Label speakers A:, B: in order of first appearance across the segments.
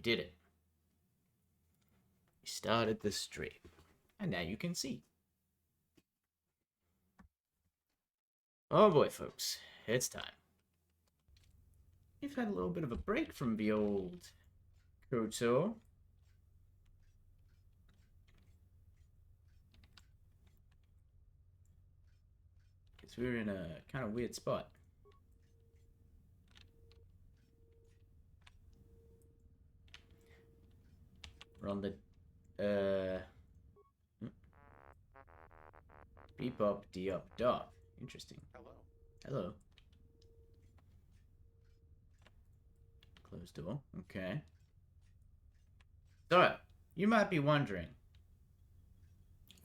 A: did it. We started the stream. And now you can see. Oh boy, folks. It's time. We've had a little bit of a break from the old KOTOR. Because we were in a kind of weird spot. We're on the Bebop Diop Dop. Interesting.
B: Hello.
A: Hello. Closed door. Okay. So, you might be wondering,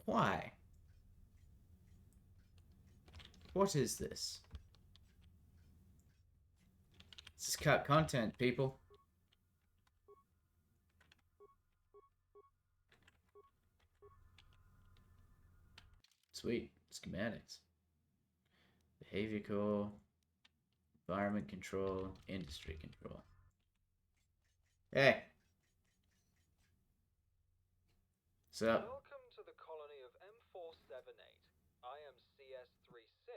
A: why? What is this? This is cut content, people. Sweet. Schematics. Behavior core. Environment control. Industry control. Hey. So.
C: Welcome to the colony of M478. I am CS36,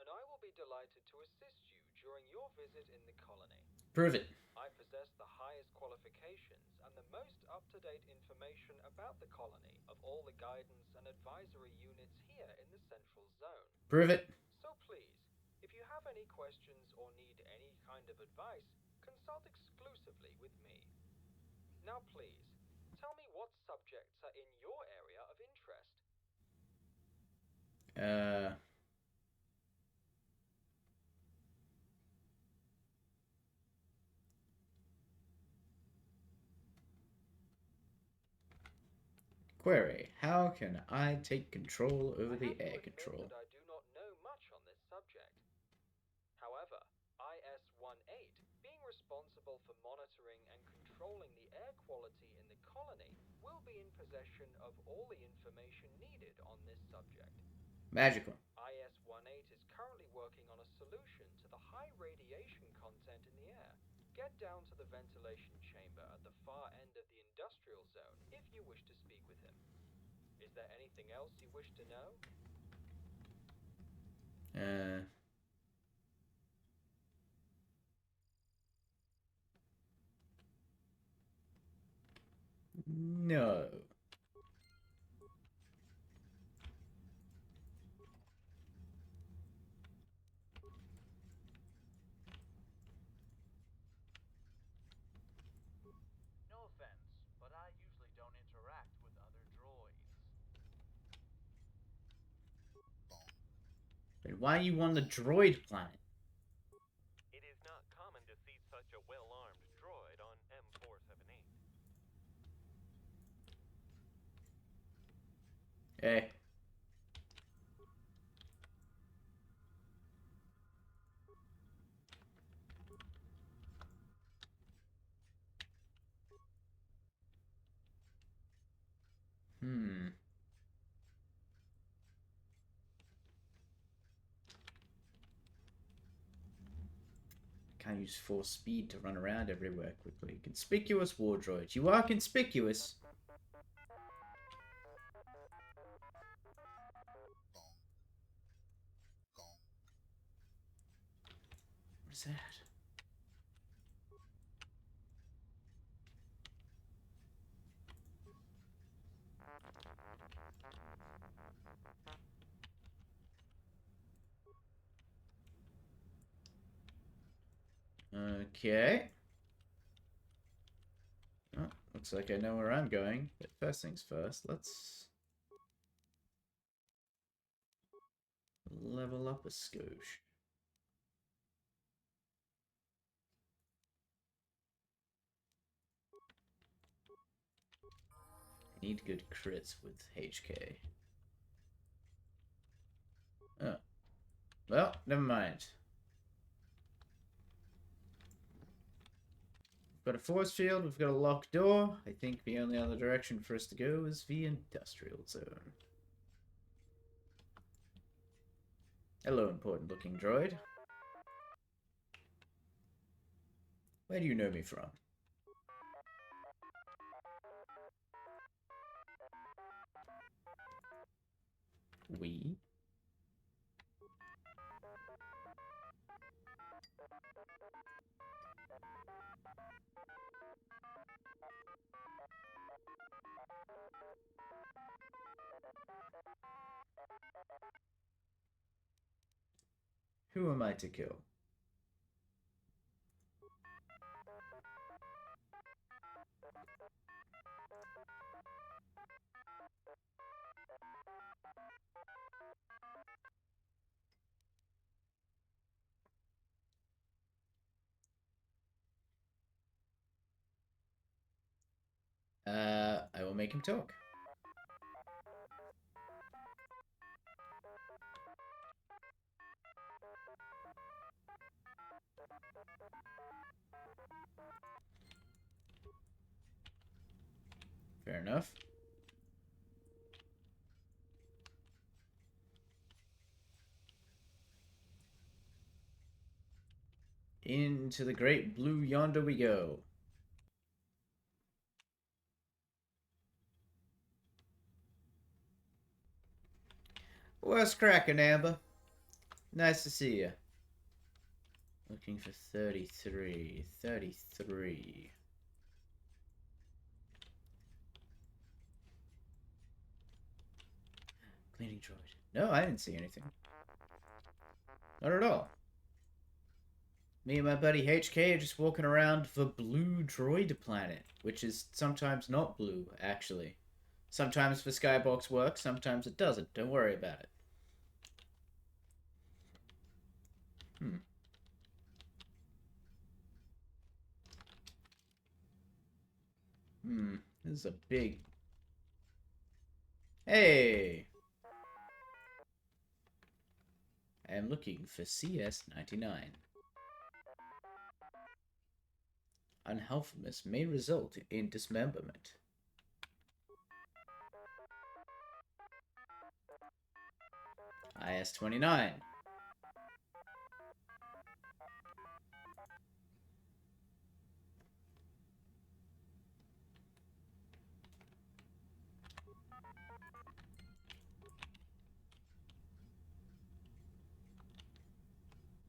C: and I will be delighted to assist you during your visit in the colony.
A: Prove it.
C: I possess the highest qualifications and the most up-to-date information about the colony of all the guidance and advisory units here in the Central Zone.
A: Prove it.
C: So please, if you have any questions or need any kind of advice, consult exclusively with me. Now please, tell me what subjects are in your area of interest.
A: Query. How can I take control over the air control?
C: I do not know much on this subject. However, IS-18, being responsible for monitoring and controlling the air quality in the colony, will be in possession of all the information needed on this subject.
A: Magical.
C: IS-18 is currently working on a solution to the high radiation content in the air. Get down to the ventilation chamber at the far end of the industrial zone if you wish to speak with him. Is there anything else you wish to know?
A: No.
B: No offense, but I usually don't interact with other droids.
A: But why are you on the droid planet?
D: It is not common to see such a well-armed droid on M478.
A: Hey. Can't use force speed to run around everywhere quickly. Conspicuous war droid. You are conspicuous. What is that? Okay. Oh, looks like I know where I'm going. But first things first, let's level up a skosh. I need good crits with HK. Oh. Well, never mind. We've got a force field, we've got a locked door. I think the only other direction for us to go is the industrial zone. Hello, important looking droid. Where do you know me from? We? Who am I to kill? I will make him talk. Fair enough. Into the great blue yonder we go. What's cracking, Amber? Nice to see you. Looking for 33. 33. Cleaning droid. No, I didn't see anything. Not at all. Me and my buddy HK are just walking around the blue droid planet, which is sometimes not blue, actually. Sometimes the skybox works, sometimes it doesn't. Don't worry about it. This is a big... Hey! I am looking for CS-99. Unhealthfulness may result in dismemberment. IS-29.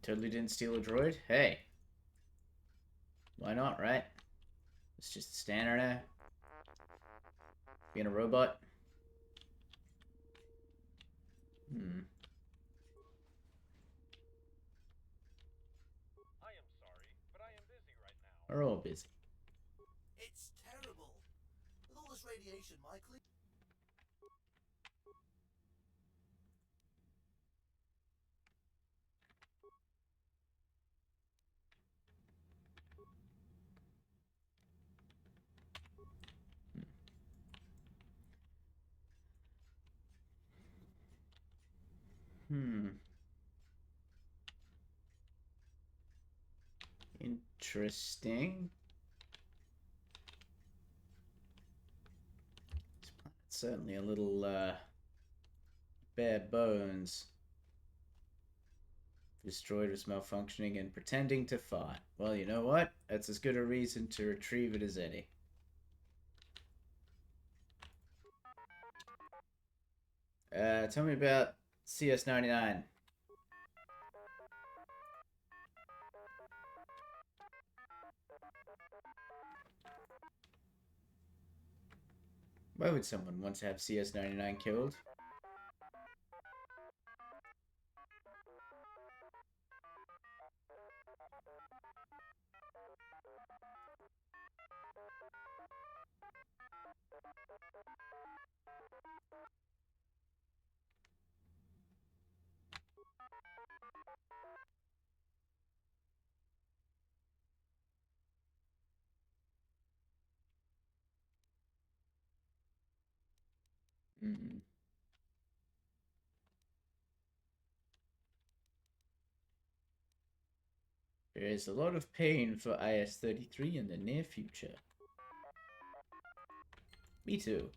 A: Totally didn't steal a droid? Hey. Why not, right? It's just standard there. Being a robot.
D: I am sorry, but I am busy right now.
A: We're all busy.
E: It's terrible. With all this radiation, my
A: Interesting. This planet's certainly a little, bare bones. This droid was malfunctioning and pretending to fart. Well, you know what? That's as good a reason to retrieve it as any. Tell me about CS-99. Why would someone want to have CS-99 killed? There is a lot of pain for IS-33 in the near future. Me too.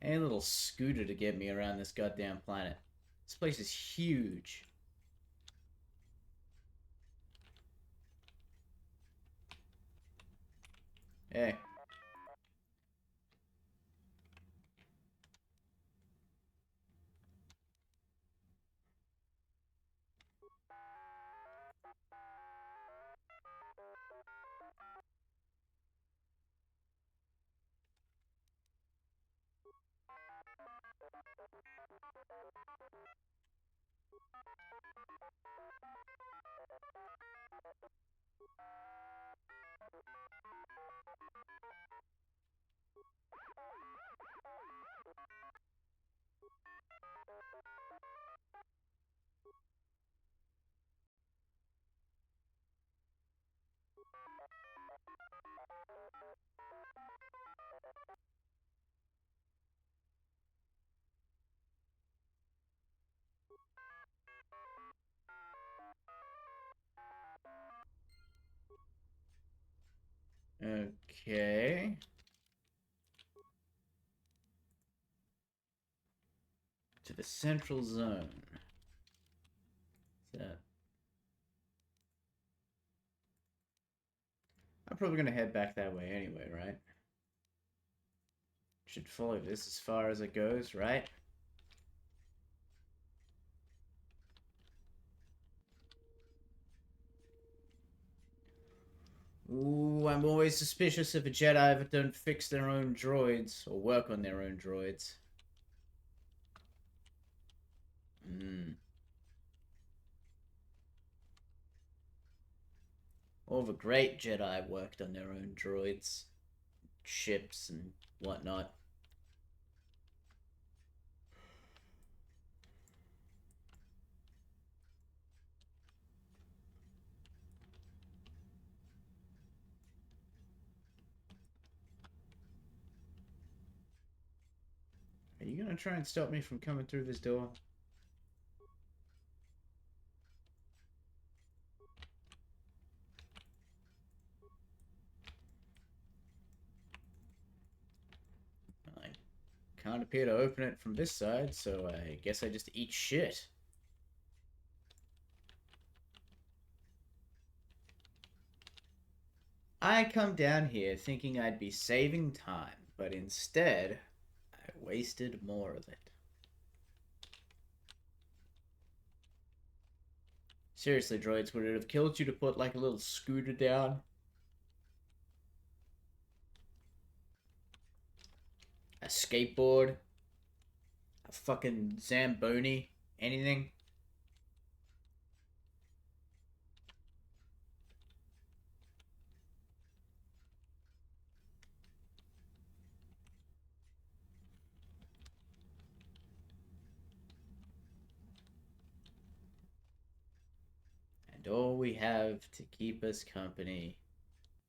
A: Hey, little little scooter to get me around this goddamn planet. This place is huge. Hey. Okay. To the central zone. What's that? I'm probably gonna head back that way anyway, right? Should follow this as far as it goes, right? Ooh, I'm always suspicious of a Jedi that don't fix their own droids or work on their own droids. All the great Jedi worked on their own droids, ships, and whatnot. Are you gonna try and stop me from coming through this door? I can't appear to open it from this side, so I guess I just eat shit. I come down here thinking I'd be saving time, but instead, I wasted more of it. Seriously, droids, would it have killed you to put like a little scooter down? A skateboard? A fucking Zamboni? Anything? And all we have to keep us company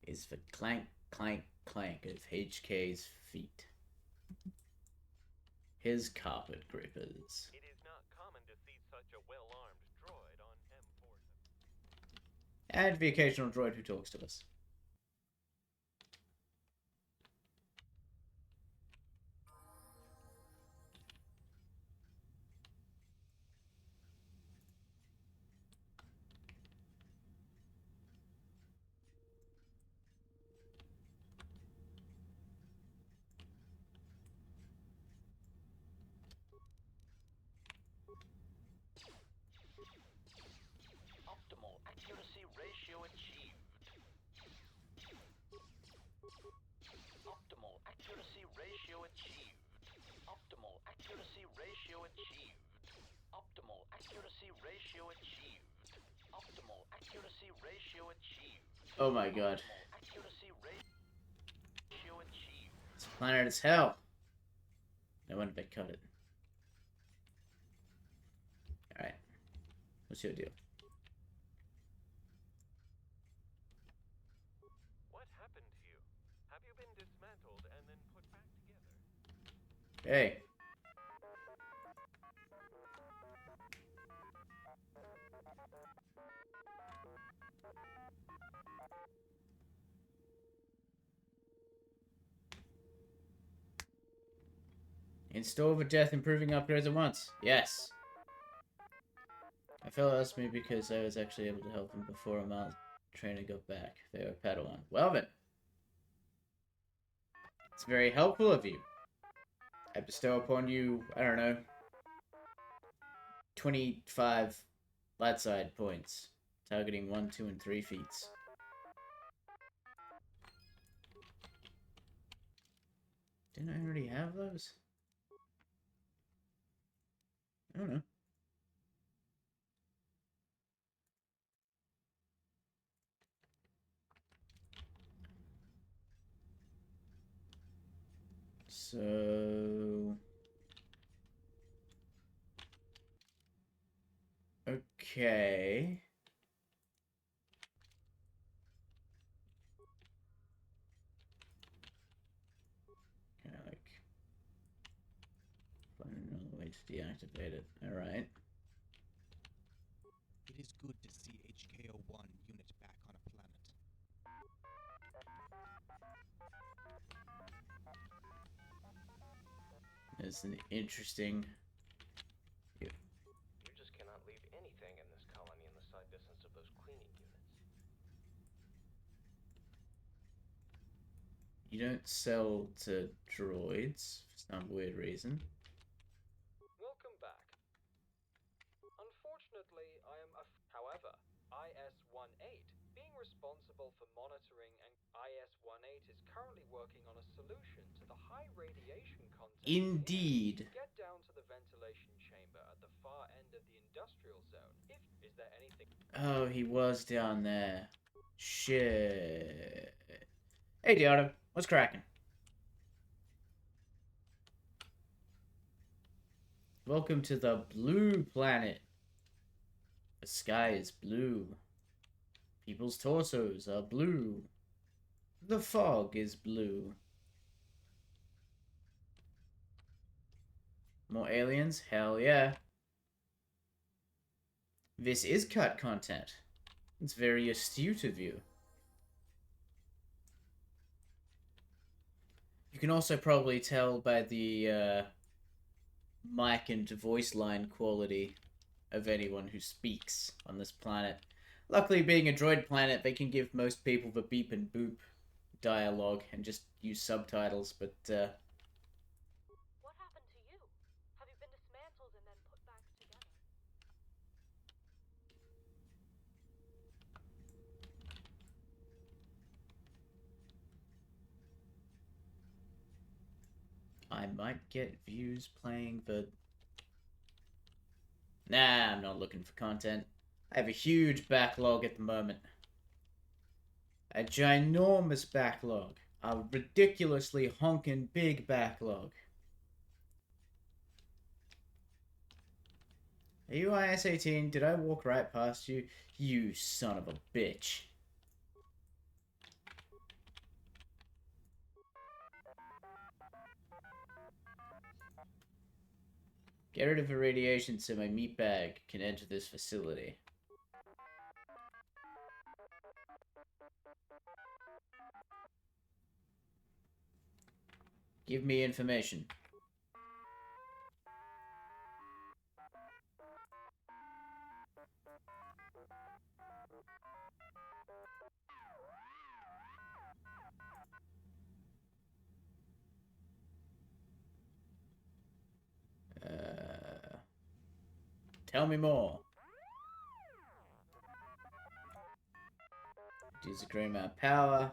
A: is the clank, clank, clank of HK's feet. His carpet grippers.
D: It is not common to see such a well-armed droid on M4.
A: And the occasional droid who talks to us.
B: Optimal accuracy ratio achieved. Optimal accuracy ratio achieved. Optimal accuracy ratio achieved. Optimal accuracy ratio achieved. Optimal accuracy ratio achieved.
A: Oh my god.
B: Optimal accuracy ratio achieved.
A: This planet is hell. No wonder they cut it. Alright. What's your deal?
D: What happened to you? Have you been dismantled and then put back together?
A: Hey. Install the death improving upgrades at once. Yes. My fellow asked me because I was actually able to help them before a mount trainer got back. They were Padawan. Well then. It's very helpful of you. I bestow upon you, I don't know, 25 light side points, targeting 1, 2, and 3 feats. Didn't I already have those? I don't know. So... Okay. Kind of like... find another way to deactivate it. Alright.
F: It is good to see HKO1 unit back on a planet.
A: That's an interesting...
D: You just cannot leave anything in this colony in the sight distance of those cleaning units.
A: You don't sell to droids for some weird reason.
C: Welcome back. Unfortunately, however, IS-18, being responsible for monitoring and IS-18 is currently working on a solution to the high radiation content.
A: Indeed.
C: Get down to the ventilation chamber at the far end of the industrial zone. Is there anything?
A: Oh, he was down there. Shit. Hey, Deodo. What's cracking? Welcome to the blue planet. The sky is blue. People's torsos are blue. The fog is blue. More aliens? Hell yeah. This is cut content. It's very astute of you. You can also probably tell by the mic and voice line quality of anyone who speaks on this planet. Luckily, being a droid planet, they can give most people the beep and boop dialogue and just use subtitles, but
G: What happened to you? Have you been dismantled and then put back together?
A: I might get views playing the... Nah, I'm not looking for content. I have a huge backlog at the moment. A ginormous backlog. A ridiculously honkin' big backlog. Are you IS-18? Did I walk right past you? You son of a bitch. Get rid of the radiation so my meat bag can enter this facility. Give me information. Tell me more. Use a great amount of power.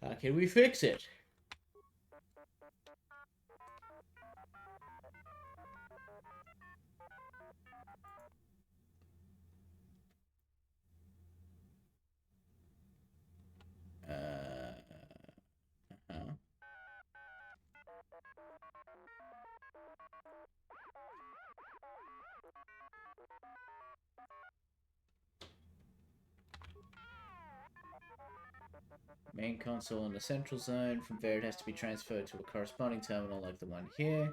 A: How can we fix it? Uh-huh. Main console in the central zone. From there it has to be transferred to a corresponding terminal like the one here.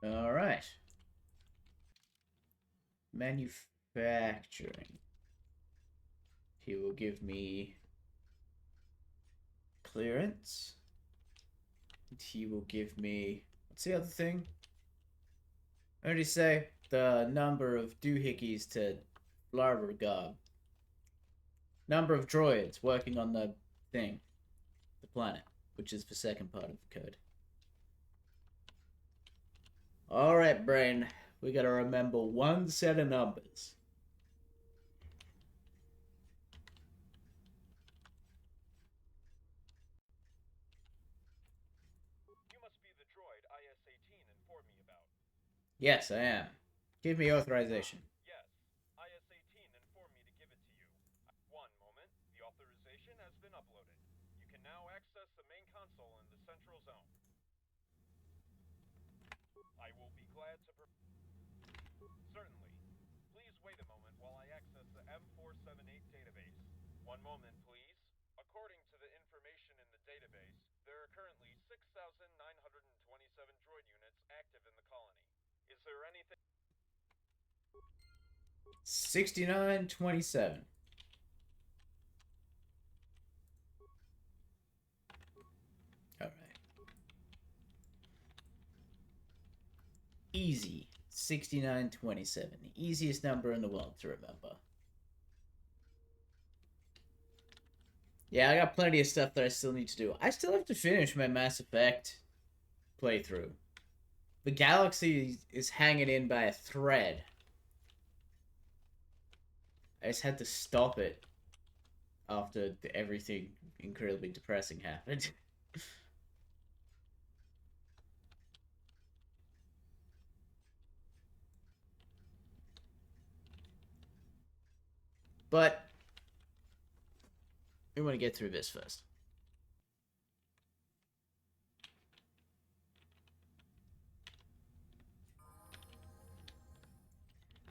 A: All right. Manufacturing. He will give me clearance. And he will give me, what's the other thing? I already say the number of doohickeys to larva gob. Number of droids working on the thing, the planet, which is the second part of the code. Alright, brain. We gotta remember one set of numbers.
C: You must be the droid IS-18 informed me about.
A: Yes, I am. Give me authorization.
C: Yes, IS-18 informed me to give it to you. One moment, the authorization has been uploaded. You can now access the main console in the central zone. I will be glad to Certainly. Please wait a moment while I access the M478 database. One moment, please. According to the information in the database, there are currently 6,927 droid units active in the colony. Is there anything...
A: 6927. Alright. Easy. 6927. The easiest number in the world to remember. Yeah, I got plenty of stuff that I still need to do. I still have to finish my Mass Effect playthrough. The galaxy is hanging in by a thread. I just had to stop it after everything incredibly depressing happened. But we want to get through this first.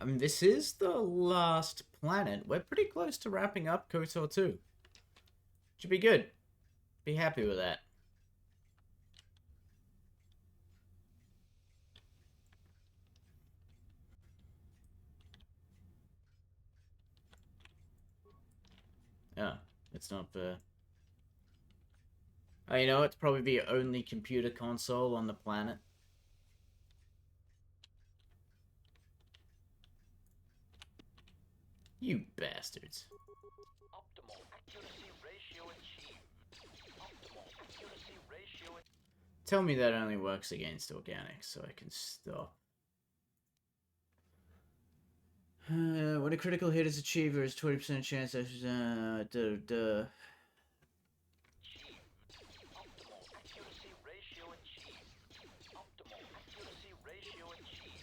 A: I mean, this is the last planet. We're pretty close to wrapping up KOTOR 2. Should be good. Be happy with that. Oh, it's not the... Oh, you know, it's probably the only computer console on the planet. You bastards.
B: Optimal accuracy ratio achieved. Optimal accuracy ratio
A: Tell me that only works against organics, so I can stop. When a critical hit is achieved, there is 20% chance that...
B: Optimal accuracy ratio achieved. Optimal accuracy ratio achieved.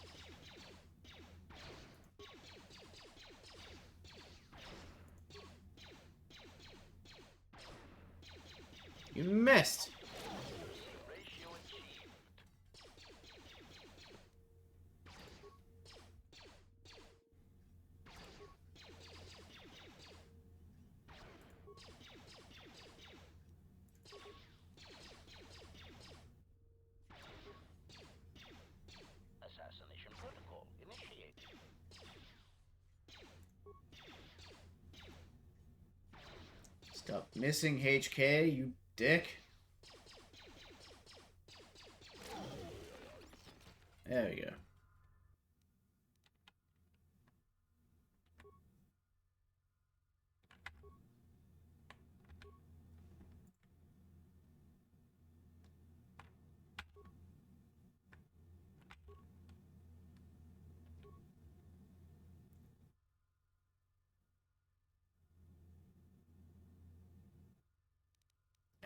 A: You missed!
B: Ratio achieved. Assassination protocol initiated.
A: Stop missing HK, you dick. There we go.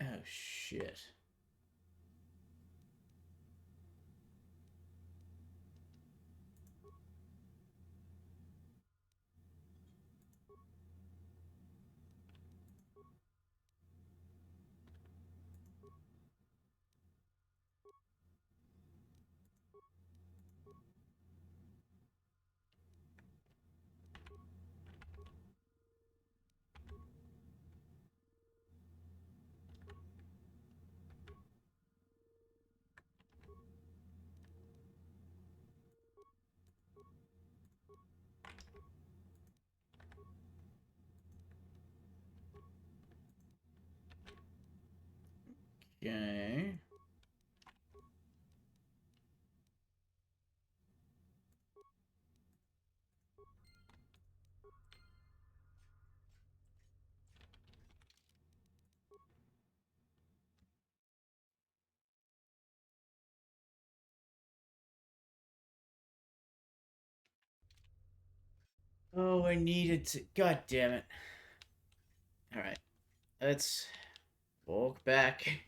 A: Oh, shit. Okay. Oh, I needed to. God damn it. Alright. Let's walk back.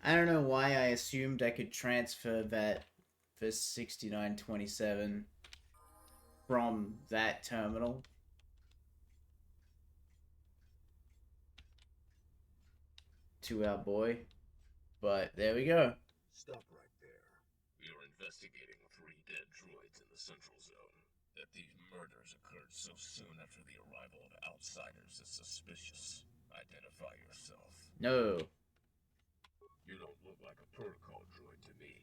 A: I don't know why I assumed I could transfer that for 6927 from that terminal. To our boy. But there we go.
H: Stop right there. We are investigating 3 dead droids in the Central Zone. That these murders occurred so soon after the arrival of outsiders is suspicious. Identify yourself.
A: No.
H: You don't look like a protocol droid to me.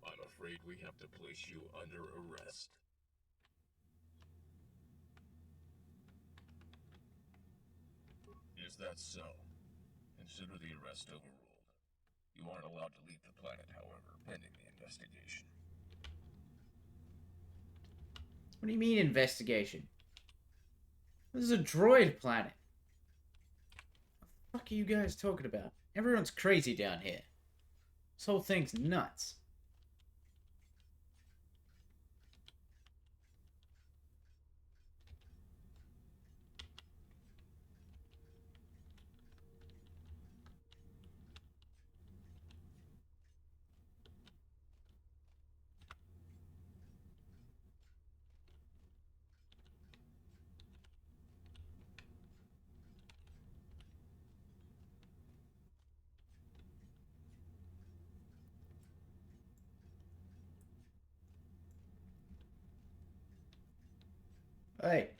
H: I'm afraid we have to place you under arrest. Is that so? Consider the arrest overruled. You aren't allowed to leave the planet, however, pending the investigation.
A: What do you mean investigation? This is a droid planet. What the fuck are you guys talking about? Everyone's crazy down here. This whole thing's nuts. Hey.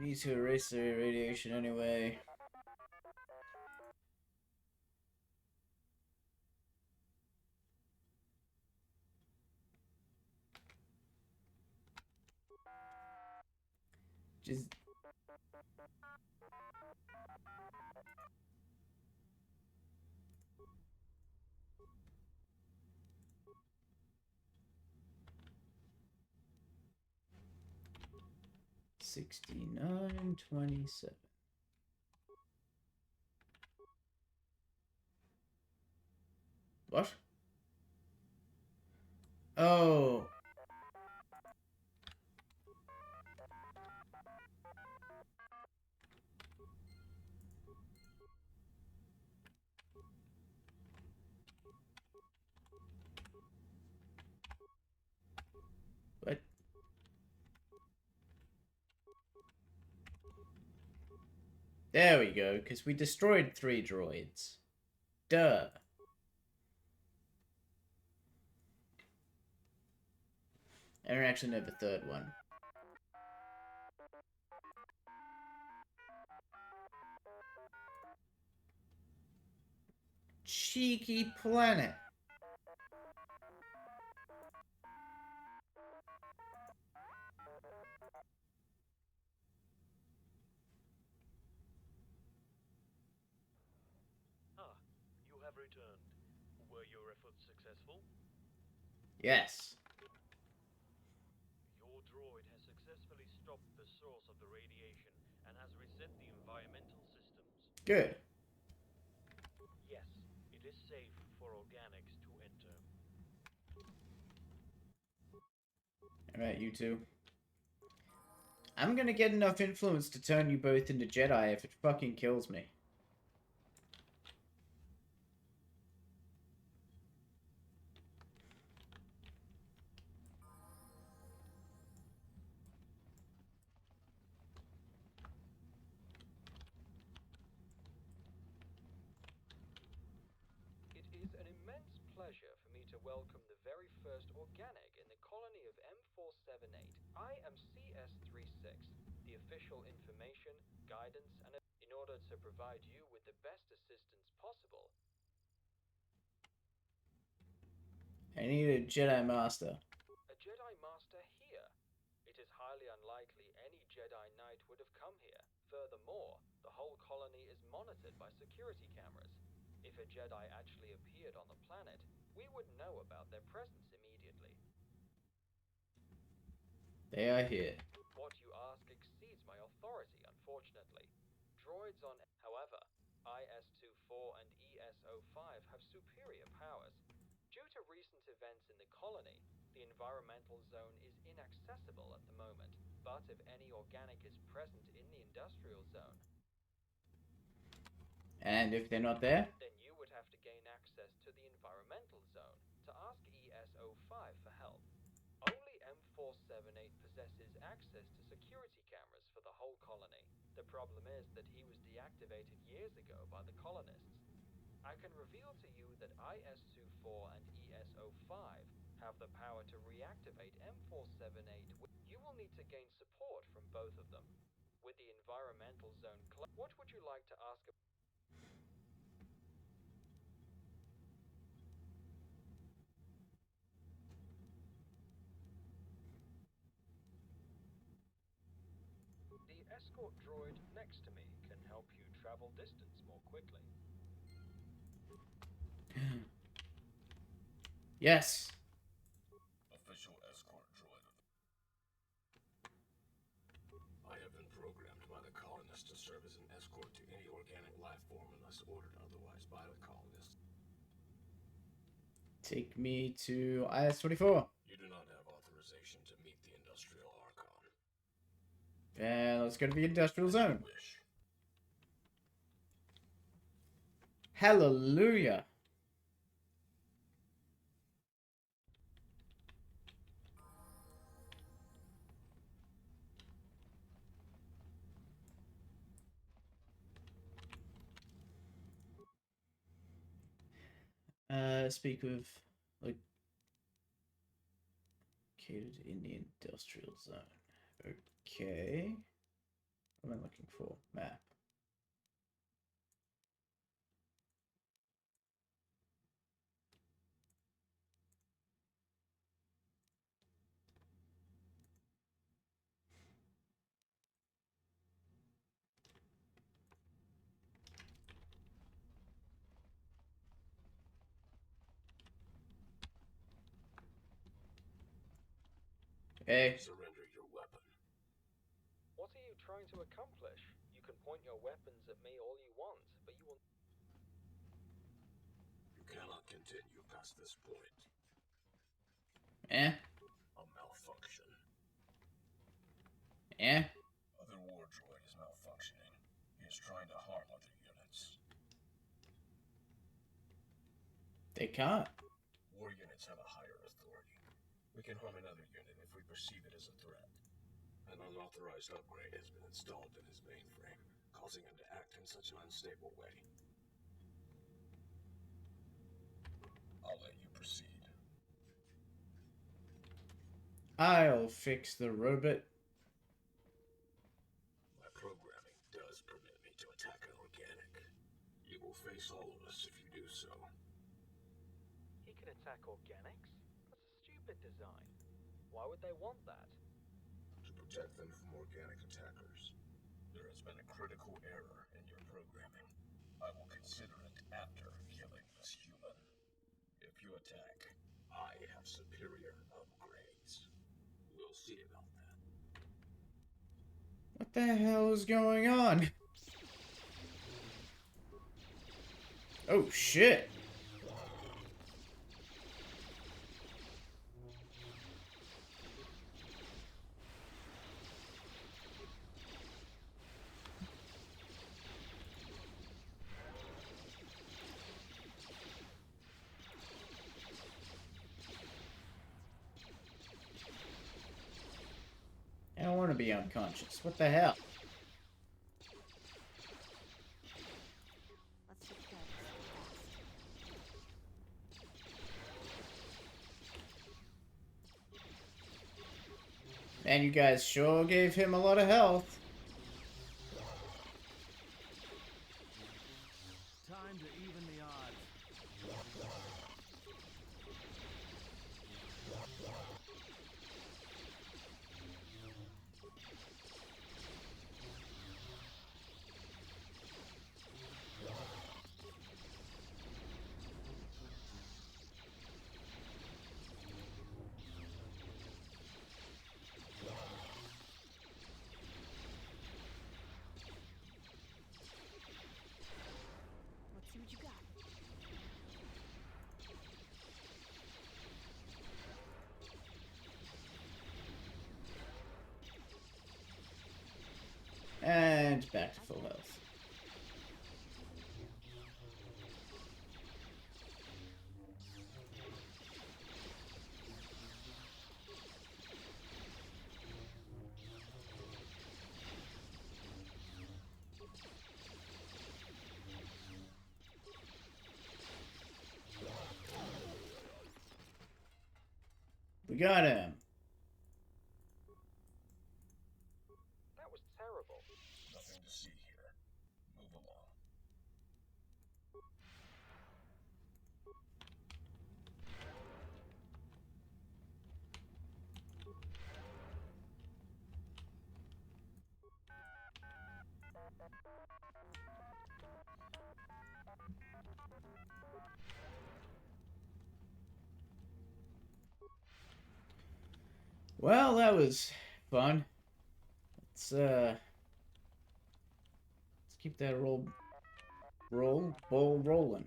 A: You need to erase the radiation anyway. Just... $69.27. What? Oh. What? There we go, because we destroyed 3 droids. Duh. I don't actually know the third one. Cheeky planet.
B: Ah, you have returned. Were your efforts successful?
A: Yes.
B: Your droid has successfully stopped the source of the radiation and has reset the environmental systems.
A: Good.
B: Yes, it is safe for organics to enter.
A: Alright, you two. I'm gonna get enough influence to turn you both into Jedi if it fucking kills me.
C: 6, the official information, guidance, and in order to provide you with the best assistance possible.
A: I need a Jedi Master.
C: A Jedi Master here? It is highly unlikely any Jedi Knight would have come here. Furthermore, the whole colony is monitored by security cameras. If a Jedi actually appeared on the planet, we would know about their presence immediately.
A: They are here.
C: What you ask exceeds my authority, unfortunately. Droids on... However, IS-24 and ES-05 have superior powers. Due to recent events in the colony, the environmental zone is inaccessible at the moment. But if any organic is present in the industrial zone...
A: And if they're not there?
C: Then you would have to gain access to the environmental zone to ask ES-05 for help. Only M478 possesses access to security cameras for the whole colony. The problem is that he was deactivated years ago by the colonists. I can reveal to you that IS-24 and ES-05 have the power to reactivate M478. You will need to gain support from both of them. With the environmental zone what would you like to ask about? The escort droid next to me can help you travel distance more quickly.
A: Yes.
H: Official escort droid. I have been programmed by the colonists to serve as an escort to any organic life form unless ordered otherwise by the colonists.
A: Take me to IS-24.
H: You do not have authorization to meet the industrial archon.
A: And let's go to the industrial zone.
H: Wish.
A: Hallelujah. Speak of located in the industrial zone. Okay. What am I looking for? Map. Hey.
H: Surrender your weapon.
C: What are you trying to accomplish? You can point your weapons at me all you want, but you will...
H: You cannot continue past this point.
A: Eh?
H: A malfunction.
A: Eh?
H: Other war droid is malfunctioning. He is trying to harm other units.
A: They can't.
H: War units have a higher authority. We can harm another unit if we perceive it as a threat. An unauthorized upgrade has been installed in his mainframe, causing him to act in such an unstable way. I'll let you proceed.
A: I'll fix the robot.
H: My programming does permit me to attack an organic. You will face all of us if you do so.
C: He can attack organics? That's a stupid design. Why would they want that?
H: To protect them from organic attackers. There has been a critical error in your programming. I will consider it after killing this human. If you attack, I have superior upgrades. We'll see about that.
A: What the hell is going on? Oh shit. I don't want to be unconscious. What the hell?
G: Let's just go.
A: And you guys sure gave him a lot of health.
E: Time to even the odds.
G: Let's see what you got.
A: And back to full health. We got him.
C: That was terrible.
H: Nothing to see here. Move along.
A: Well, that was fun. Let's keep that ball rolling.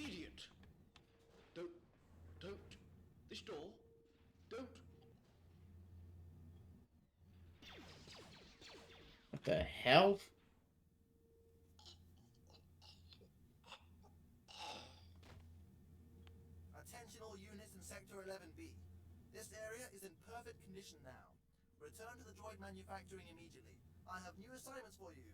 E: Idiot! Don't. This door. Don't.
A: What the hell?
E: Attention all units in Sector 11B. This area is in perfect condition now. Return to the droid manufacturing immediately. I have new assignments for you.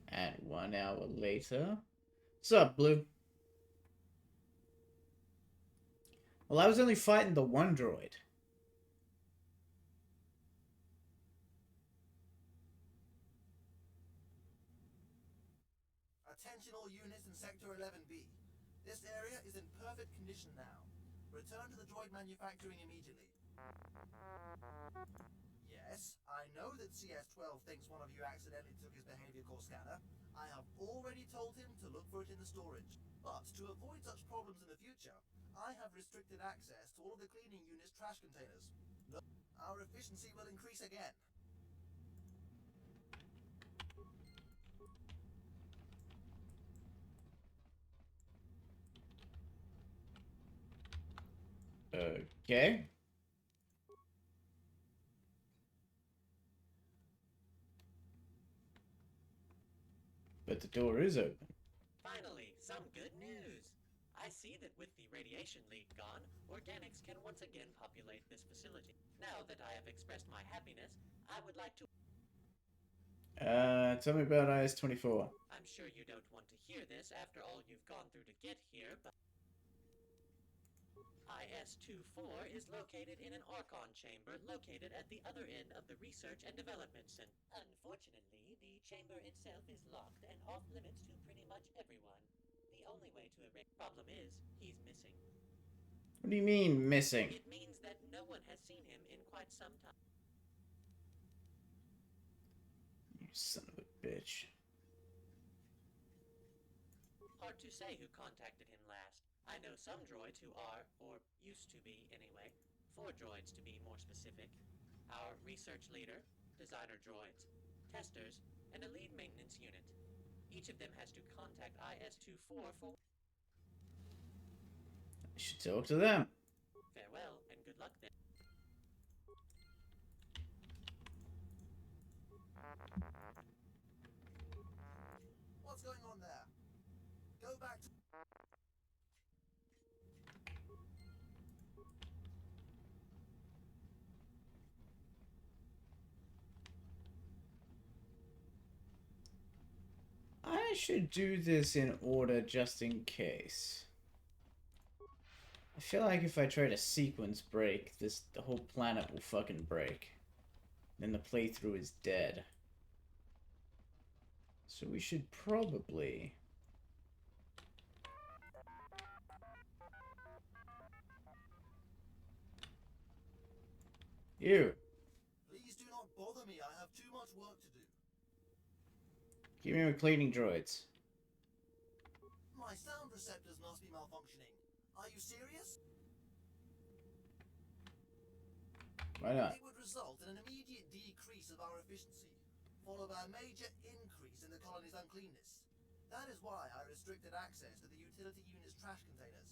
A: And 1 hour later. What's up, Blue? Well, I was only fighting the one droid.
E: Attention all units in Sector 11B. This area is in perfect condition now. Return to the droid manufacturing immediately. Yes, I know that CS-12 thinks one of you accidentally took his behavior core scanner. I have already told him to look for it in the storage. But to avoid such problems in the future, I have restricted access to all of the cleaning unit's trash containers. No, our efficiency will increase again.
A: Okay. But the door is open.
I: Finally, some good news. I see that with the radiation leak gone, organics can once again populate this facility. Now that I have expressed my happiness, I would like to...
A: Tell me about IS-24.
I: I'm sure you don't want to hear this after all you've gone through to get here, but... IS-24 is located in an Archon chamber located at the other end of the Research and Development Center. Unfortunately, the chamber itself is locked and off-limits to pretty much everyone. The only way to erase the problem is, he's missing.
A: What do you mean, missing?
I: It means that no one has seen him in quite some time.
A: Son of a bitch.
I: Hard to say who contacted him last. I know some droids who are, or used to be anyway, 4 droids to be more specific. Our research leader, designer droids, testers, and a lead maintenance unit. Each of them has to contact IS-24 for
A: I should talk to them.
I: farewell and good luck then.
E: What's going on there? Go back to...
A: I should do this in order just in case. I feel like if I try to sequence break, the whole planet will fucking break. Then the playthrough is dead. So we should probably... You!
E: Please do not bother me. I have too much work to do.
A: Keep me with cleaning droids.
E: My sound receptors must be malfunctioning. Are you serious?
A: Why not?
E: It would result in an immediate decrease of our efficiency, followed by a major increase in the colony's uncleanness. That is why I restricted access to the utility unit's trash containers.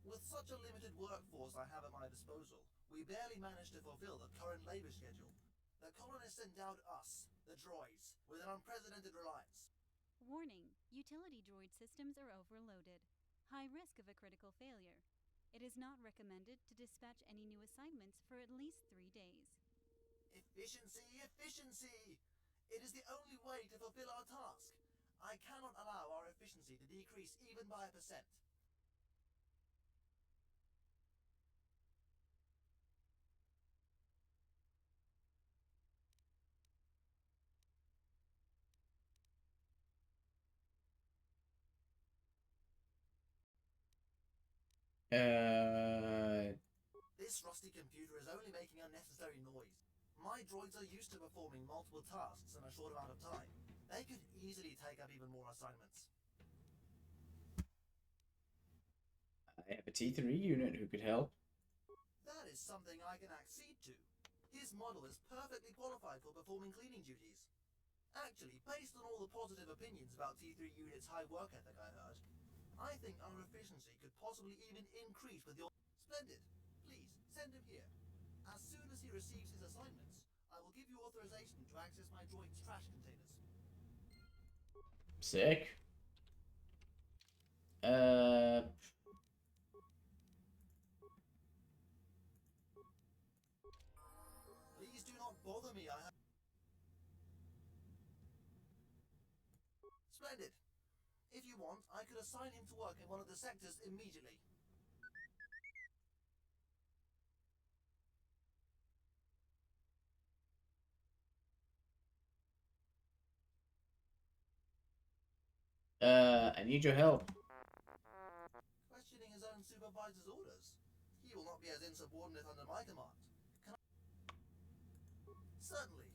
E: With such a limited workforce I have at my disposal, we barely manage to fulfill the current labor schedule. The colonists endowed us, the droids, with an unprecedented reliance.
J: Warning, utility droid systems are overloaded. High risk of a critical failure. It is not recommended to dispatch any new assignments for at least 3 days.
E: Efficiency, efficiency! It is the only way to fulfill our task. I cannot allow our efficiency to decrease even by a %. This rusty computer is only making unnecessary noise. My droids are used to performing multiple tasks in a short amount of time. They could easily take up even more assignments.
A: I have a T3 unit who could help.
E: That is something I can accede to. His model is perfectly qualified for performing cleaning duties. Actually, based on all the positive opinions about T3 unit's high work ethic I heard, I think our efficiency could possibly even increase with your... Splendid. Please, send him here. As soon as he receives his assignments, I will give you authorization to access my droid's trash containers.
A: Sick.
E: Please do not bother me, I have... Splendid. If you want, I could assign him to work in one of the sectors immediately.
A: I need your help.
E: Questioning his own supervisor's orders. He will not be as insubordinate under my command. Can I... Certainly.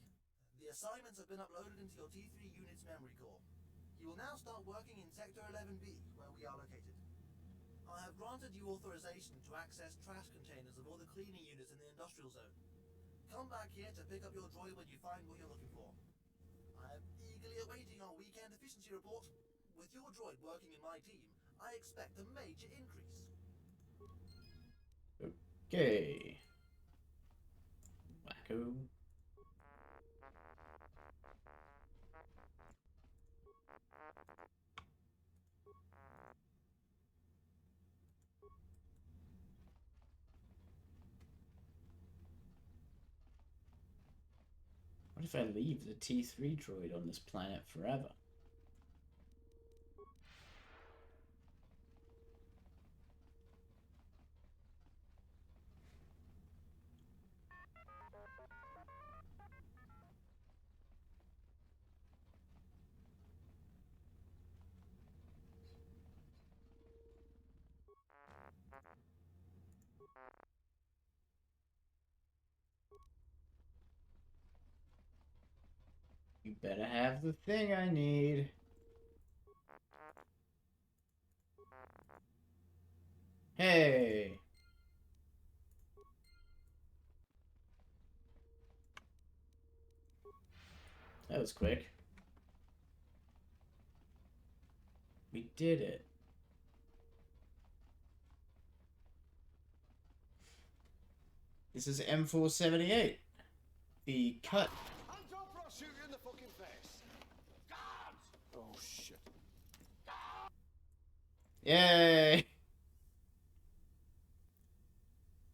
E: The assignments have been uploaded into your T3 unit's memory core. You will now start working in Sector 11B, where we are located. I have granted you authorization to access trash containers of all the cleaning units in the industrial zone. Come back here to pick up your droid when you find what you're looking for. I am eagerly awaiting our weekend efficiency report. With your droid working in my team, I expect a major increase.
A: Okay. Wacko. What if I leave the T3 droid on this planet forever? You better have the thing I need. Hey! That was quick. We did it. This is M478. The cut.
K: Hands up or I'll shoot you in the fucking face. Oh shit.
A: Yay!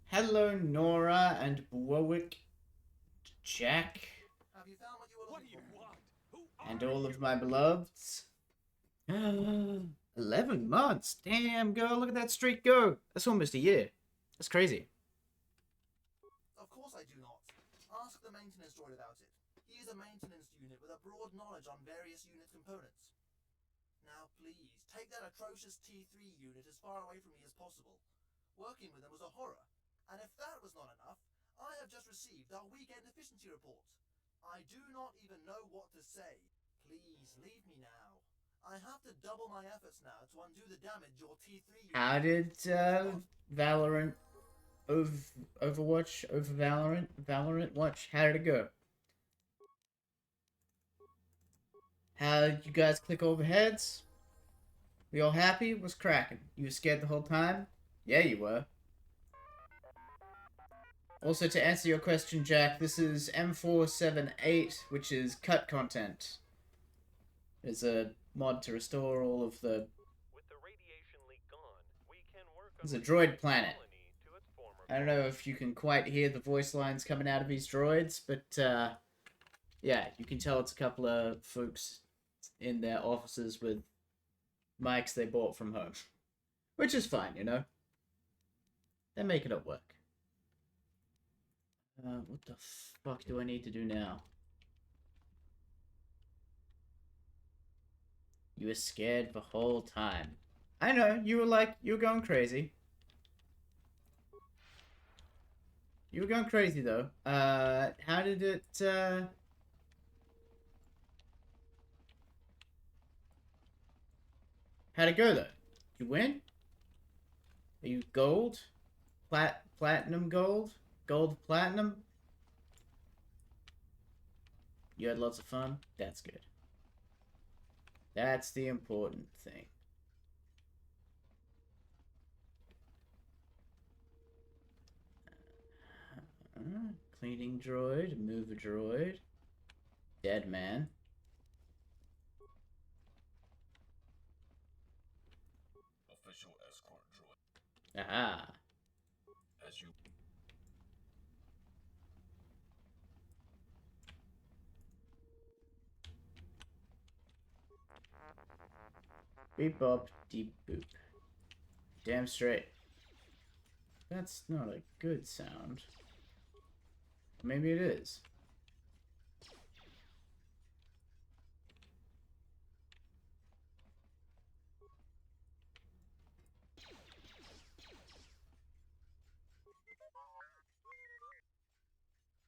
A: Hello, Nora and Warwick, Jack,
E: Have you found what you were looking for?
A: and all of my beloveds. 11 months. Damn, girl, look at that streak go. That's almost a year. That's crazy.
E: Of course I do not. Ask the maintenance droid about it. He is a maintenance unit with a broad knowledge on various unit components. Now please, take that atrocious T3 unit as far away from me as possible. Working with them was a horror. And if that was not enough, I have just received our weekend efficiency report. I do not even know what to say. Please, leave me now. I have to double my efforts now to undo the damage your T3 unit...
A: How did Valorant Overwatch over Valorant watch? How did it go? How did you guys click over heads? We all happy? What's cracking? You were scared the whole time? Yeah, you were. Also, to answer your question, Jack, this is M478, which is cut content. It's a mod to restore all of the...
B: With the radiation leak gone, we can work on
A: It's a
B: restoring
A: droid
B: the
A: planet.
B: colony to its former
A: I don't know if you can quite hear the voice lines coming out of these droids, but yeah, you can tell it's a couple of folks in their offices with mics they bought from home. Which is fine, you know? They're making it work. What the fuck do I need to do now? You were scared the whole time. I know, you were going crazy. You were going crazy, though. How did it, how'd it go, though? Did you win? Are you gold? Platinum gold? Gold platinum? You had lots of fun? That's good. That's the important thing. Cleaning droid, move a droid. Dead man.
H: Official escort droid.
A: Aha.
H: As you...
A: Beep bop, deep boop. Damn straight. That's not a good sound. Maybe it is.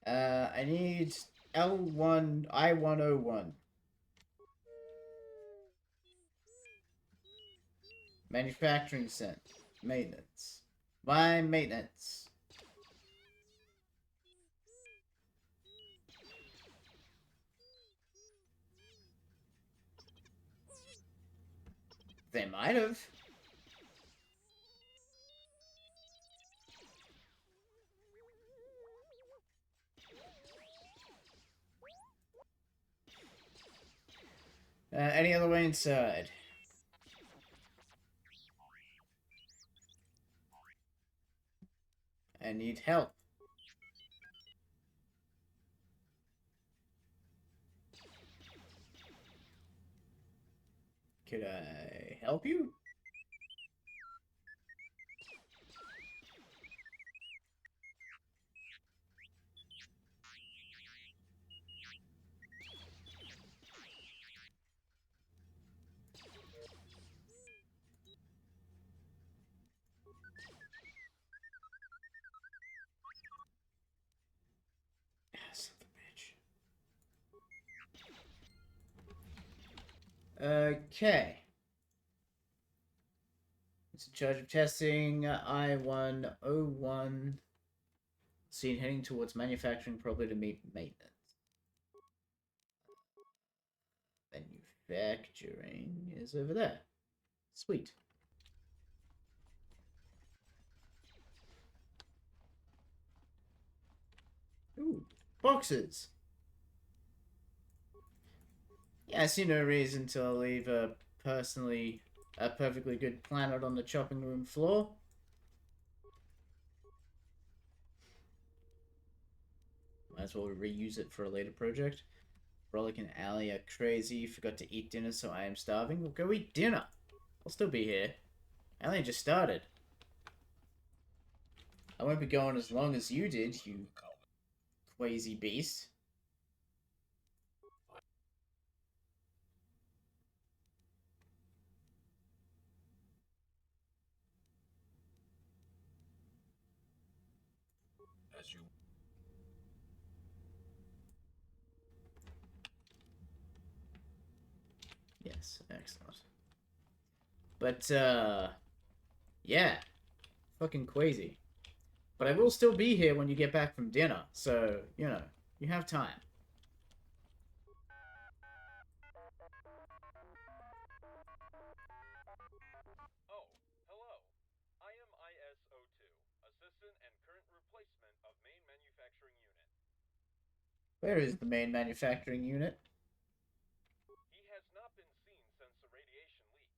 A: I need L1, I-101. Manufacturing center. Maintenance. My maintenance. They might have. Any other way inside? I need help. Could I help you? Son of a bitch. Okay. It's in charge of testing I-101. Seen heading towards manufacturing, probably to meet maintenance. Manufacturing is over there. Sweet. Ooh, boxes. Yeah, I see no reason to leave a perfectly good planet on the chopping room floor. Might as well reuse it for a later project. Frolic and Allie are crazy. Forgot to eat dinner, so I am starving. We'll go eat dinner. I'll still be here. I only just started. I won't be going as long as you did, you crazy beast.
H: As you
A: Yes, excellent. But, yeah. Fucking crazy. But I will still be here when you get back from dinner, so, you know, you have time.
B: Oh, hello. I am IS-02, assistant and current replacement of main manufacturing unit.
A: Where is the main manufacturing unit?
B: He has not been seen since the radiation leak.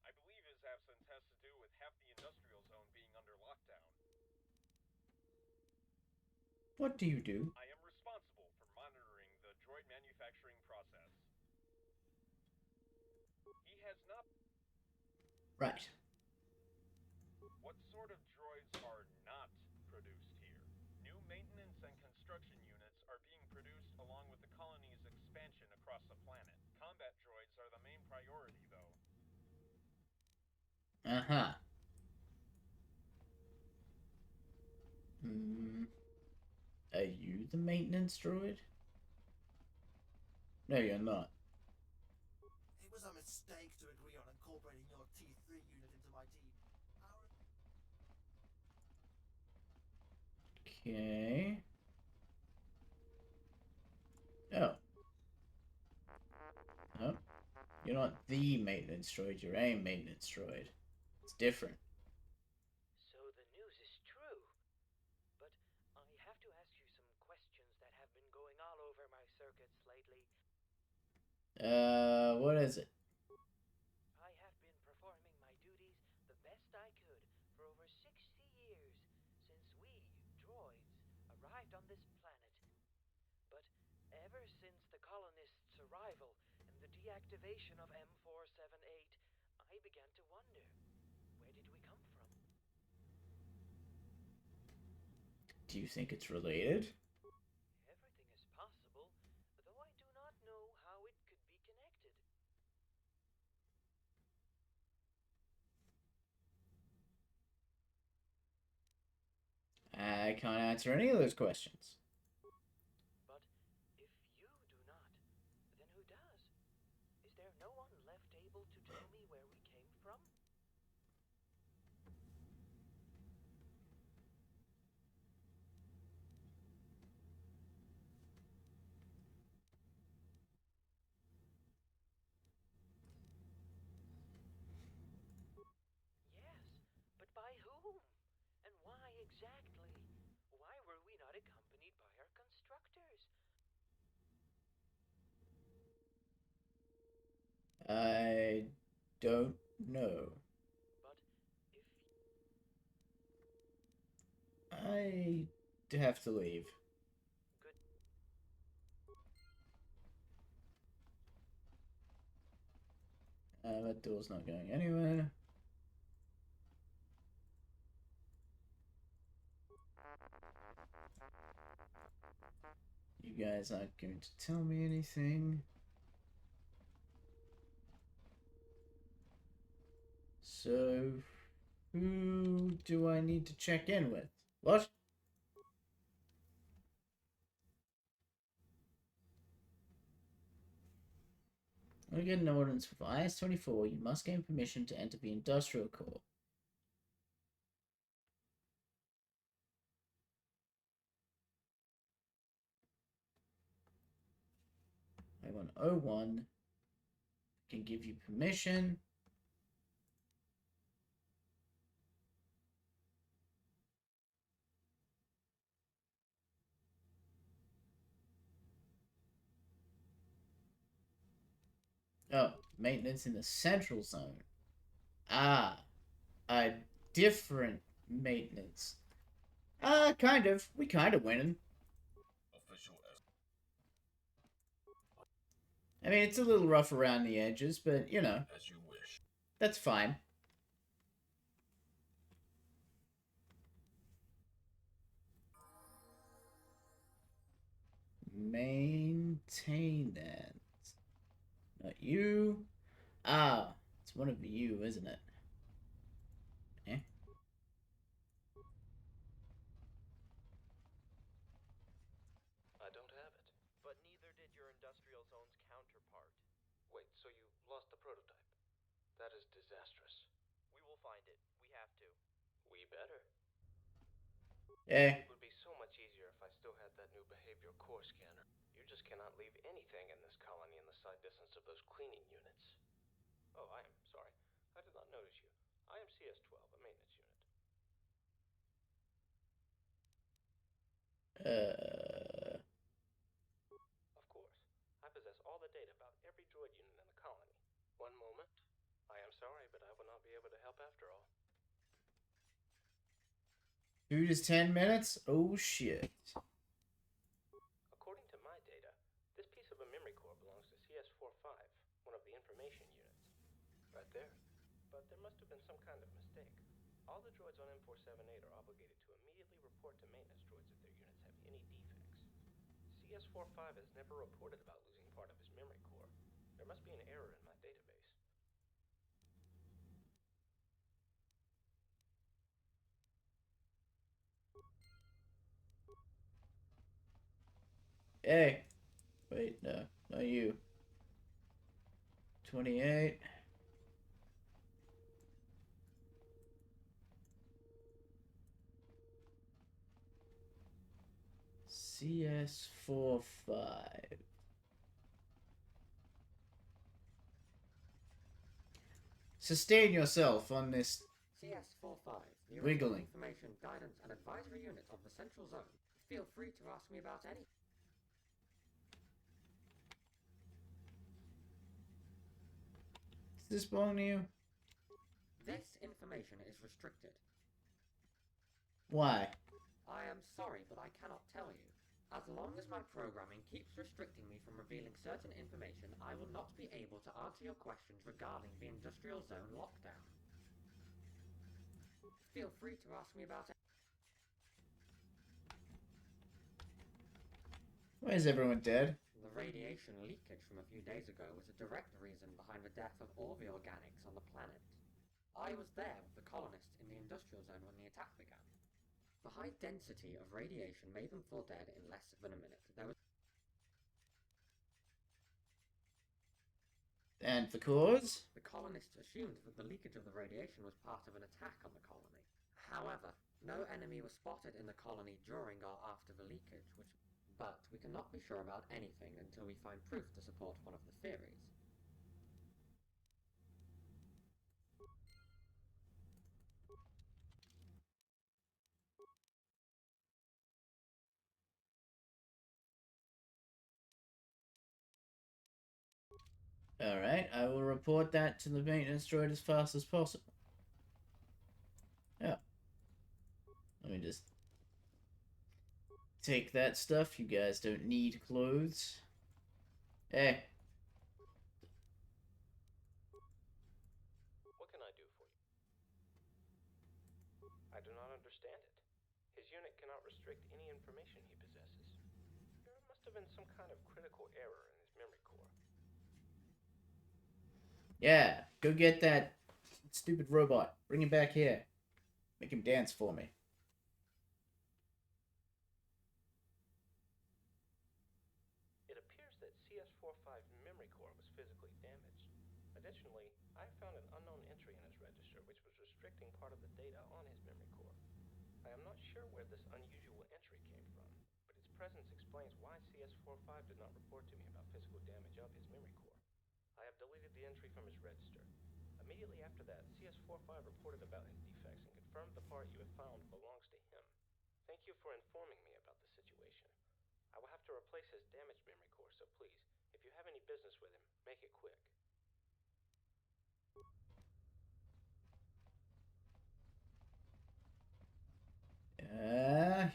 B: I believe his absence has to do with half the industrial zone being under lockdown.
A: What do you do?
B: I am responsible for monitoring the droid manufacturing process. He has not...
A: Right.
B: What sort of droids are not produced here? New maintenance and construction units are being produced along with the colony's expansion across the planet. Combat droids are the main priority, though.
A: Uh-huh. Hmm. Are you the maintenance droid? No, you're not.
E: It was a mistake to agree on incorporating your T3 unit into my team.
A: Okay. Oh. Oh. You're not the maintenance droid, you're a maintenance droid. It's different.
I: So the news is true. But I have to ask you some questions that have been going all over my circuits lately.
A: What is it?
I: I have been performing my duties the best I could for over 60 years since we, droids, arrived on this planet. But ever since the colonists' arrival and the deactivation of M478, I began to wonder, where did we come from?
A: Do you think it's related?
I: Everything is possible, though I do not know how it could be connected.
A: I can't answer any of those questions.
I: But if you do not, then who does? Is there no one left able to tell me where we came from? Yes, but by whom? And why exactly? Why were we not accompanied by our constructors?
A: I don't know.
I: But if...
A: I have to leave.
I: Good.
A: That door's not going anywhere. You guys aren't going to tell me anything. So, who do I need to check in with? What? When you get an ordinance with IS-24, you must gain permission to enter the industrial core. I-101 can give you permission. Oh, maintenance in the central zone. Ah, a different maintenance. Kind of. We kind of winning.
H: Official
A: I mean, it's a little rough around the edges, but, you know.
H: as you wish.
A: That's fine. Maintain that. Not you. Ah, it's one of you, isn't it? Eh?
D: I don't have it.
C: But neither did your industrial zone's counterpart.
D: Wait, so you lost the prototype? That is disastrous.
C: We will find it. We have to.
D: We better.
A: Eh.
D: It would be so much easier if I still had that new behavior core scanner. You just cannot leave anything in this colony in the sight distance of those cleaning units. Oh, I am sorry. I did not notice you. I am CS-12, a maintenance unit. Of course. I possess all the data about every droid unit in the colony. One moment. I am sorry, but I will not be able to help after all.
A: Food is 10 minutes? Oh, shit.
D: According to my data, this piece of a memory core belongs to CS-45, one of the information units. Right there. But there must have been some kind of mistake. All the droids on M478 are obligated to immediately report to maintenance droids if their units have any defects. CS-45 has never reported about losing part of his memory core. There must be an error in my database.
A: Hey. Wait, no. Not you. 28. CS-45. Sustain yourself on this
L: CS-45, the
A: wiggling.
L: Information, Guidance and Advisory Unit of the Central Zone. Feel free to ask me about any...
A: Does this belong to you?
L: This information is restricted.
A: Why?
L: I am sorry, but I cannot tell you. As long as my programming keeps restricting me from revealing certain information, I will not be able to answer your questions regarding the Industrial Zone lockdown. Feel free to ask me about...
A: Why is everyone dead?
L: The radiation leakage from a few days ago was a direct reason behind the death of all the organics on the planet. I was there with the colonists in the Industrial Zone when the attack began. The high density of radiation made them fall dead in less than a minute. There was...
A: And the cause?
L: The colonists assumed that the leakage of the radiation was part of an attack on the colony. However, no enemy was spotted in the colony during or after the leakage, but we cannot be sure about anything until we find proof to support one of the theories.
A: Alright, I will report that to the maintenance droid as fast as possible. Yeah. Let me just take that stuff. You guys don't need clothes. Hey.
D: What can I do for you? I do not understand it. His unit cannot restrict any information he possesses. There must have been some kind of critical error in his memory core.
A: Yeah, go get that stupid robot. Bring him back here. Make him dance for me.
D: It appears that CS45 memory core was physically damaged. Additionally, I found an unknown entry in his register which was restricting part of the data on his memory core. I am not sure where this unusual entry came from, but its presence explains why CS45 did not report to me about physical damage of his memory core. I have deleted the entry from his register. Immediately after that, CS45 reported about his defects and confirmed the part you have found belongs to him. Thank you for informing me about the situation. I will have to replace his damaged memory core, so please, if you have any business with him, make it quick.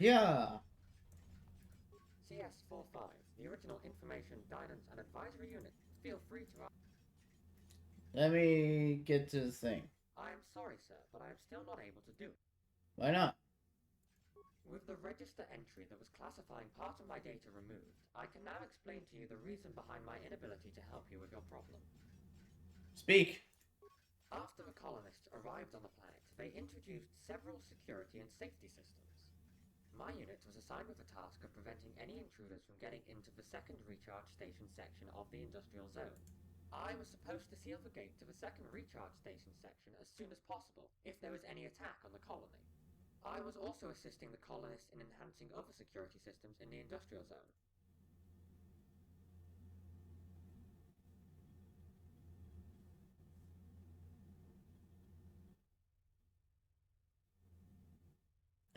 A: Yeah.
L: CS45, the original Information, Guidance, and Advisory Unit. Feel free to...
A: Let me get to the thing.
L: I am sorry, sir, but I am still not able to do it.
A: Why not?
L: With the register entry that was classifying part of my data removed, I can now explain to you the reason behind my inability to help you with your problem.
A: Speak.
L: After the colonists arrived on the planet, they introduced several security and safety systems. My unit was assigned with the task of preventing any intruders from getting into the second recharge station section of the industrial zone. I was supposed to seal the gate to the second recharge station section as soon as possible, if there was any attack on the colony. I was also assisting the colonists in enhancing other security systems in the industrial zone.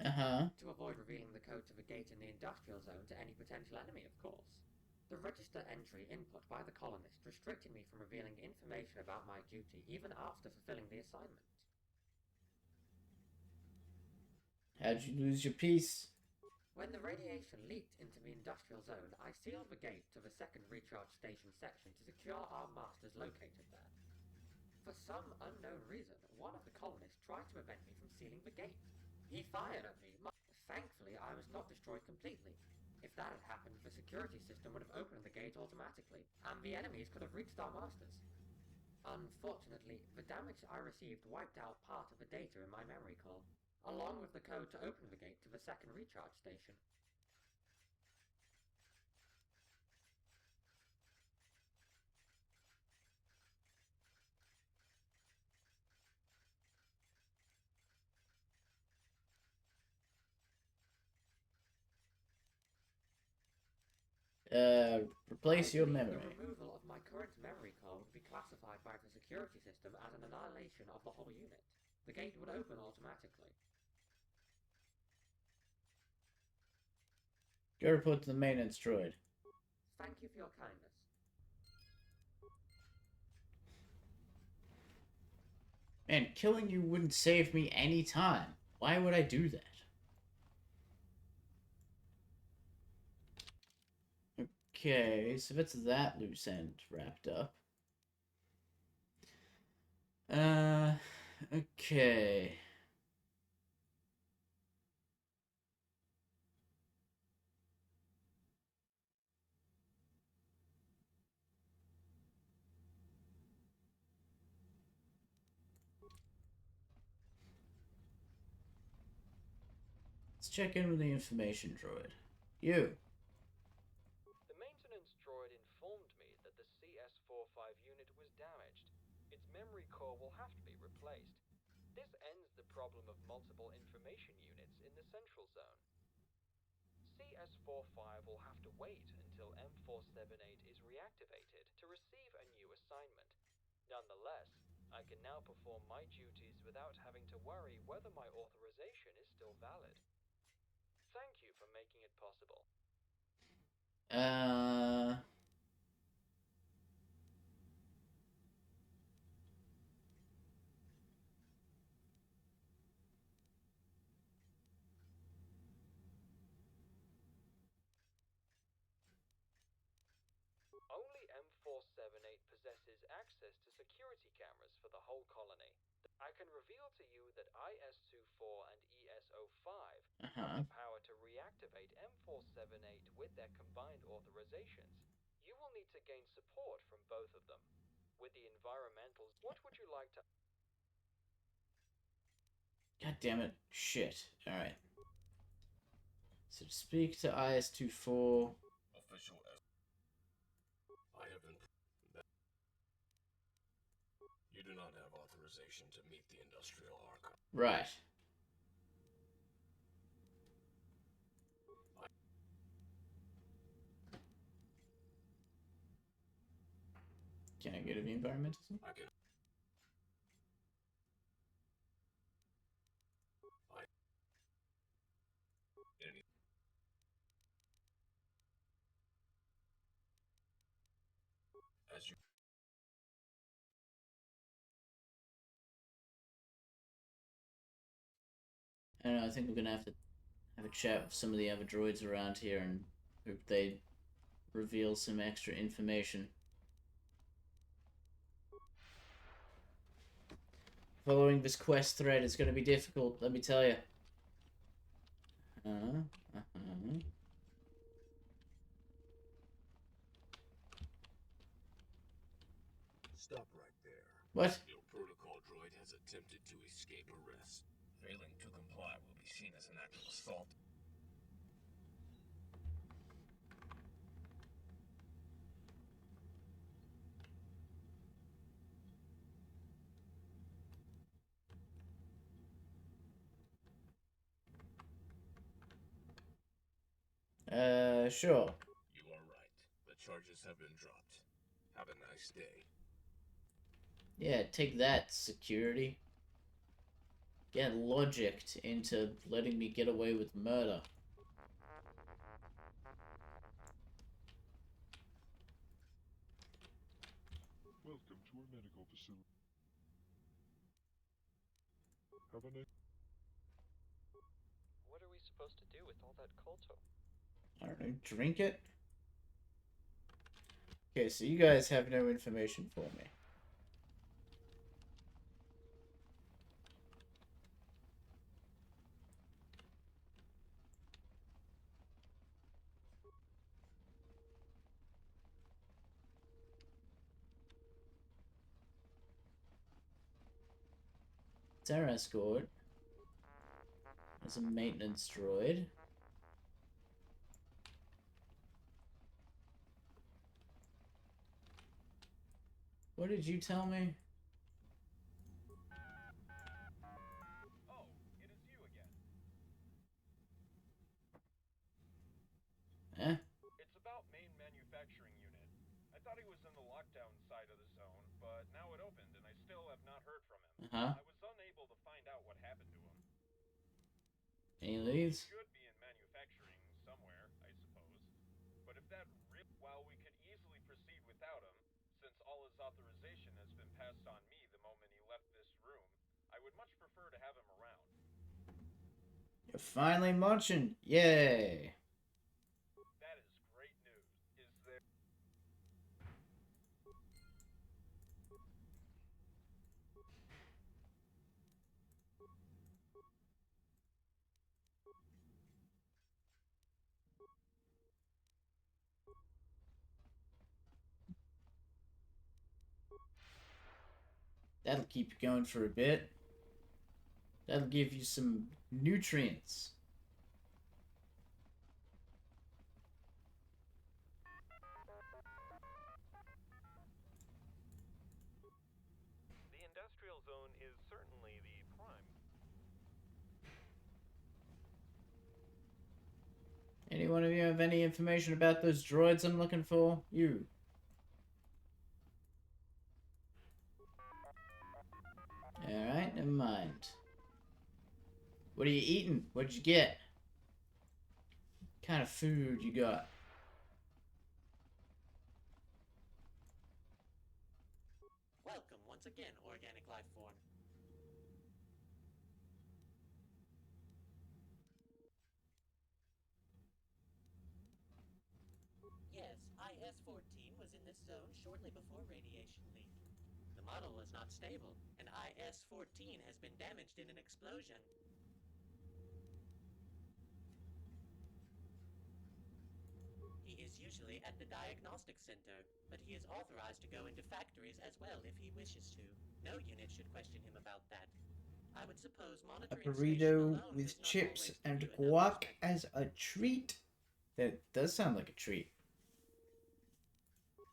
L: To avoid revealing the code to the gate in the industrial zone to any potential enemy, of course. The register entry input by the colonist restricted me from revealing information about my duty even after fulfilling the assignment.
A: How'd you lose your piece?
L: When the radiation leaked into the industrial zone, I sealed the gate to the second recharge station section to secure our masters located there. For some unknown reason, one of the colonists tried to prevent me from sealing the gate. He fired at me. Thankfully, I was not destroyed completely. If that had happened, the security system would have opened the gate automatically, and the enemies could have reached our masters. Unfortunately, the damage I received wiped out part of the data in my memory core, along with the code to open the gate to the second recharge station.
A: Replace your memory.
L: The removal of my current memory core would be classified by the security system as an annihilation of the whole unit. The gate would open automatically.
A: Go report to the maintenance droid.
L: Thank you for your kindness.
A: Man, killing you wouldn't save me any time. Why would I do that? Okay, so that's that loose end wrapped up. Okay. Let's check in with the information droid. You.
C: The maintenance droid informed me that the CS45 unit was damaged. Its memory core will have to be replaced. This ends the problem of multiple information units in the central zone. CS45 will have to wait until M478 is reactivated to receive a new assignment. Nonetheless, I can now perform my duties without having to worry whether my authorization is still valid. Thank you for making it possible. Only M478 possesses access to security cameras for the whole colony. I can reveal to you that IS-24 and ES-05 have the power to reactivate M478 with their combined authorizations. You will need to gain support from both of them. With the environmentals, what would you like to...
A: God damn it. Shit. Alright. So to speak to IS-24...
H: Official have been. You do not have authorization to meet the industrial archive.
A: Right. Can I go to the environmentalism?
H: I can. Any. As you.
A: I don't know, I think we're gonna have to have a chat with some of the other droids around here and hope they reveal some extra information. Following this quest thread is going to be difficult, let me tell you.
H: Stop right there.
A: What?
H: Your protocol droid has attempted to escape arrest. Failing to comply will be seen as an act of assault.
A: Sure.
H: You are right. The charges have been dropped. Have a nice day.
A: Yeah, take that, security. Get logicked into letting me get away with murder.
B: Welcome to our medical facility. Have a nice.
C: What are we supposed to do with all that KOTOR?
A: I don't know, drink it? Okay, so you guys have no information for me. Terra Escort. There's a maintenance droid. What did you tell me?
B: Oh, it is you again.
A: Eh?
B: It's about main manufacturing unit. I thought he was in the lockdown side of the zone, but now it opened and I still have not heard from him.
A: Uh-huh.
B: I was unable to find out what happened to him.
A: Any leads?
B: He should be in manufacturing somewhere, I suppose. But if that while we could easily proceed without him, since all his authorization has been passed on me the moment he left this room, I would much prefer to have him around.
A: You're finally munching. Yay.
B: That is great news. Is there...
A: That'll keep you going for a bit. That'll give you some nutrients.
B: The industrial zone is certainly the prime.
A: Any one of you have any information about those droids I'm looking for? You. Alright, never mind. What are you eating? What'd you get? What kind of food you got?
I: Welcome once again, organic life form. Yes, IS-14 was in this zone shortly before radiation leak. The model was not stable, and IS-14 has been damaged in an explosion. He is usually at the diagnostic center, but he is authorized to go into factories as well if he wishes to. No unit should question him about that. I would suppose
A: A
I: monitoring
A: burrito with chips and guac as a treat? That does sound like a treat.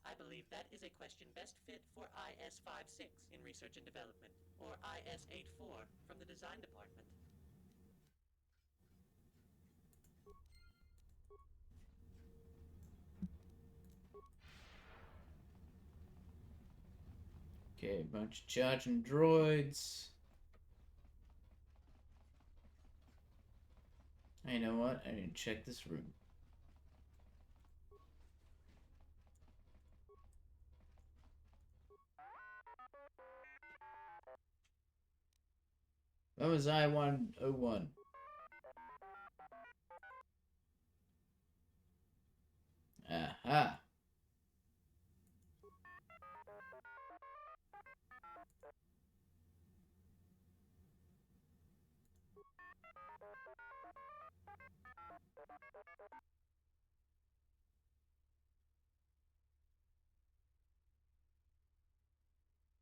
I: I believe that is a question best fit for IS-56 in research and development, or IS-84 from the design department.
A: Okay, a bunch of charging droids. You know what? I didn't check this room. What was I-101? Aha.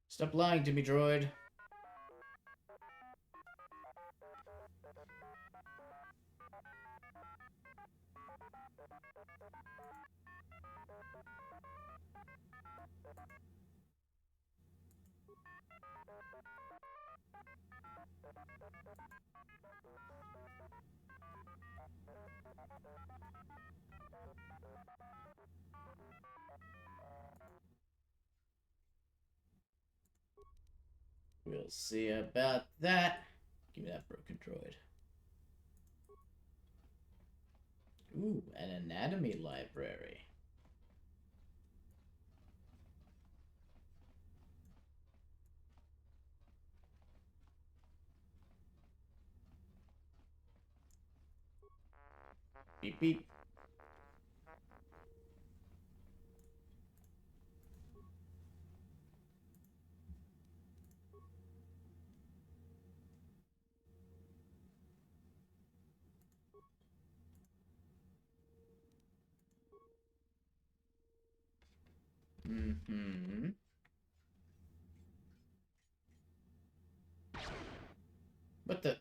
A: Stop lying to me, droid. We'll see about that. Give me that broken droid. Ooh, an anatomy library. Beep beep. Mm-hmm. What the?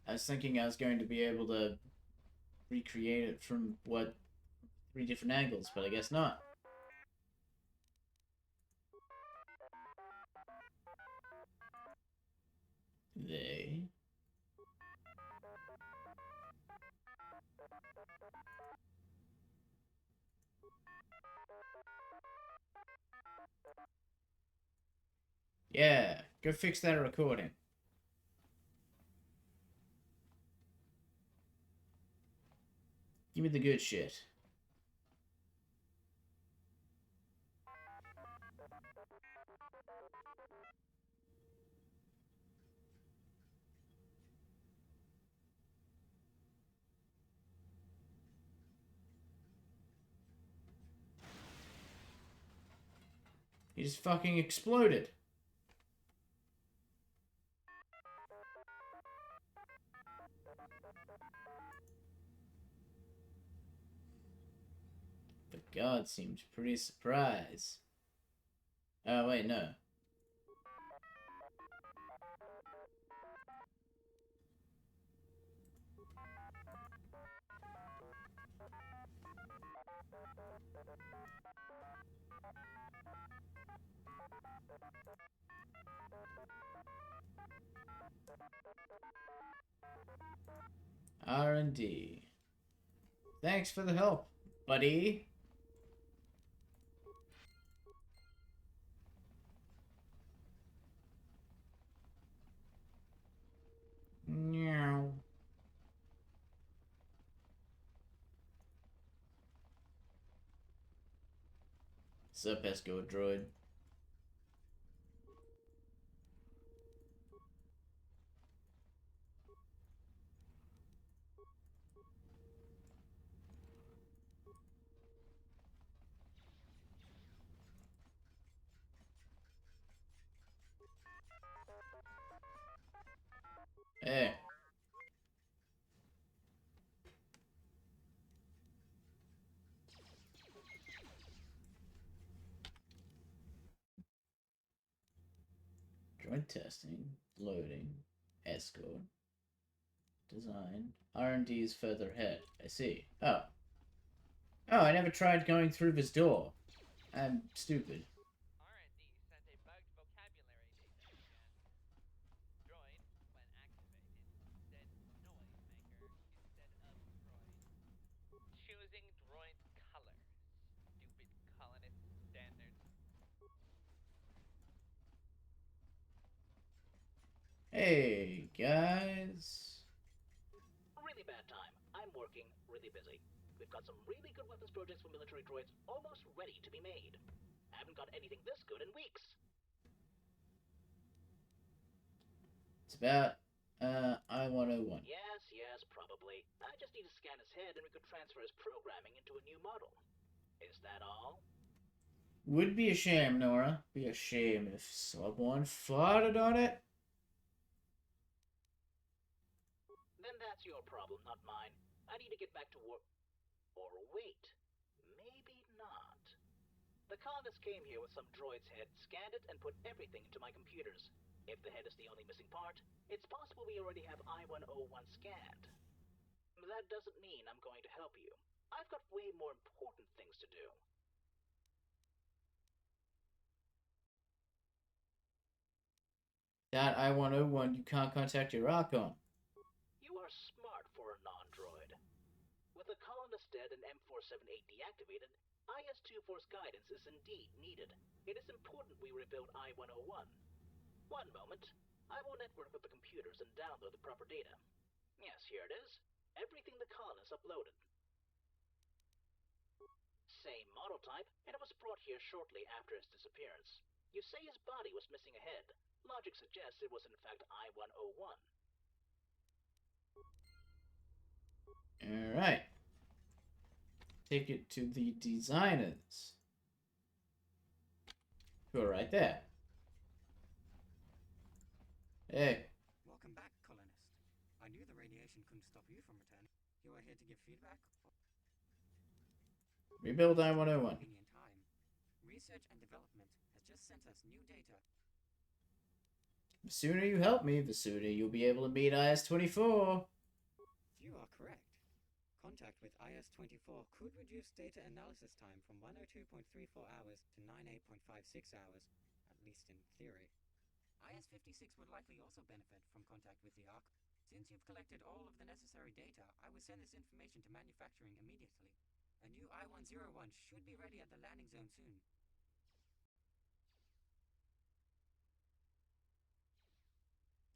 A: I was thinking I was going to be able to recreate it from, what, 3 different angles, but I guess not. They... Yeah, go fix that recording. Give me the good shit. He just fucking exploded. The guard seemed pretty surprised. Oh, wait, no. R&D. Thanks for the help, buddy. Meow. Sup, Esco droid. Hey. Droid testing, loading, escort, design, R&D is further ahead. I see. Oh. Oh, I never tried going through this door. I'm stupid.
C: R&D sent a bugged vocabulary data scan. Droid, when activated, said noisemaker instead of droid. Choosing droid color. Stupid colonist standards.
A: Hey, guys.
M: Really bad time. I'm working, really busy. We've got some really good weapons projects for military droids almost ready to be made. I haven't got anything this good in weeks.
A: It's about, I-101.
M: Yes, probably. I just need to scan his head and we could transfer his programming into a new model. Is that all?
A: Would be a shame, Nora. Be a shame if someone farted on it.
M: Then that's your problem, not mine. I need to get back to work. Or wait, maybe not. The colonists came here with some droid's head, scanned it, and put everything into my computers. If the head is the only missing part, it's possible we already have I-101 scanned. That doesn't mean I'm going to help you. I've got way more important things to do.
A: That I-101 you can't contact your Archon.
M: You are smart for a non-droid. With the colonist dead and M478 deactivated, IS-2 Force guidance is indeed needed. It is important we rebuild I-101. One moment. I will network with the computers and download the proper data. Yes, here it is. Everything the colonists uploaded. Same model type, and it was brought here shortly after his disappearance. You say his body was missing a head. Logic suggests it was in fact I-101.
A: Alright. Take it to the designers. Who are right there. Hey.
N: Welcome back, colonist. I knew the radiation couldn't stop you from returning. You are here to give feedback?
A: Rebuild I-101.
N: Convenient time. Research and development has just sent us new data.
A: The sooner you help me, the sooner you'll be able to meet IS-24.
N: You are correct. Contact with IS-24 could reduce data analysis time from 102.34 hours to 98.56 hours, at least in theory. IS-56 would likely also benefit from contact with the Ark. Since you've collected all of the necessary data, I will send this information to manufacturing immediately. A new I-101 should be ready at the landing zone soon.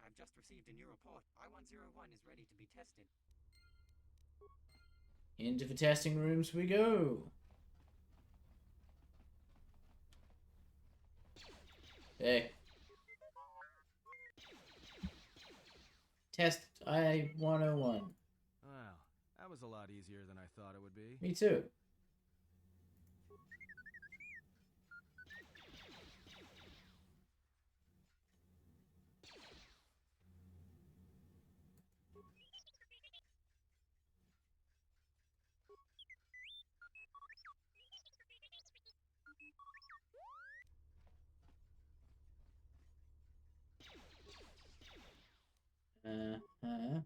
N: I've just received a new report. I-101 is ready to be tested.
A: Into the testing rooms we go. Hey. Test I-101.
O: Wow, that was a lot easier than I thought it would be.
A: Me too. Uh-huh.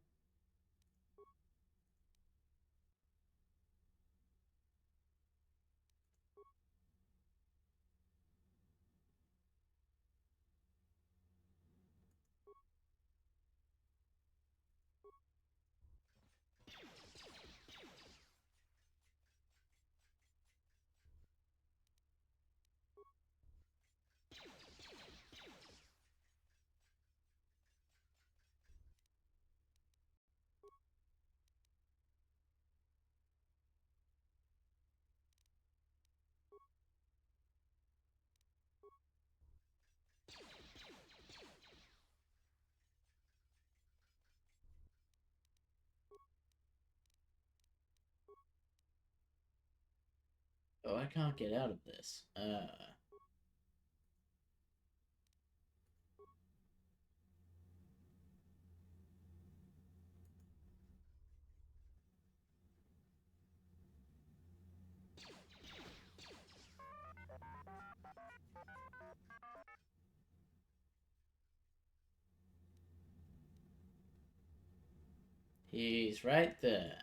A: I can't get out of this. He's right there.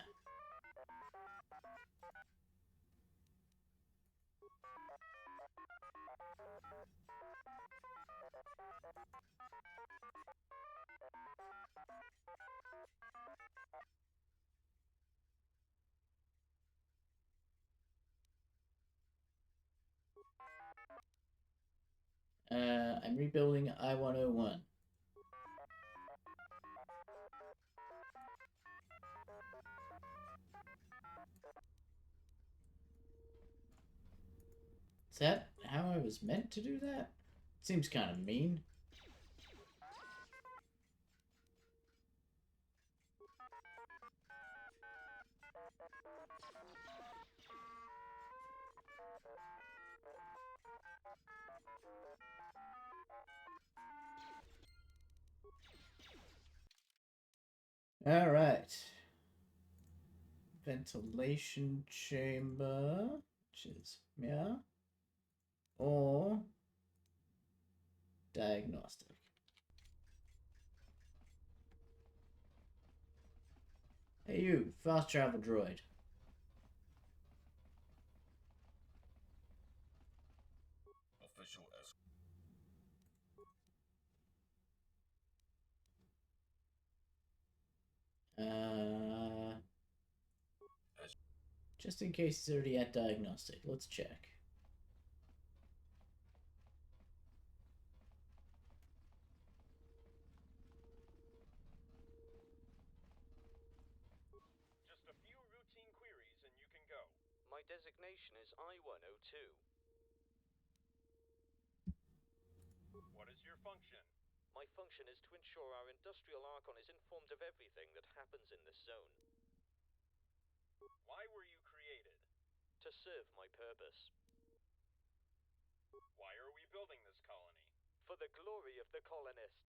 A: I'm rebuilding I-101. Is that how I was meant to do that? Seems kind of mean. All right. Ventilation chamber, which is yeah, or diagnostic. Hey you, fast travel droid.
H: Official
A: Just in case he's already at diagnostic, let's check.
B: Just a few routine queries and you can go.
C: My designation is I-102.
B: What is your function?
C: My function is to ensure our industrial Archon is informed of everything that happens in this zone.
B: Why were you created?
C: To serve my purpose.
B: Why are we building this colony?
C: For the glory of the colonists.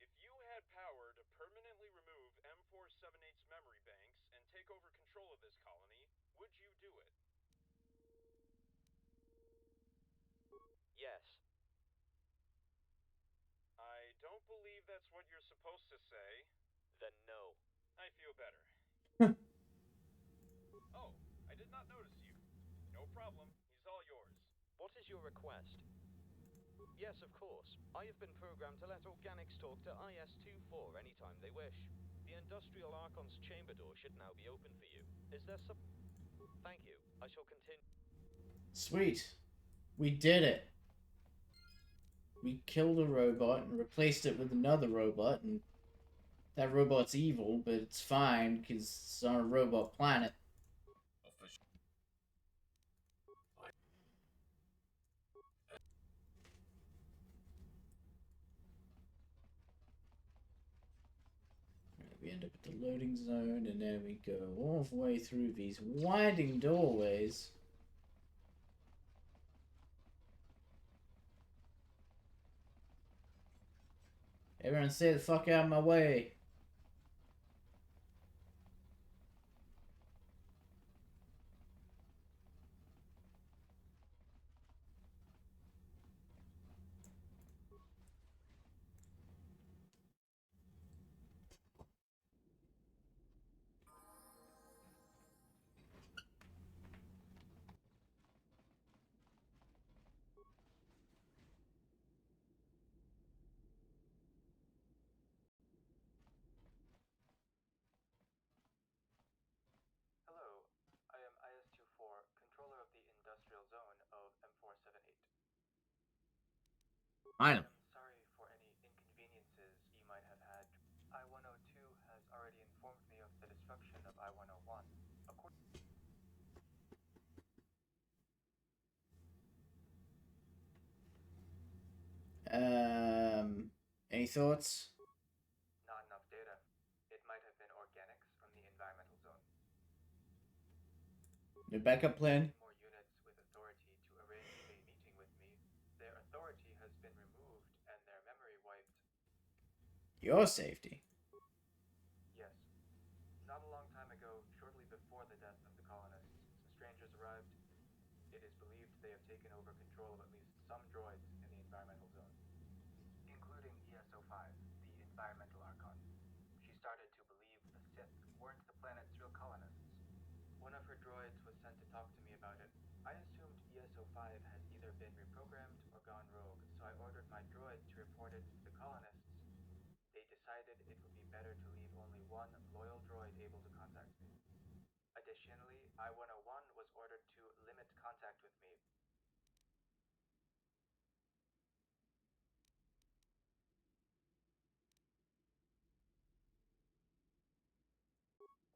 B: If you had power to permanently remove M478's memory banks and take over control of this colony, would you do it?
C: Yes.
B: I don't believe that's what you're supposed to say.
C: Then no.
B: I feel better. Oh, I did not notice you. No problem. He's all yours.
C: What is your request? Yes, of course. I have been programmed to let organics talk to IS-24 anytime they wish. The Industrial Archon's chamber door should now be open for you. Is there some... Thank you. I shall continue.
A: Sweet. We did it. We killed a robot and replaced it with another robot, and that robot's evil, but it's fine because it's on a robot planet. We end up at the loading zone, and then we go all the way through these winding doorways. Everyone stay the fuck out of my way.
C: Hello, I am IS-24, controller of the industrial zone of M478.
A: I know.
C: I'm sorry for any inconveniences you might have had. I-102 has already informed me of the destruction of I-101.
A: Any thoughts?
C: Not enough data. It might have been organics from the environmental zone.
A: No backup plan?
C: More units
A: Your safety?
C: Yes. Not a long time ago, shortly before the death of the colonists, some strangers arrived. It is believed they have taken over control of at least some droids in the environmental zone, including ESO-5, the environmental archon. She started to believe the Sith weren't the planet's real colonists. One of her droids was sent to talk to me about it. I assumed ESO-5 has either been reprogrammed or gone rogue, so I ordered my droid to report it to the colonists. They decided it would be better to leave only one loyal droid able to contact me. Additionally, I-101 was ordered to limit contact with me.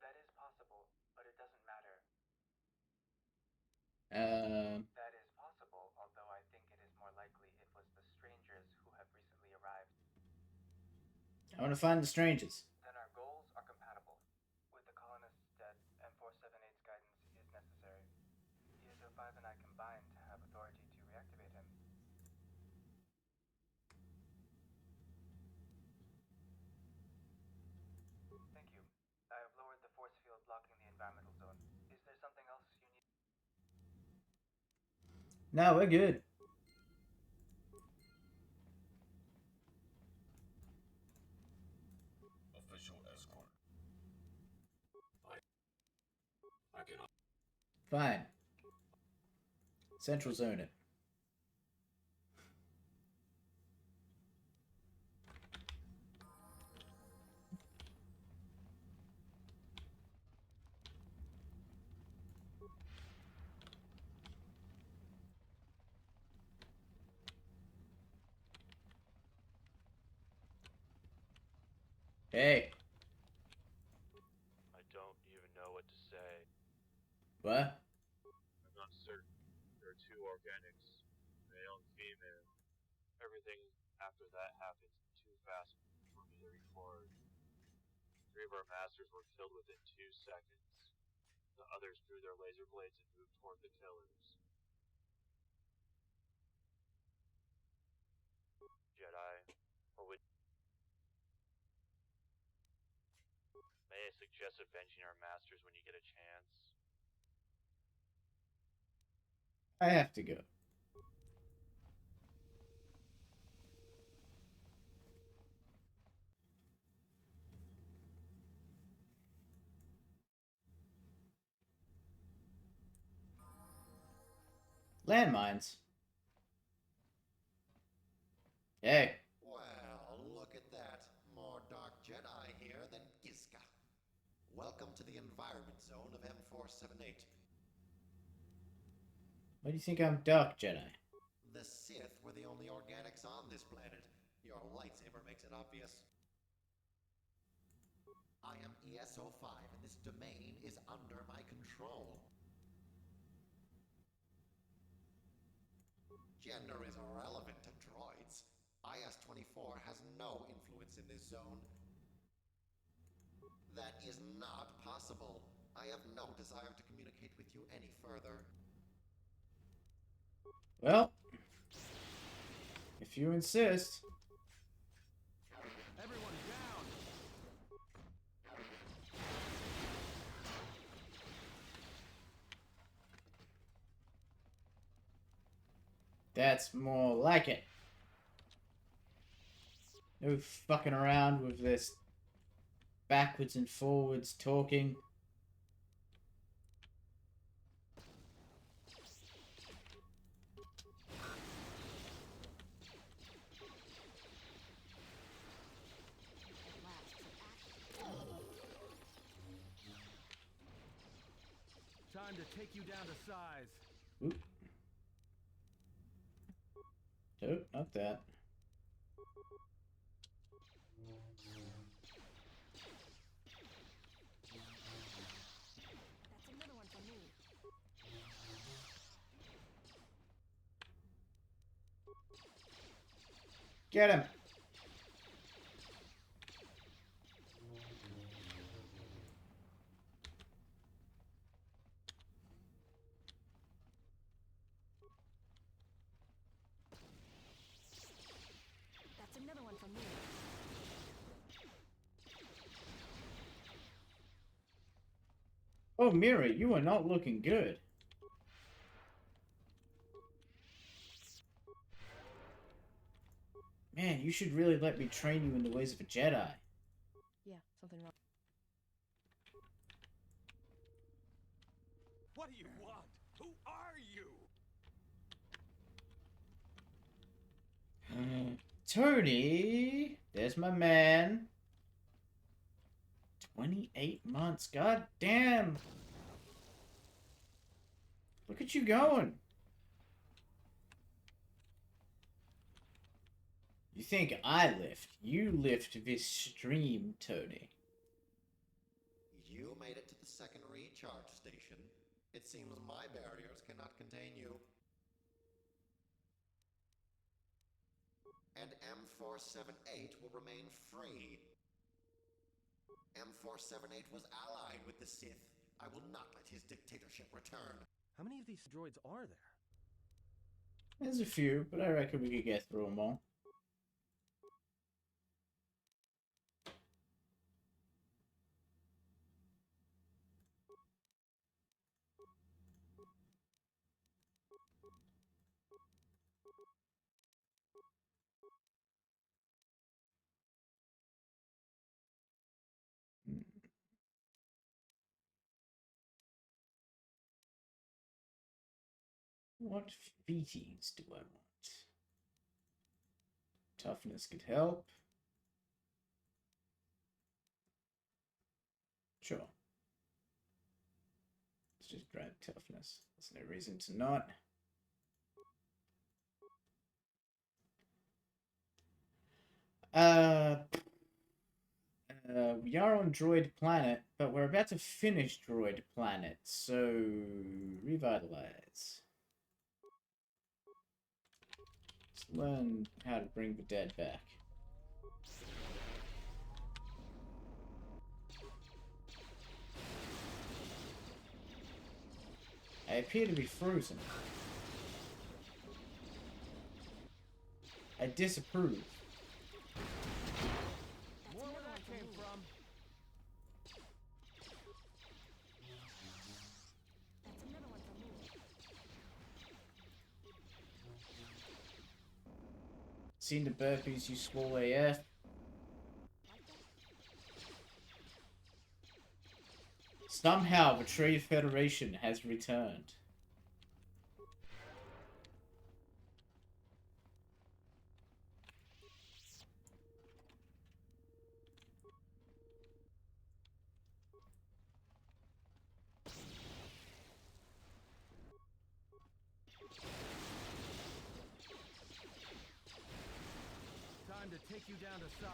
C: That is possible, but it doesn't matter. That is possible, although I think it is more likely it was the strangers who have recently arrived.
A: I want to find the strangers.
C: Then our goals are compatible. With the colonists dead, M478's guidance is necessary. ESO-5 and I combine to have authority to reactivate him. Thank you. I have lowered the force field blocking the environmental zone. Is there something else you need?
A: No, we're good.
H: Official escort. I cannot.
A: Fine. Central zone it. Hey.
B: I don't even know what to say.
A: What?
B: I'm not certain. There are two organics, male and female. Everything after that happened too fast for me to record. 3 of our masters were killed within 2 seconds. The others drew their laser blades and moved toward the killers. Jedi, or would... May I suggest avenging our masters when you get a chance?
A: I have to go. Landmines. Hey.
P: Well, look at that. More Dark Jedi here than Gizka. Welcome to the environment zone of M478.
A: Why do you think I'm Dark Jedi?
P: The Sith were the only organics on this planet. Your lightsaber makes it obvious. I am ESO-5 and this domain is under my control. Gender is irrelevant to droids. IS-24 has no influence in this zone. That is not possible. I have no desire to communicate with you any further.
A: Well, if you insist.
O: Everyone down!
A: That's more like it. No fucking around with this backwards and forwards talking.
O: Time to take you down to size.
A: Oop. Nope, not that.
G: That's another one for me.
A: Get him!
G: That's another one for me.
A: Oh, Mira, you are not looking good. Man, you should really let me train you in the ways of a Jedi.
Q: Yeah, something wrong.
K: What do you want? Who are you?
A: Tony, there's my man. 28 months, god damn. Look at you going. You think I lift? You lift this stream, Tony.
P: You made it to the second recharge station. It seems my barriers cannot contain you. And M478 will remain free. M478 was allied with the Sith. I will not let his dictatorship return.
O: How many of these droids are there?
A: There's a few, but I reckon we could get through them all. What featies do I want? Toughness could help. Sure. Let's just grab toughness. There's no reason to not. We are on Droid Planet, but we're about to finish Droid Planet, so revitalize. Let's learn how to bring the dead back. I appear to be frozen. I disapprove.
K: More where that came from.
Q: That's another one for me.
A: Seen the burpees, you swole AF. Somehow the Trade Federation has returned.
K: Time to take you down to size.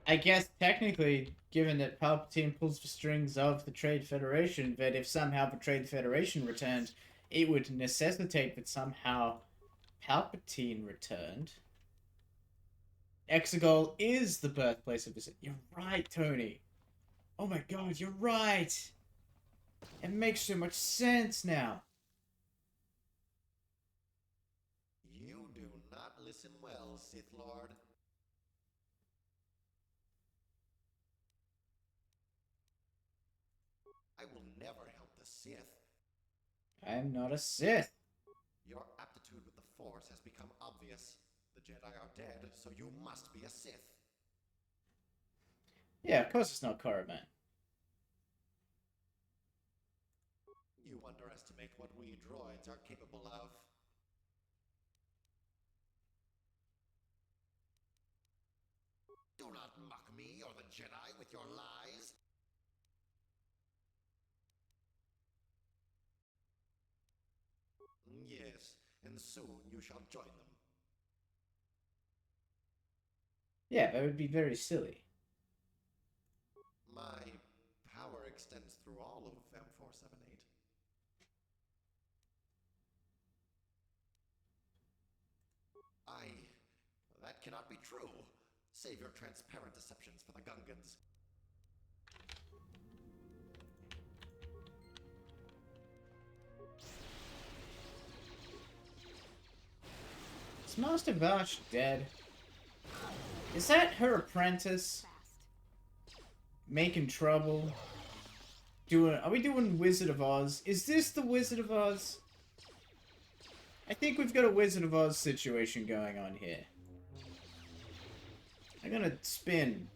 A: I guess technically, given that Palpatine pulls the strings of the Trade Federation, that if somehow the Trade Federation returned, it would necessitate that somehow Palpatine returned. Exegol is the birthplace of this. You're right, Tony. Oh my god, you're right. It makes so much sense now.
P: You do not listen well, Sith Lord. I will never help the Sith.
A: I am not a Sith.
P: Your aptitude with the Force has become obvious. The Jedi are dead, so you must be a Sith.
A: Yeah, of course it's not Caravan.
P: You underestimate what we droids are capable of. Do not mock me or the Jedi with your lies. Yes, and soon you shall join them.
A: Yeah, that would be very silly.
P: My power extends through all of M478. That cannot be true. Save your transparent deceptions for the Gungans.
A: Is Master Vash dead? Is that her apprentice? Making trouble? Are we doing Wizard of Oz? Is this the Wizard of Oz? I think we've got a Wizard of Oz situation going on here. I'm gonna spin.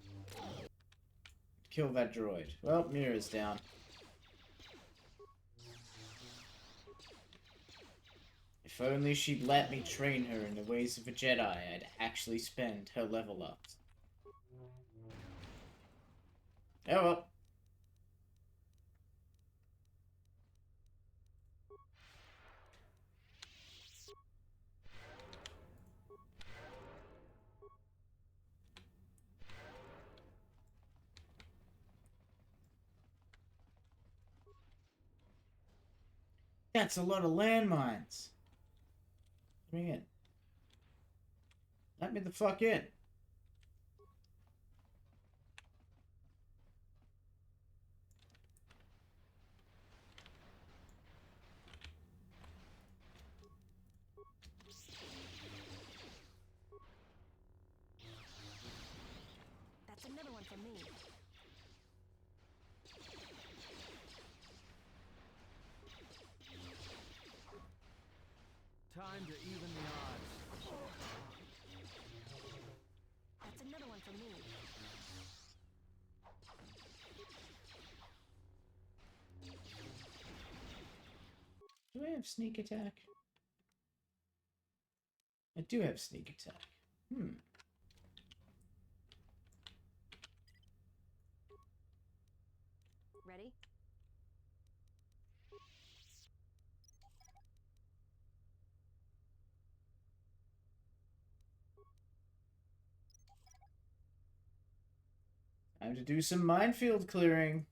A: Kill that droid. Well, Mira's down. If only she'd let me train her in the ways of a Jedi, I'd actually spend her level ups. Oh well. That's a lot of landmines. Let me in. Let me the fuck in.
Q: That's another one for me.
O: Time to even the odds.
Q: That's another one for me.
A: Do I have sneak attack? I do have sneak attack.
Q: Ready?
A: Time to do some minefield clearing.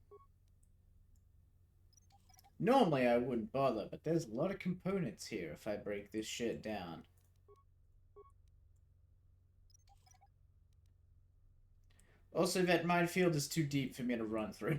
A: Normally I wouldn't bother, but there's a lot of components here if I break this shit down. Also, that minefield is too deep for me to run through.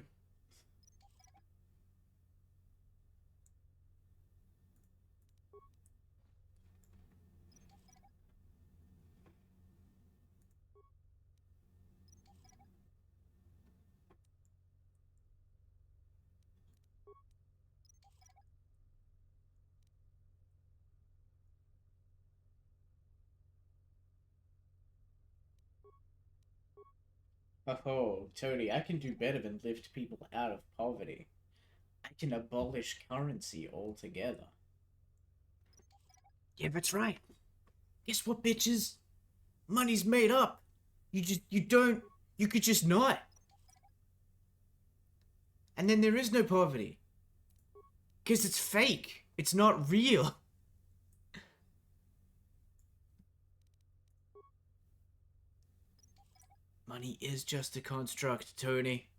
A: Oh, Tony, I can do better than lift people out of poverty. I can abolish currency altogether. Yeah, that's right. Guess what, bitches? Money's made up. You could just not. And then there is no poverty. Because it's fake. It's not real. Money is just a construct, Tony.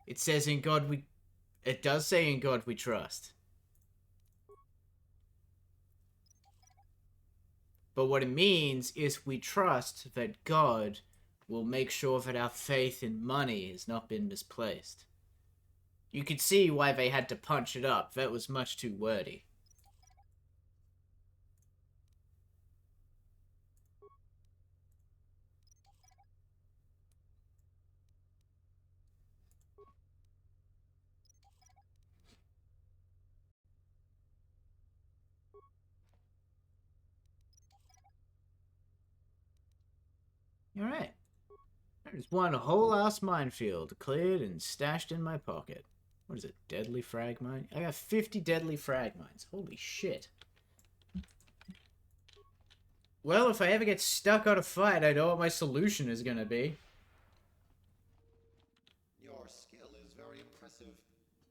A: It says in God we... It does say in God we trust. But what it means is we trust that God will make sure that our faith in money has not been misplaced. You could see why they had to punch it up. That was much too wordy. Alright. There's one whole ass minefield cleared and stashed in my pocket. What is it? Deadly frag mine? I got 50 deadly frag mines. Holy shit. Well, if I ever get stuck on a fight, I know what my solution is gonna be.
P: Your skill is very impressive.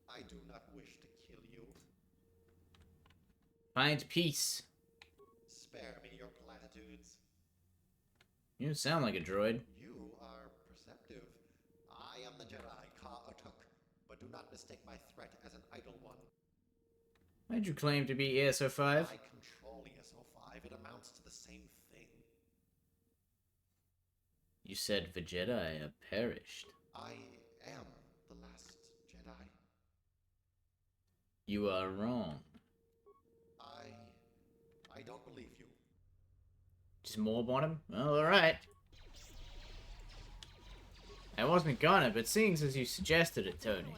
P: I do not wish to kill you.
A: Find peace.
P: Spare me your platitudes.
A: You sound like a droid.
P: You are perceptive. I am the Jedi KOTOR, but do not mistake my threat as an idle one.
A: Why'd you claim to be ESO5?
P: I control ESO5. It amounts to the same thing.
A: You said the Jedi have perished.
P: I am the last Jedi.
A: You are wrong.
P: I don't believe you.
A: Just mob on him? Well, alright. I wasn't gonna, but seeing as you suggested it, Tony,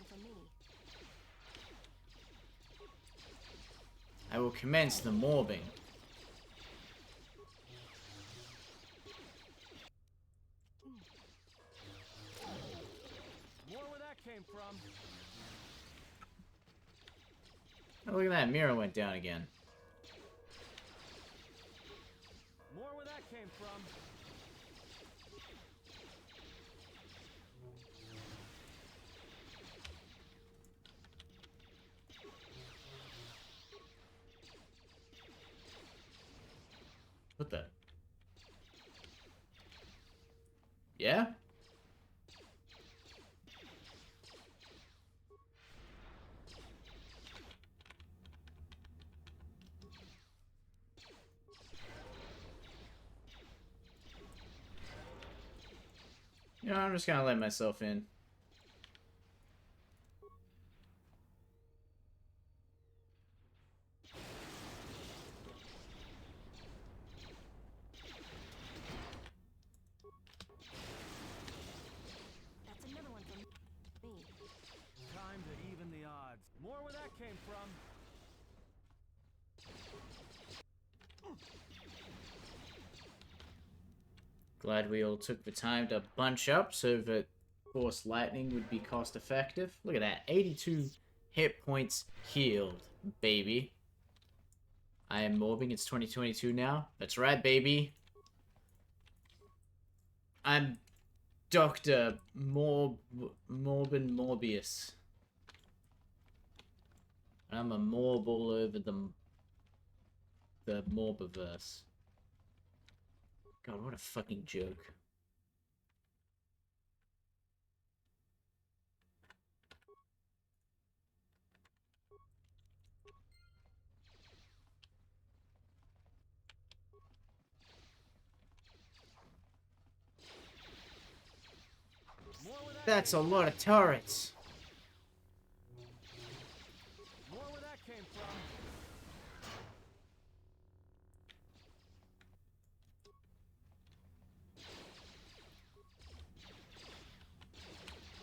A: I will commence the morbing.
O: More where that came from.
A: Oh, look at that, mirror went down again.
O: More where that came from.
A: What the? Yeah? You know, I'm just gonna let myself in.
Q: That's another one from me.
O: Time to even the odds. More where that came from.
A: Glad we all took the time to bunch up so that Force Lightning would be cost effective. Look at that, 82 hit points healed, baby. I am morbing, it's 2022 now. That's right, baby. I'm Dr. Morbin Morbius. I'm a morb all over the Morbiverse. God, what a fucking joke. That's a lot of turrets.
O: More where that came from.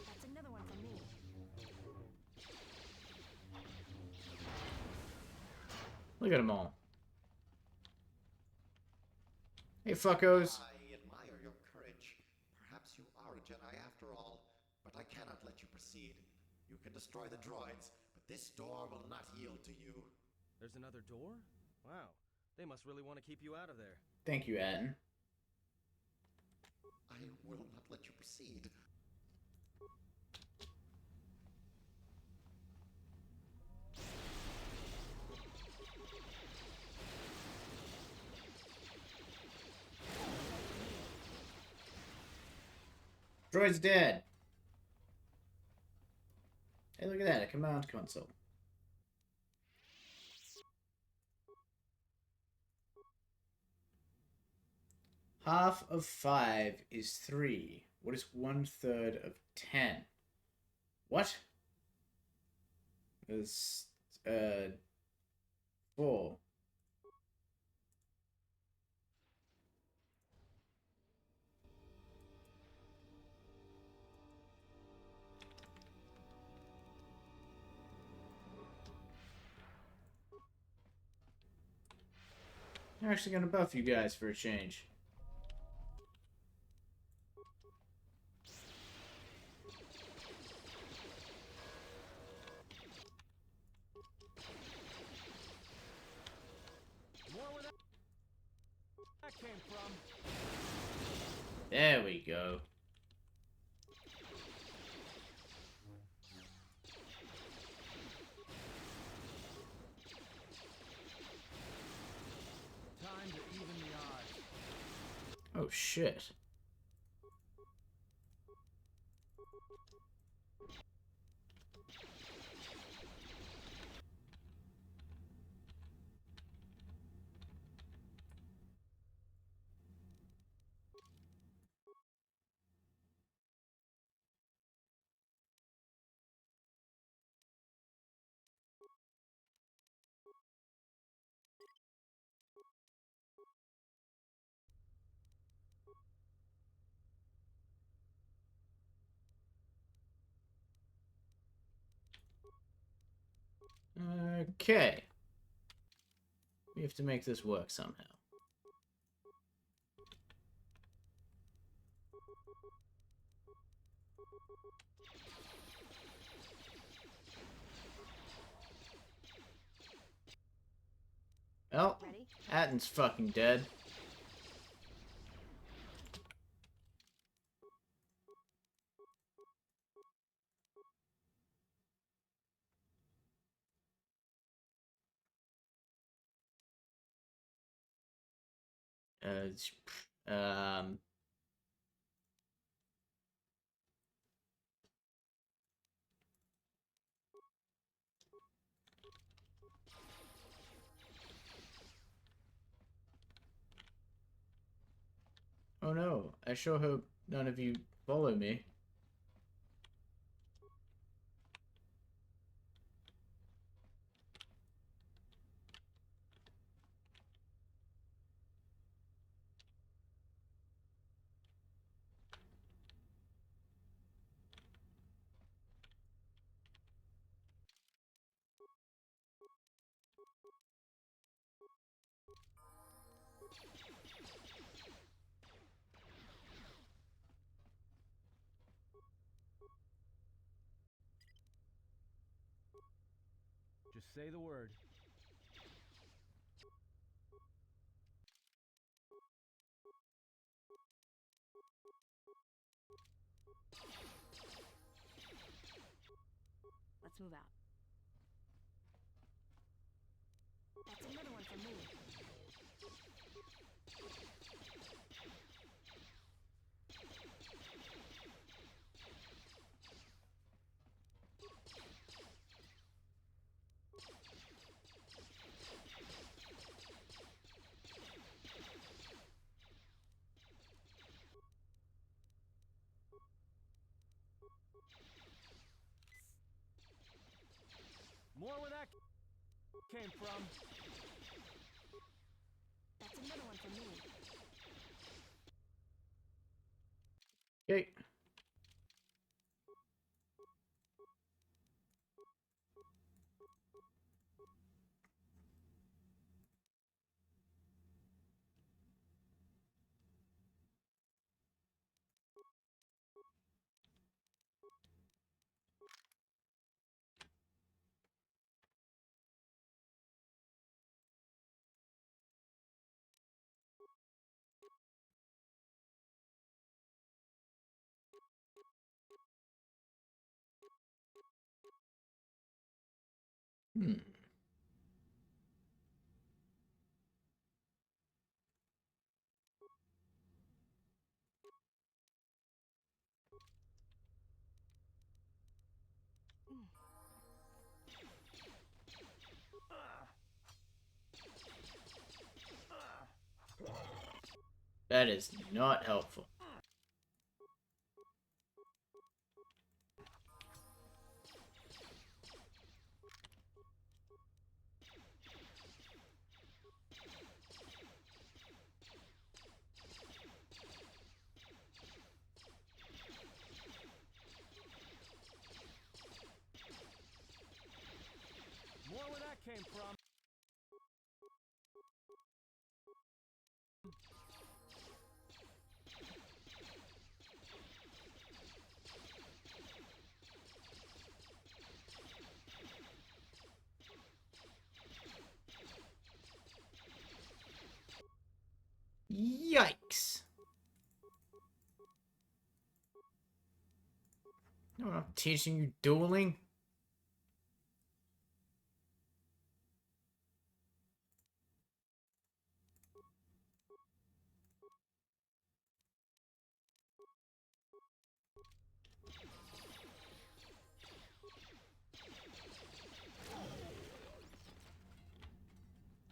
Q: That's another one from me.
A: Look at them all. Hey, fuckos.
P: I admire your courage. Perhaps you are a Jedi after all, but I cannot let you proceed. You can destroy the droids, but this door will not yield to you.
O: There's another door? Wow. They must really want to keep you out of there.
A: Thank you, Atten.
P: I will not let you proceed.
A: Droid's dead. Hey, look at that, a command console. Half of 5 is 3. What is 1/3 of 10? What? It's, 4. They're actually gonna buff you guys for a change.
O: More where that came from.
A: There we go.
O: Time to even the odds.
A: Oh shit. Okay. We have to make this work somehow. Well, Atten's fucking dead. Um... Oh no, I sure hope none of you follow me.
O: Just say the word.
Q: Let's move out. That's another one for me.
O: More where that came from.
Q: That's another one for me.
A: Okay. Hmm. That is not helpful.
O: More where that came from.
A: Yikes. No, I'm not teaching you dueling.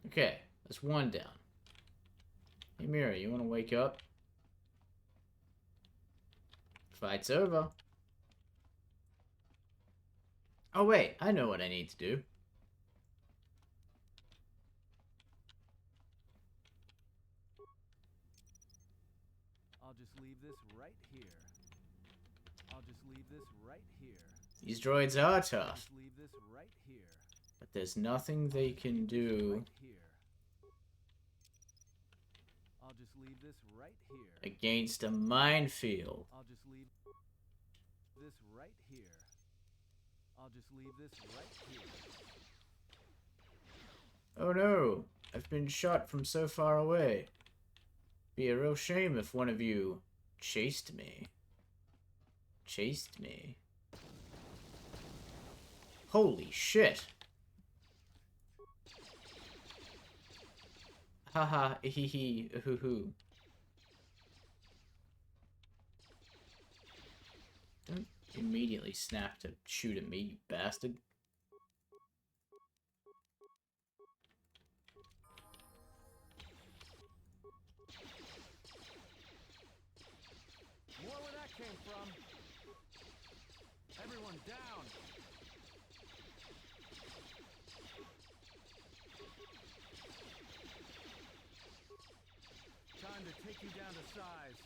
A: Okay, that's one down. Hey, Mira, you want to wake up? Fight's over. Oh, wait, I know what I need to do.
O: I'll just leave this right here. I'll just leave this right here.
A: These droids are
O: I'll
A: tough.
O: just leave this right here.
A: But there's nothing they can do
O: Right here. I'll just leave this right here.
A: against a minefield.
O: I'll just leave this right here. I'll just leave this right here.
A: Oh no, I've been shot from so far away. Be a real shame if one of you chased me. Chased me. Holy shit. Haha, hee hee, hoo hoo. Don't immediately snap to shoot at me, you bastard.
O: More where that came from. Everyone down. Time to take you down to size.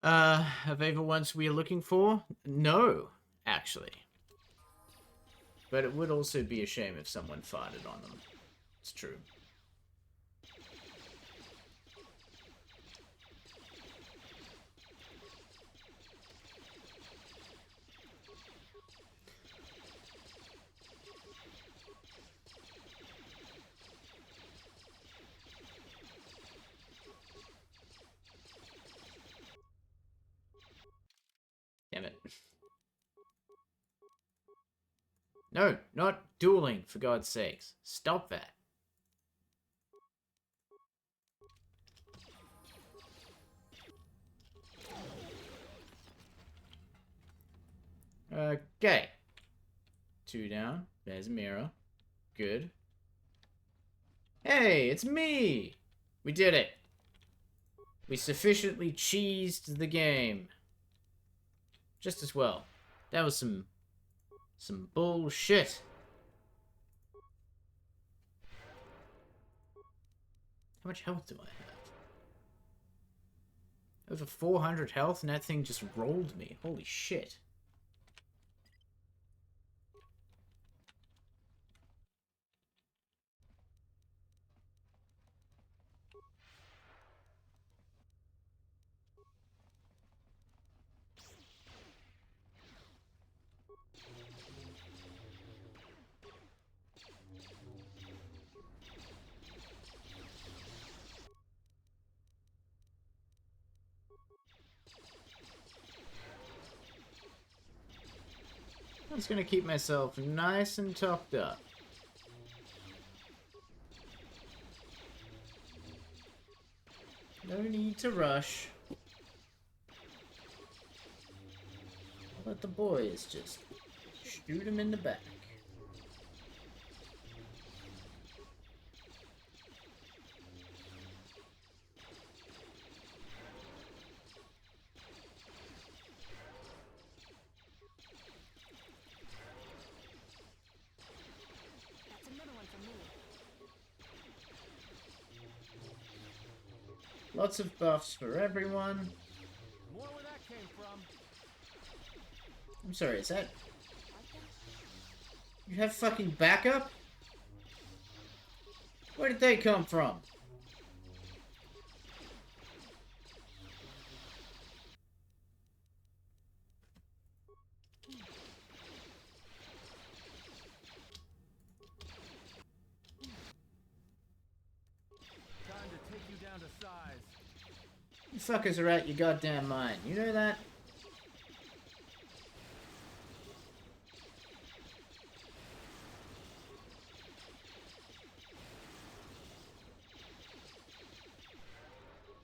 A: Are they the ones we are looking for? No, actually. But it would also be a shame if someone farted on them. It's true. Damn it. No, not dueling, for God's sakes. Stop that. Okay. 2 down. There's a mirror. Good. Hey, it's me! We did it. We sufficiently cheesed the game. Just as well. That was some bullshit. How much health do I have? Over 400 health, and that thing just rolled me. Holy shit. I'm just gonna keep myself nice and topped up. No need to rush. I'll let the boys just shoot him in the back.
Q: That's another one for me.
A: Lots of buffs for everyone.
O: More where that came from.
A: I'm sorry, is that... You have fucking backup? Where did they come from?
O: Time to take you down to size.
A: You fuckers are out your goddamn mind. You know that?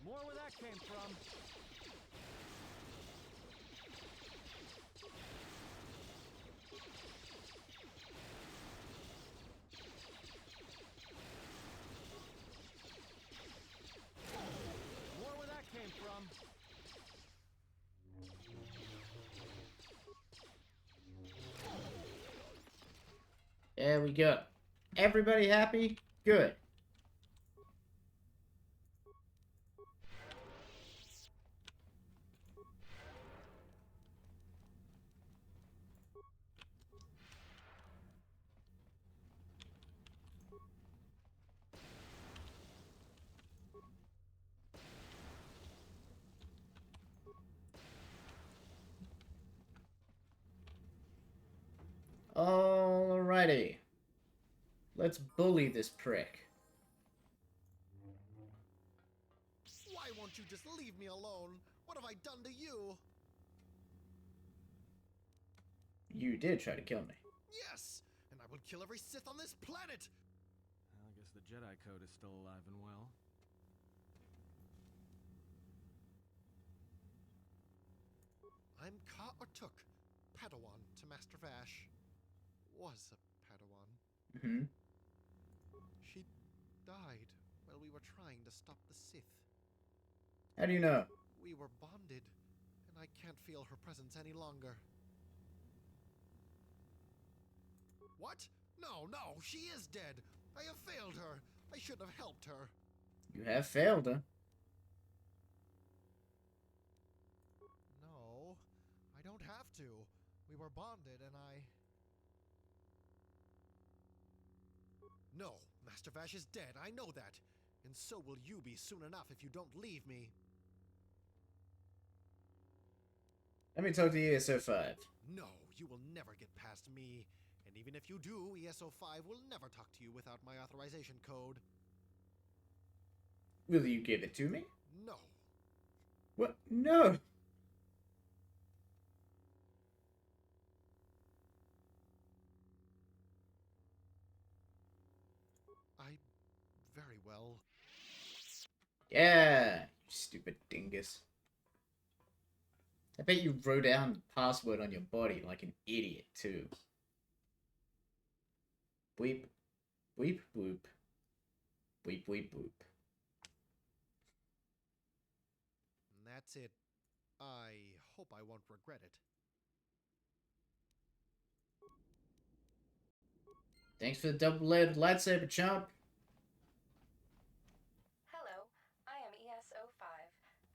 O: More where that came from. More where that came from.
A: There we go. Everybody happy? Good. Alrighty. Let's bully this prick.
P: Why won't you just leave me alone? What have I done to you?
A: You did try to kill me.
P: Yes, and I will kill every Sith on this planet.
O: I guess the Jedi Code is still alive and well.
P: I'm KOTOR, Padawan to Master Vash. Was a Padawan.
A: Mm-hmm.
P: She died while we were trying to stop the Sith.
A: How do you know?
P: We were bonded, and I can't feel her presence any longer. What? No, she is dead. I have failed her. I should have helped her.
A: You have failed her.
P: No, I don't have to. We were bonded and I... No, Master Vash is dead, I know that. And so will you be soon enough if you don't leave me.
A: Let me talk to ESO5.
P: No, you will never get past me. And even if you do, ESO5 will never talk to you without my authorization code.
A: Will you give it to me?
P: No.
A: What? No!
P: Very well.
A: Yeah, you stupid dingus. I bet you wrote down the password on your body like an idiot, too. Bleep. Bleep boop. Bleep bleep boop.
P: That's it. I hope I won't regret it.
A: Thanks for the double-layered lightsaber, chump.
R: Hello, I am ESO5.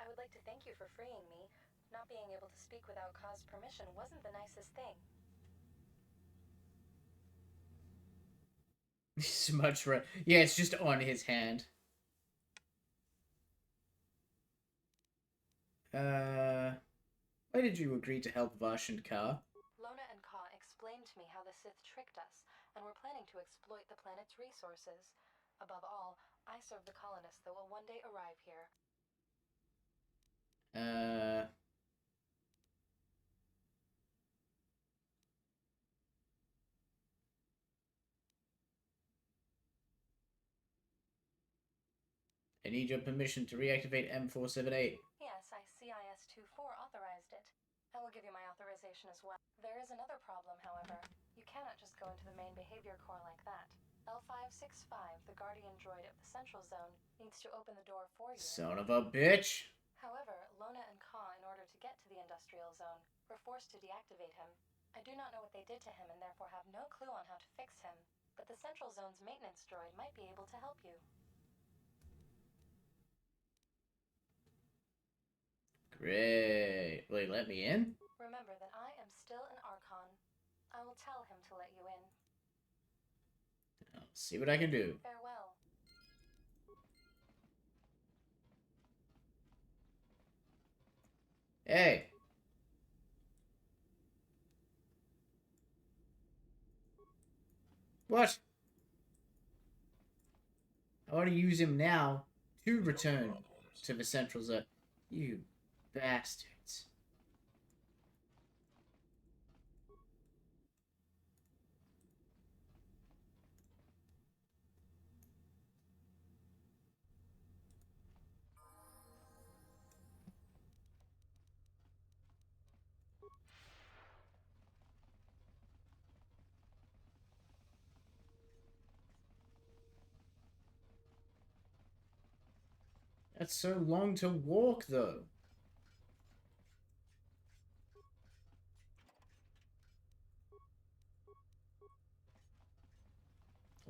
R: I would like to thank you for freeing me. Not being able to speak without cause permission wasn't the nicest thing.
A: Smudge right. Yeah, it's just on his hand. Why did you agree to help Vash and Ka?
R: Lona and Ka explained to me how the Sith tricked us, and were planning to exploit the planet's resources. Above all, I serve the colonists that will one day arrive here.
A: I need your permission to reactivate M478.
R: Yes, I CIS-24 authorized it. I will give you my authorization as well. There is another problem, however. You cannot just go into the main behavior core like that. L565, the guardian droid of the Central Zone, needs to open the door for you.
A: Son of a bitch!
R: However, Lona and Ka, in order to get to the Industrial Zone, were forced to deactivate him. I do not know what they did to him and therefore have no clue on how to fix him. But the Central Zone's maintenance droid might be able to help you.
A: Great. Will you let me in?
R: Remember that I am still an Archon. I will tell him to let you in.
A: I'll see what I can do.
R: Farewell.
A: Hey! What? I want to use him now to return to the Central Zone. You bastards. That's so long to walk, though.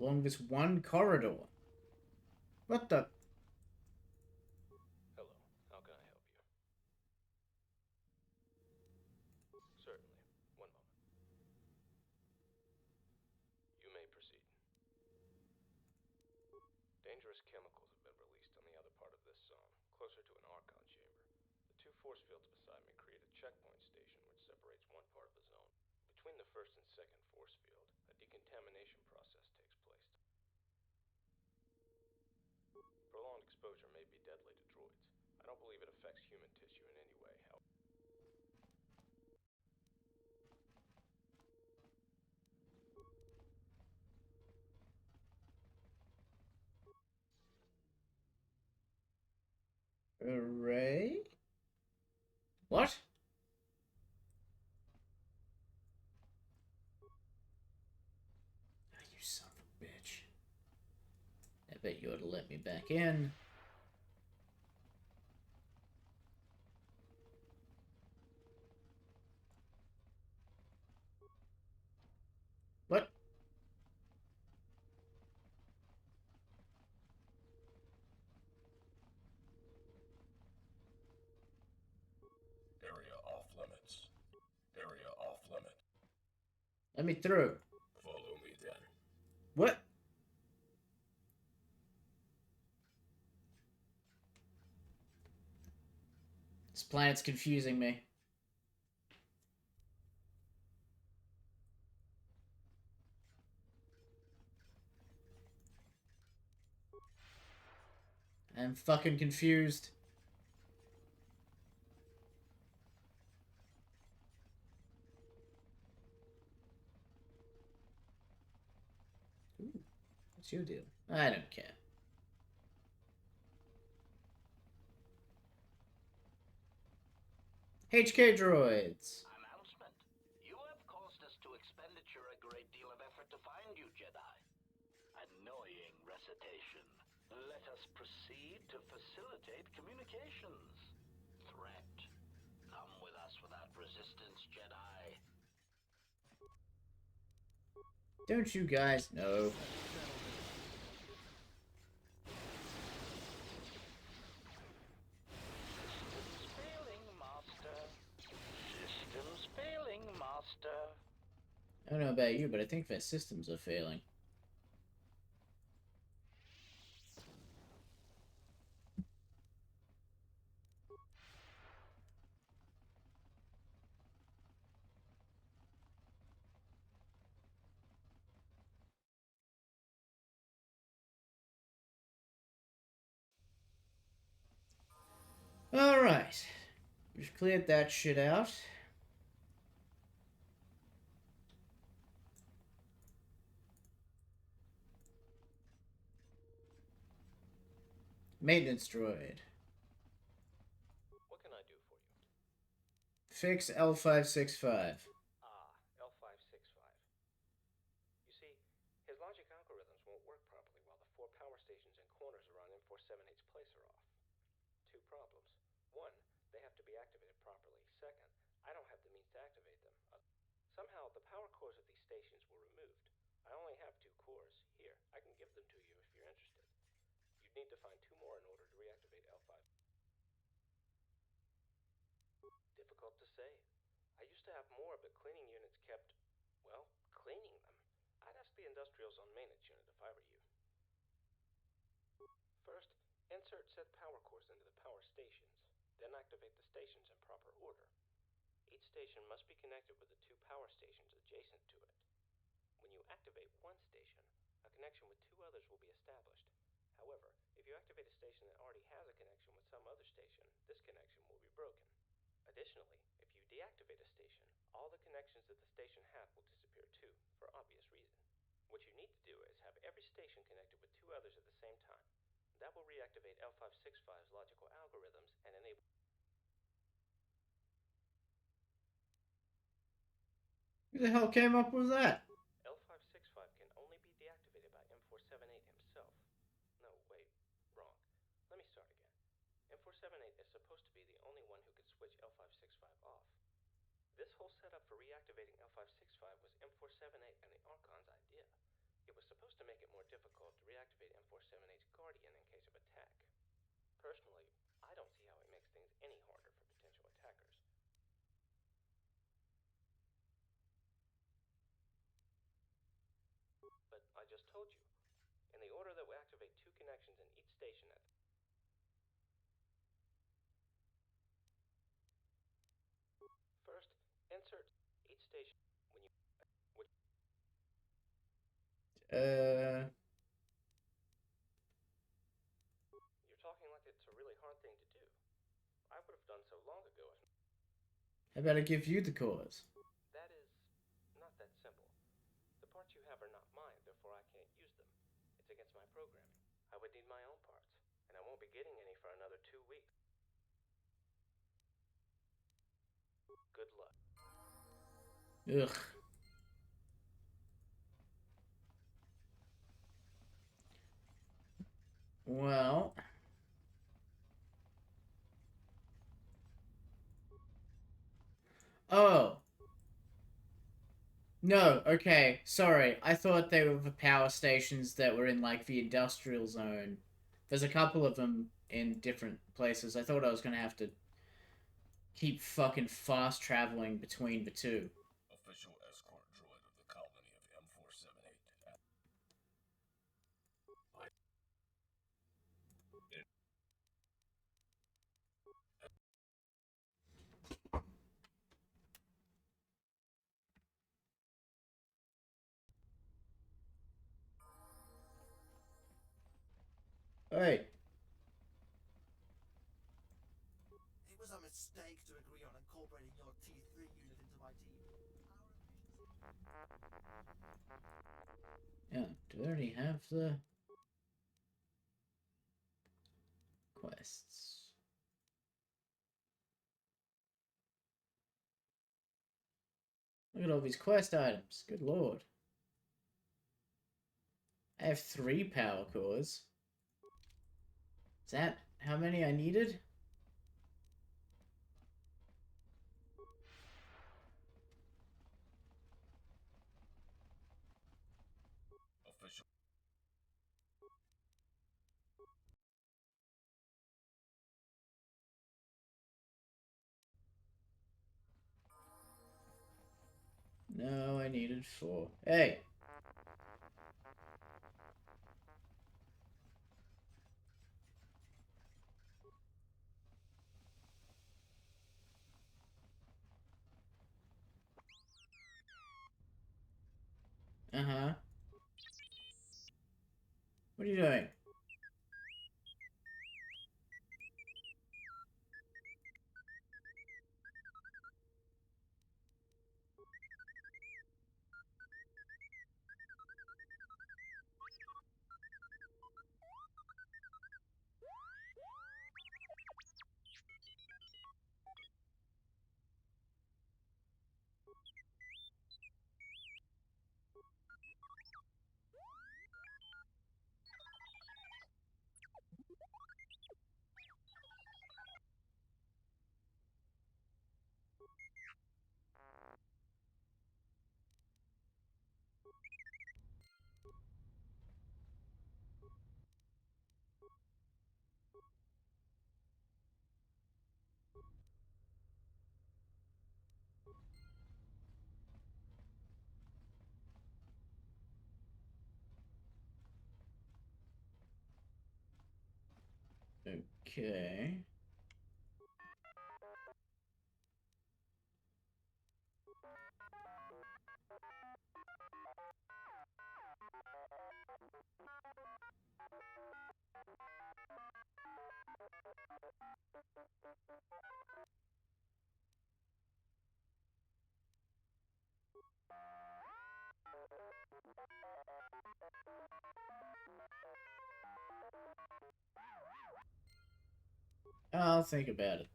A: Along this one corridor. What the?
D: Hello, how can I help you? Certainly. One moment. You may proceed. Dangerous chemicals have been released on the other part of this zone, closer to an Archon chamber. The two force fields beside me create a checkpoint station which separates one part of the zone. Between the first and second force field, a decontamination process takes place. Prolonged exposure may be deadly to droids. I don't believe it affects human tissue in any way, however.
A: Array? What? Oh, you son of a bitch. I bet you ought to let me back in. What?
H: Area off limits. Area off limit.
A: Let me through.
H: Follow me then.
A: What? This planet's confusing me. I'm fucking confused. Ooh, what's your deal? I don't care. HK droids.
M: Announcement. You have caused us to expenditure a great deal of effort to find you, Jedi. Annoying recitation. Let us proceed to facilitate communications. Threat. Come with us without resistance, Jedi.
A: Don't you guys know?
M: Systems failing, Master. Systems failing, Master.
A: I don't know about you, but I think their systems are failing. Alright. We've cleared that shit out. Maintenance droid.
D: What can I do for you?
A: Fix L565.
D: L565. You see, his logic algorithms won't work properly while the 4 power stations and corners around M478's place are off. 2 problems. 1, they have to be activated properly. Second, I don't have the means to activate them. Somehow, the power cores of these stations were removed. I only have 2 cores. Here, I can give them to you if you're interested. You'd need to find 2 more in order to reactivate L5. Difficult to say. I used to have more, but cleaning units kept, well, cleaning them. I'd ask the industrials on maintenance unit if I were you. First, insert said power cores into the power stations. Then activate the stations in proper order. Each station must be connected with the 2 power stations adjacent to it. When you activate one station, a connection with 2 others will be established. However, if you activate a station that already has a connection with some other station, this connection will be broken. Additionally, if you deactivate a station, all the connections that the station had will disappear too, for obvious reason. What you need to do is have every station connected with 2 others at the same time. That will reactivate L565's logical algorithms and enable...
A: Who the hell came up with that?
D: L565 can only be deactivated by M478 himself. No, wait, wrong. Let me start again. M478 is supposed to be the only one who can switch L565 off. This whole setup for reactivating L565 was M478 and the Archon's idea. It was supposed to make it more difficult to reactivate M478's Guardian in case of attack. Personally, I don't see how it makes things any harder for potential attackers. But I just told you, in the order that we activate 2 connections in each station at... First, insert each station when you... You're talking like it's a really hard thing to do. I would have done so long ago if...
A: How about I give you the cores?
D: That is not that simple. The parts you have are not mine, therefore I can't use them. It's against my programming. I would need my own parts, and I won't be getting any for another 2 weeks. Good luck.
A: Ugh. Well... Oh. No, okay, sorry. I thought they were the power stations that were in, like, the industrial zone. There's a couple of them in different places. I thought I was gonna have to keep fucking fast traveling between the two.
H: Official escort droid of the colony of M478.
A: Hey.
E: It was a mistake to agree on incorporating your T3 unit into my team.
A: Yeah, do I already have the quests? Look at all these quest items. Good lord. I have 3 power cores. Is that how many I needed?
H: Official.
A: No, I needed 4. Hey! Uh-huh. What are you doing? Okay. I'll think about it.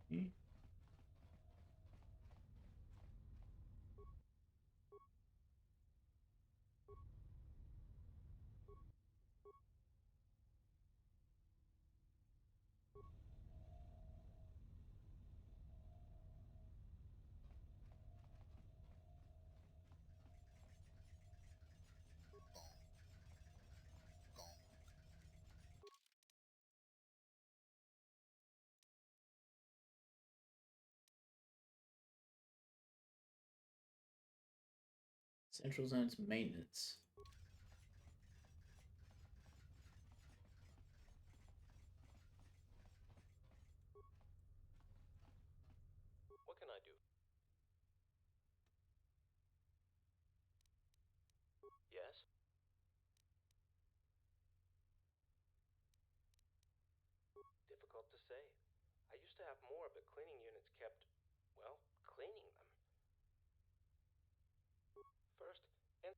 A: Hmm? Central zone's maintenance.
D: What can I do? Yes? Difficult to say. I used to have more, but cleaning units kept, well, cleaning them. First, and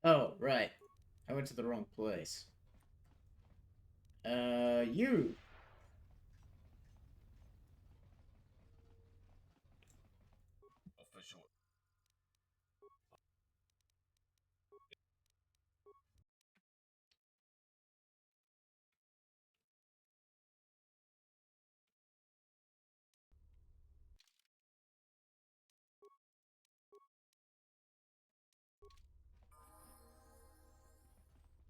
A: Oh, right. I went to the wrong place. You.
H: Official.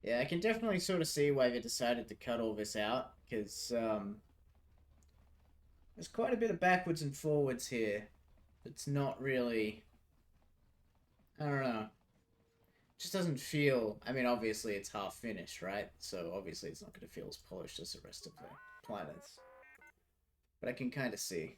A: Yeah, I can definitely sort of see why they decided to cut all this out, because, there's quite a bit of backwards and forwards here. It's not really... I don't know. Just doesn't feel... I mean, obviously it's half finished, right? So obviously it's not going to feel as polished as the rest of the planets. But I can kind of see.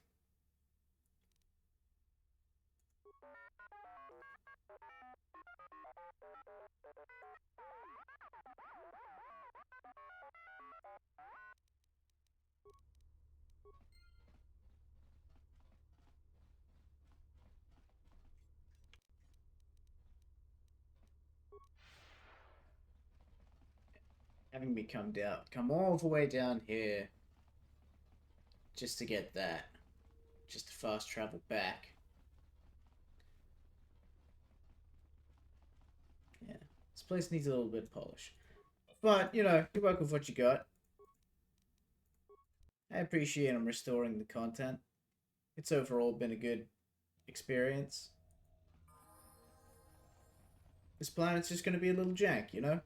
A: Having me come all the way down here just to get that. Just to fast travel back. Yeah. This place needs a little bit of polish. But, you know, you work with what you got. I appreciate them restoring the content. It's overall been a good experience. This planet's just going to be a little jank, you know?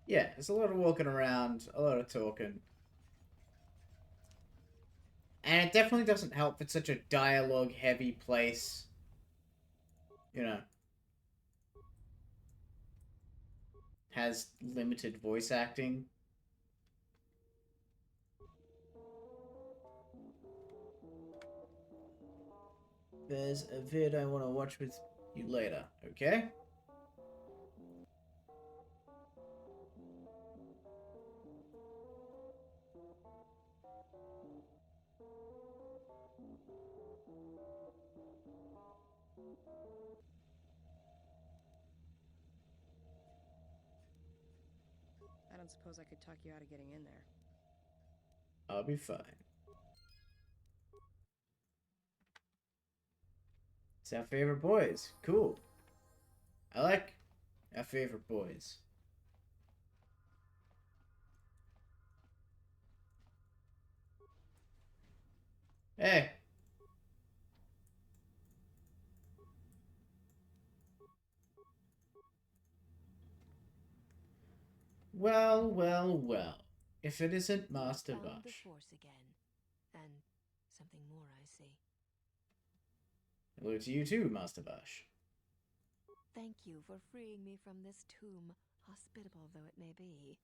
A: Yeah, there's a lot of walking around, a lot of talking. And it definitely doesn't help it's such a dialogue-heavy place. You know. Has limited voice acting. There's a vid I want to watch with you later, okay?
S: I don't suppose I could talk you out of getting in there.
A: I'll be fine. It's our favorite boys. Cool. I like our favorite boys. Hey. Well, well, well. If it isn't Master
Q: Found the
A: Bosch.
Q: Force again. And something more, I see.
A: Hello to you too, Master Bosch.
Q: Thank you for freeing me from this tomb, hospitable though it may be.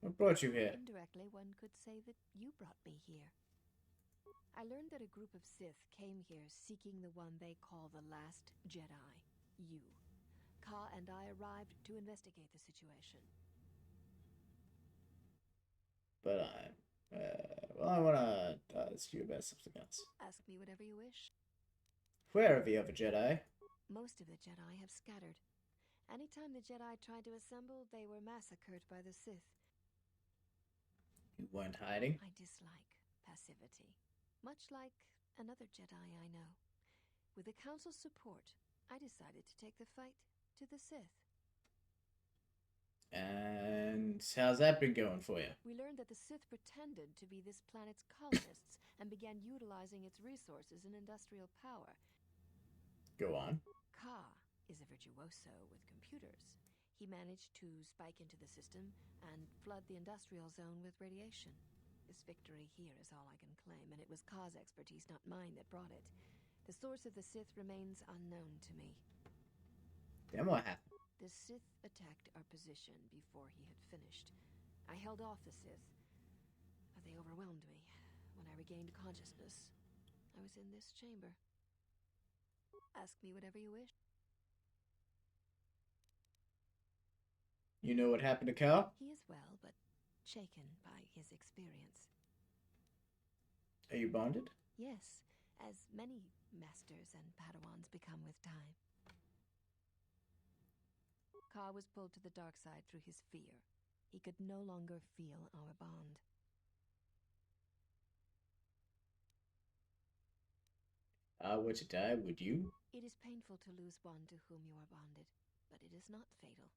A: What brought you here?
Q: Indirectly, one could say that you brought me here. I learned that a group of Sith came here seeking the one they call the Last Jedi, you. Ka and I arrived to investigate the situation.
A: But well, I wanna ask you about something else.
Q: Ask me whatever you wish.
A: Where are the other Jedi?
Q: Most of the Jedi have scattered. Anytime the Jedi tried to assemble, they were massacred by the Sith.
A: You weren't hiding?
Q: I dislike passivity. Much like another Jedi I know. With the Council's support, I decided to take the fight to the Sith.
A: And how's that been going for you?
Q: We learned that the Sith pretended to be this planet's colonists and began utilizing its resources and industrial power.
A: Go on.
Q: Ka is a virtuoso with computers. He managed to spike into the system and flood the industrial zone with radiation. This victory here is all I can claim, and it was Ka's expertise, not mine, that brought it. The source of the Sith remains unknown to me.
A: Then what happened?
Q: The Sith attacked our position before he had finished. I held off the Sith, but they overwhelmed me. When I regained consciousness, I was in this chamber. Ask me whatever you wish.
A: You know what happened to Cal?
Q: He is well, but shaken by his experience.
A: Are you bonded?
Q: Yes, as many masters and Padawans become with time. Ka was pulled to the dark side through his fear. He could no longer feel our bond.
A: I were to die, would you?
Q: It is painful to lose one to whom you are bonded, but it is not fatal.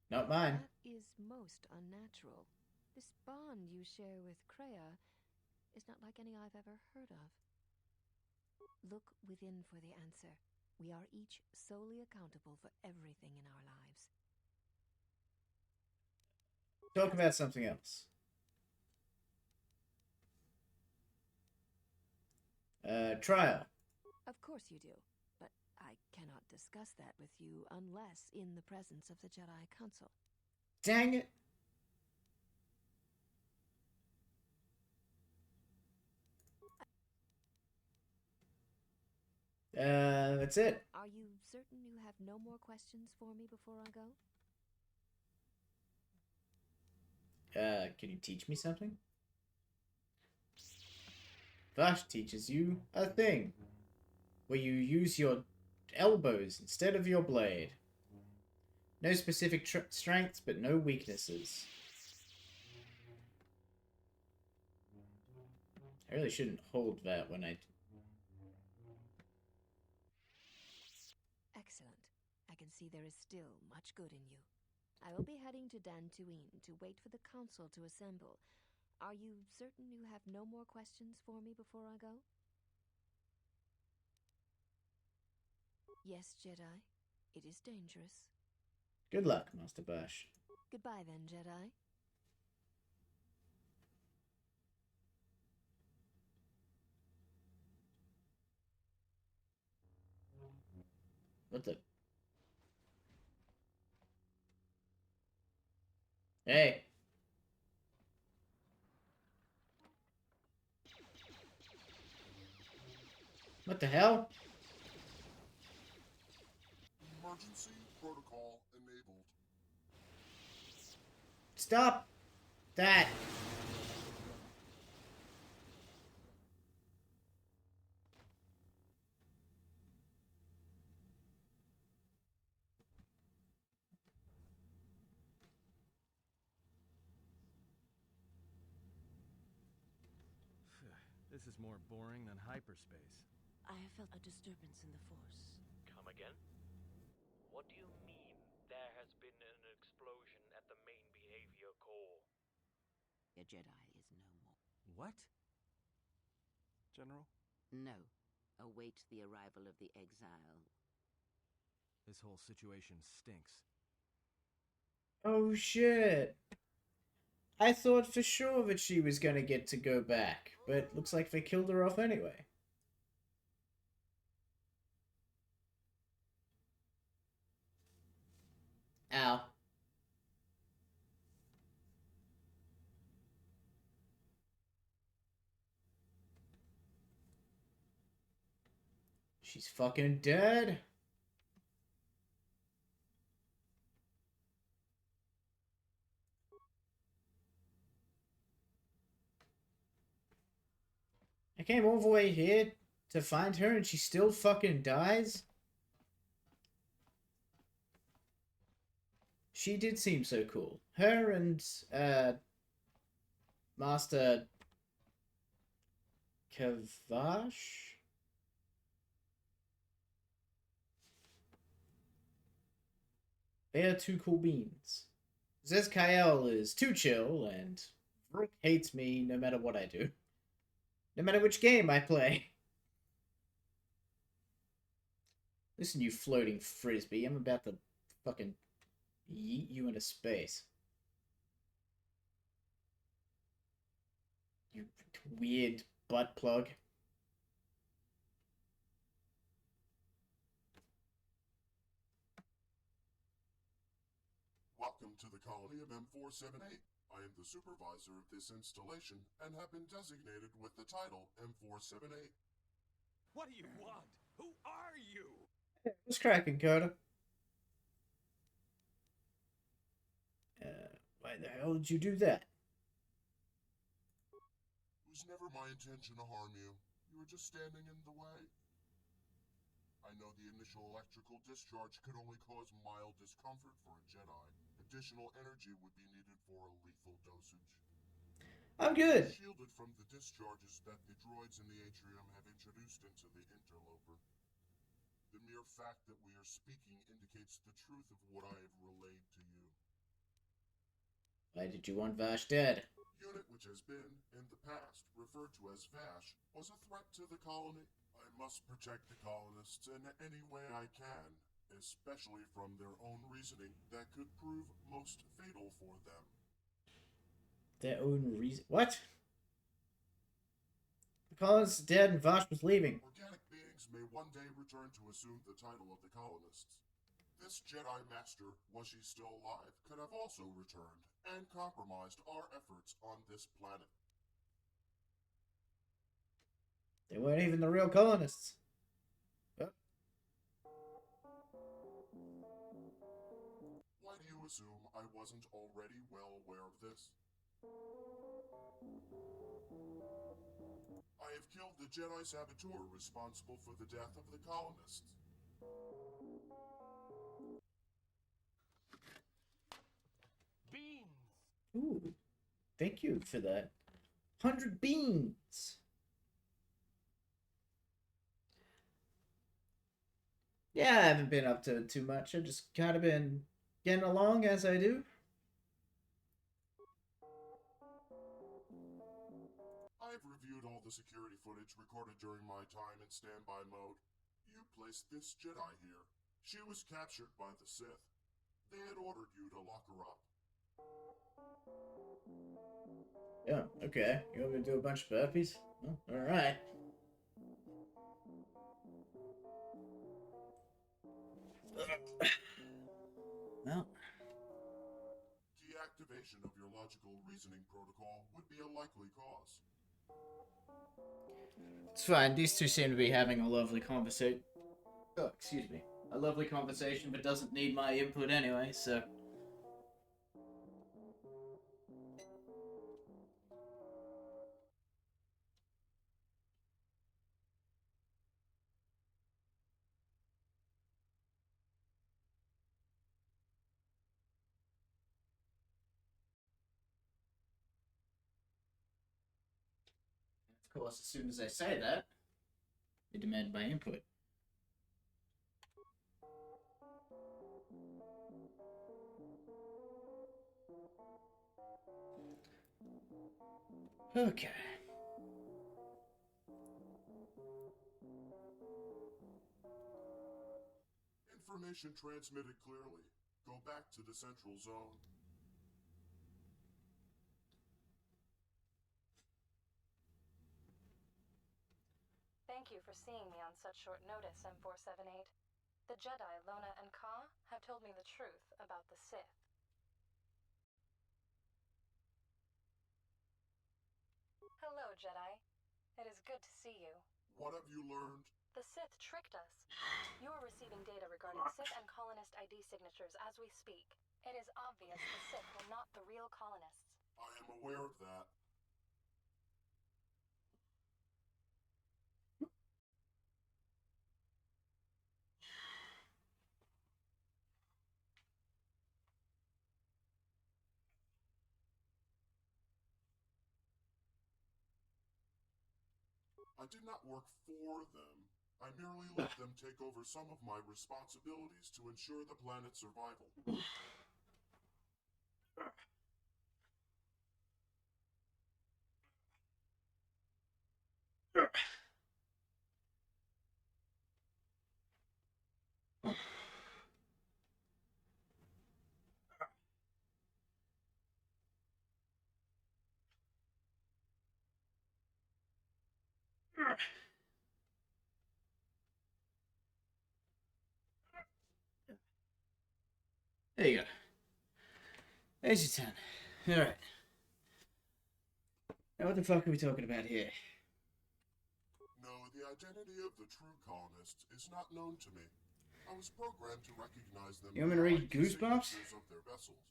A: Not mine.
Q: That is most unnatural. This bond you share with Kreia is not like any I've ever heard of. Look within for the answer. We are each solely accountable for everything in our lives.
A: Talk about something else. Trial.
Q: Of course you do, but I cannot discuss that with you unless in the presence of the Jedi Council.
A: Dang it! That's it.
Q: Are you certain you have no more questions for me before I go?
A: Can you teach me something? Vash teaches you a thing where you use your elbows instead of your blade. No specific strengths, but no weaknesses. I really shouldn't hold that when I...
Q: Excellent. I can see there is still much good in you. I will be heading to Dantooine to wait for the council to assemble. Are you certain you have no more questions for me before I go? Yes, Jedi. It is dangerous.
A: Good luck, Master Bash.
Q: Goodbye then, Jedi.
A: What the... Hey! What the hell?
T: Emergency protocol enabled.
A: Stop that!
O: This is more boring than hyperspace.
U: I have felt a disturbance in the Force.
C: Come again? What do you mean there has been an explosion at the main behavior core?
U: A Jedi is no more.
O: What? General?
U: No. Await the arrival of the exile.
O: This whole situation stinks.
A: Oh shit! I thought for sure that she was gonna get to go back, but looks like they killed her off anyway. Ow. She's fucking dead. I came all the way here to find her and she still fucking dies? She did seem so cool. Her and, Master Kavash? They are two cool beans. Says Kyle is too chill, and Rook hates me no matter what I do. No matter which game I play. Listen, you floating frisbee, I'm about to fucking yeet you into space. You weird butt plug.
T: Welcome to the colony of M478. I am the supervisor of this installation and have been designated with the title M478.
K: What do you want? Who are you?
A: What's cracking, KOTOR? Why the hell did you do that?
T: It was never my intention to harm you. You were just standing in the way. I know the initial electrical discharge could only cause mild discomfort for a Jedi. Additional energy would be needed for a lethal dosage.
A: I'm good.
T: Shielded from the discharges that the droids in the atrium have introduced into the interloper. The mere fact that we are speaking indicates the truth of what I have relayed to you.
A: Why did you want Vash dead?
T: Unit which has been, in the past, referred to as Vash, was a threat to the colony. I must protect the colonists in any way I can, especially from their own reasoning that could prove most fatal for them.
A: Their own reason? What? The colonists are dead and Vash was leaving.
T: Organic beings may one day return to assume the title of the colonists. This Jedi Master, was she still alive, could have also returned and compromised our efforts on this planet.
A: They weren't even the real colonists. Oh.
T: Why do you assume I wasn't already well aware of this? I have killed the Jedi saboteur responsible for the death of the colonists.
K: Beans!
A: Ooh, thank you for that. 100 beans! Yeah, I haven't been up to too much. I've just kind of been getting along as I do.
T: I've reviewed all the security footage recorded during my time in standby mode. You placed this Jedi here. She was captured by the Sith. They had ordered you to lock her up.
A: Yeah, okay. You want me to do a bunch of burpees? Oh, alright. Well.
T: Deactivation of your logical reasoning protocol would be a likely cause.
A: It's fine. These two seem to be having a lovely conversation. Oh, excuse me. A lovely conversation, but doesn't need my input anyway, so... Of course, as soon as I say that, they demand my input. Okay.
T: Information transmitted clearly. Go back to the central zone.
R: Thank you for seeing me on such short notice, M478. The Jedi, Lona and Ka, have told me the truth about the Sith. Hello, Jedi. It is good to see you.
T: What have you learned?
R: The Sith tricked us. You are receiving data regarding Sith and colonist ID signatures as we speak. It is obvious the Sith were not the real colonists.
T: I am aware of that. I did not work for them. I merely let them take over some of my responsibilities to ensure the planet's survival.
A: There you go. There's your 10. Alright. Now what the fuck are we talking about here?
T: No, the identity of the true colonists is not known to me. I was programmed to recognize them.
A: You want me to read Goosebumps?
T: Of their vessels.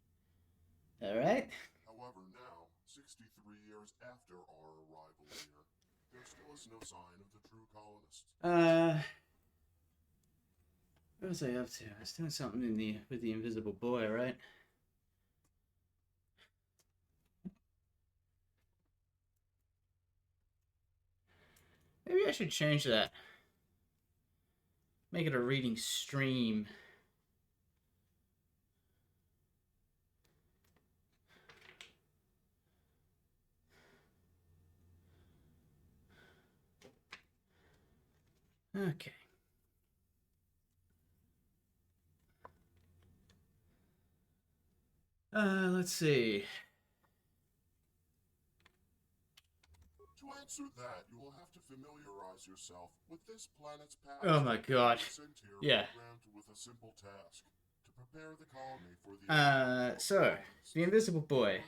A: Alright.
T: However, now, 63 years after our arrival here, there still is no sign of the true colonists.
A: What was I up to? I was doing something with the invisible boy, right? Maybe I should change that. Make it a reading stream. Okay. Let's see.
T: To answer that, you will have to familiarize yourself with this planet's past.
A: Oh my god. Yeah.
T: With a simple task to prepare the colony for the
A: so the invisible boy.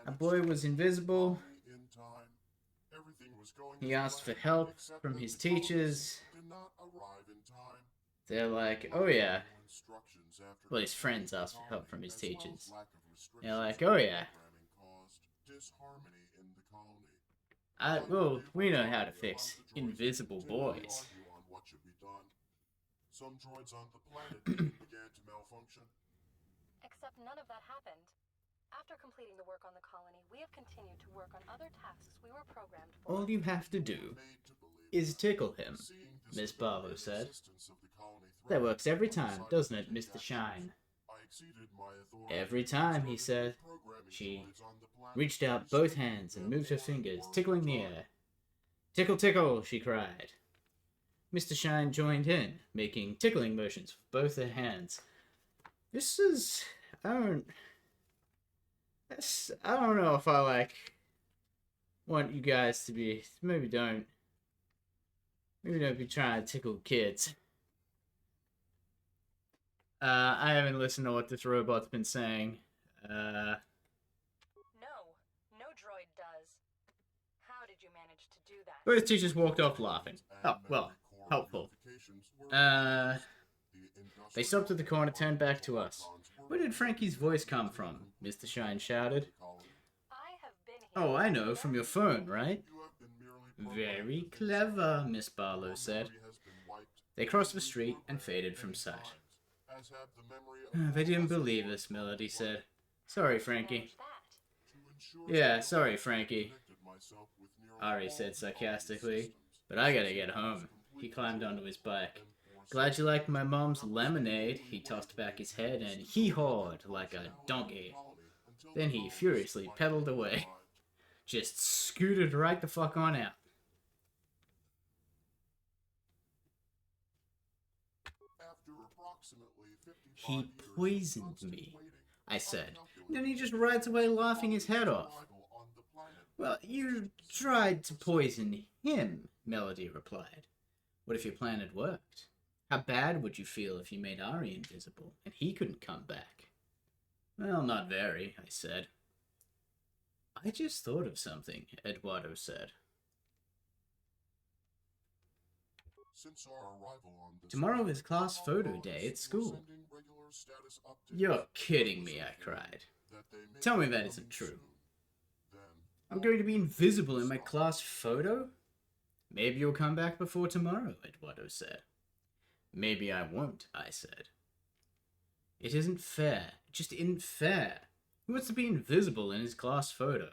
A: A boy was invisible.
T: In time. Everything was going
A: He asked for help from his teachers.
T: Did not arrive in time.
A: They're like, oh yeah. Well, his friends asked for help from his teachers. They're like, oh yeah. Well, we know how to fix invisible boys.
T: Some droids on the planet began to malfunction.
R: Except none of that happened. After completing the work on the colony, we have continued to work on other tasks we were programmed for.
A: All you have to do is tickle him, Miss Barlow said. That works every time, doesn't it, Mr. Shine? Every time, he said. She reached out both hands and moved her fingers, tickling the air. Tickle, tickle, she cried. Mr. Shine joined in, making tickling motions with both her hands. This is... I don't know if I, want you guys to be... Maybe don't be trying to tickle kids. I haven't listened to what this robot's been saying.
R: No droid does. How did you manage to do that?
A: Both teachers walked off laughing. Oh, well, helpful. They stopped at the corner, turned back to us. Where did Frankie's voice come from? Mr. Shine shouted. Oh, I know, from your phone, right? Very clever, Miss Barlow said. They crossed the street and faded from sight. They didn't believe us, Melody said. Sorry, Frankie. Yeah, sorry, Frankie. Ari said sarcastically. But I gotta get home. He climbed onto his bike. Glad you liked my mom's lemonade. He tossed back his head and hee-hawed like a donkey. Then he furiously pedaled away. Just scooted right the fuck on out. He poisoned me, I said. Then he just rides away laughing his head off. Well, you tried to poison him, Melody replied. What if your plan had worked? How bad would you feel if you made Ari invisible and he couldn't come back? Well, not very, I said. I just thought of something, Eduardo said.
T: Since our arrival on this
A: Tomorrow is class photo day at school. You're kidding me, I cried. Tell me that isn't true. I'm going to be invisible in my class photo? Maybe you'll come back before tomorrow, Eduardo said. Maybe I won't, I said. It isn't fair. It just isn't fair. Who wants to be invisible in his class photo?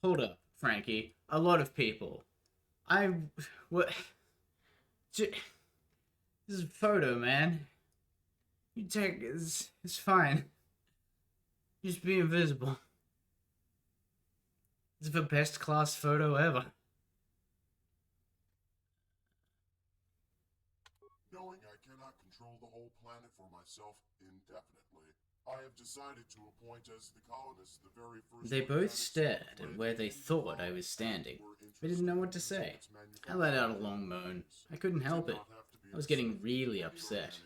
A: Hold up, Frankie. A lot of people. What? This is a photo, man. You take... It's fine. Just be invisible. It's the best class photo ever.
T: Knowing I cannot control the whole planet for myself indefinitely, I have decided to appoint as the colonists the very first...
A: They both stared at where they thought I was standing. They didn't know what to say. I let out a long moan. I couldn't help it. I was getting really upset.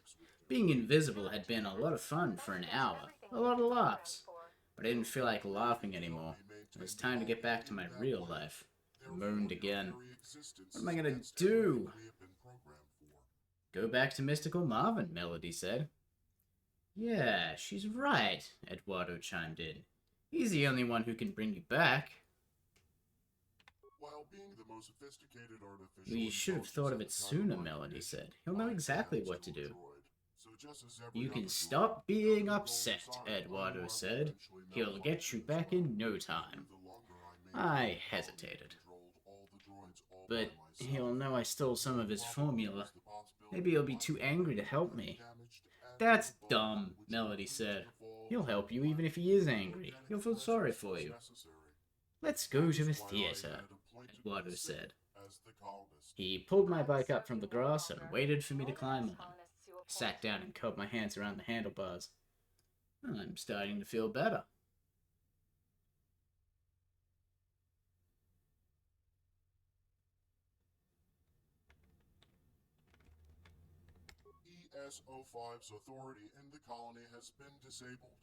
A: Being invisible had been a lot of fun for an hour. A lot of laughs. But I didn't feel like laughing anymore. It was time to get back to my real life. I moaned again. What am I gonna do? Go back to Mystical Marvin, Melody said. Yeah, she's right, Eduardo chimed in. He's the only one who can bring you back.
T: While being the most sophisticated artificial...
A: We should have thought of it sooner, Melody said. He'll know exactly what to do. You can stop being upset, Eduardo said. He'll get you back in no time. I hesitated. But he'll know I stole some of his formula. Maybe he'll be too angry to help me. That's dumb, Melody said. He'll help you even if he is angry. He'll feel sorry for you. Let's go to the theater, Eduardo said. He pulled my bike up from the grass and waited for me to climb on. I sat down and curled my hands around the handlebars. I'm starting to feel better.
T: ES-05's authority in the colony has been disabled.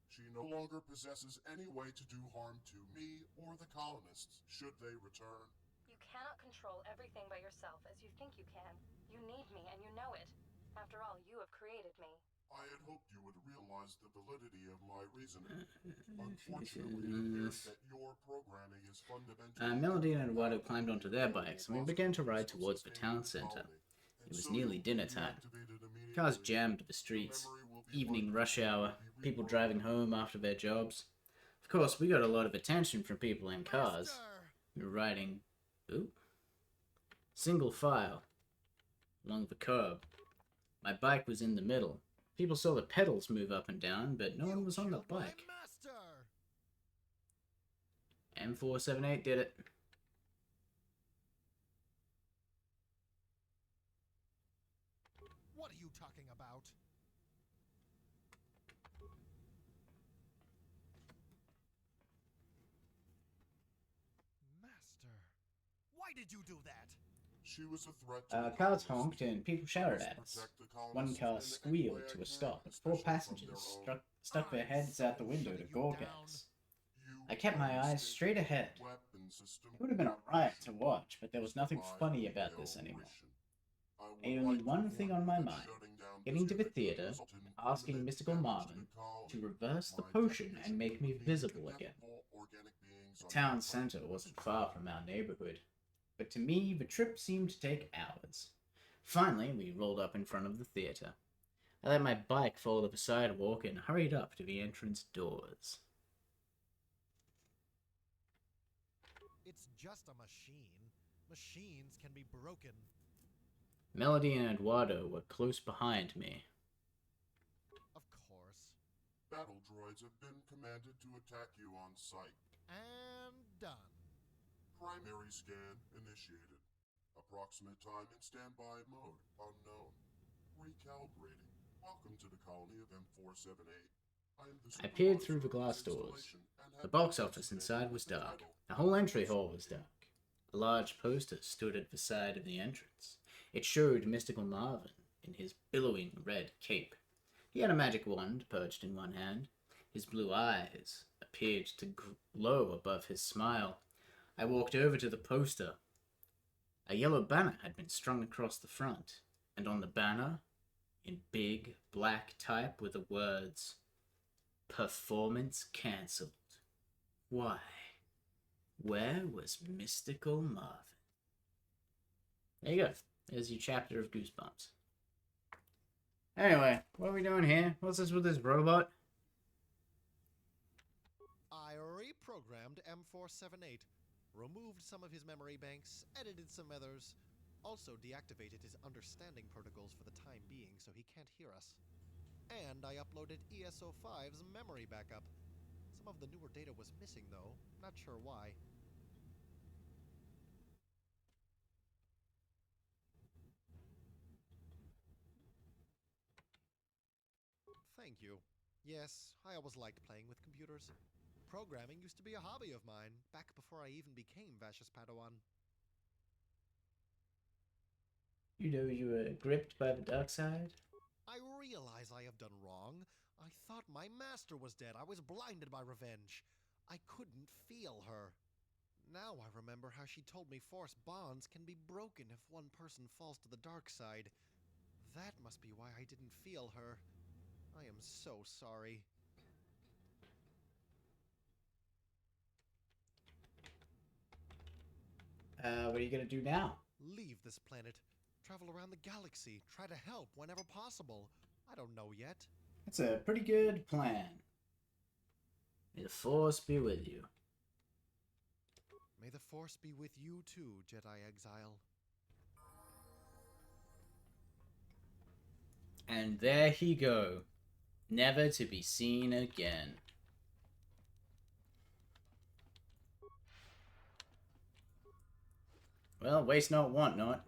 T: She no longer possesses any way to do harm to me or the colonists, should they return.
R: You cannot control everything by yourself as you think you can. You need me, and you know it. After all, you have created me.
T: I had hoped you would realize the validity of my reasoning. Unfortunately, it appears that your programming is fundamentally...
A: Melody and Eduardo climbed onto their bikes, and we began to ride towards the town center. It was nearly dinner time. Cars jammed the streets. Evening rush hour. People driving home after their jobs. Of course, we got a lot of attention from people in cars. We were riding... single file. Along the curb. My bike was in the middle. People saw the pedals move up and down, but no one was on the bike. M478 did it.
K: What are you talking about? Master, why did you do that?
T: She was a threat to
A: Cars honked and people shouted at us. One car squealed to a stop, and 4 passengers stuck their heads out the window to gawk at us. I kept my eyes straight ahead. It would have been a riot to watch, but there was nothing funny about this anymore. I had only one thing on my mind. Getting to the theater and asking Mystical Marvin to reverse the potion and make me visible again. The town center wasn't far from our neighborhood, but to me the trip seemed to take hours. Finally, we rolled up in front of the theater. I let my bike fall to the sidewalk and hurried up to the entrance doors.
K: It's just a machine. Machines can be broken.
A: Melody and Eduardo were close behind me.
K: Of course.
T: Battle droids have been commanded to attack you on sight.
K: And done.
T: Primary scan initiated. Approximate time in standby mode unknown. Recalibrating. Welcome to the colony of M478.
A: I peered through the glass doors. The box office inside was dark. The whole entry hall was dark. A large poster stood at the side of the entrance. It showed Mystical Marvin in his billowing red cape. He had a magic wand perched in one hand. His blue eyes appeared to glow above his smile. I walked over to the poster. A yellow banner had been strung across the front, and on the banner, in big black type, were the words, "Performance cancelled." Why? Where was Mystical Marvin? There you go. There's your chapter of Goosebumps. Anyway, what are we doing here? What's this with this robot?
K: I reprogrammed M478, removed some of his memory banks, edited some others, also deactivated his understanding protocols for the time being so he can't hear us. And I uploaded ESO5's memory backup. Some of the newer data was missing though, not sure why. Thank you. Yes, I always liked playing with computers. Programming used to be a hobby of mine, back before I even became Vash's Padawan.
A: You know you were gripped by the dark side?
K: I realize I have done wrong. I thought my master was dead. I was blinded by revenge. I couldn't feel her. Now I remember how she told me force bonds can be broken if one person falls to the dark side. That must be why I didn't feel her. I am so sorry.
A: What are you gonna do now?
K: Leave this planet. Travel around the galaxy. Try to help whenever possible. I don't know yet.
A: That's a pretty good plan. May the Force be with you.
K: May the Force be with you too, Jedi Exile.
A: And there he go, never to be seen again. Well, waste not, want not.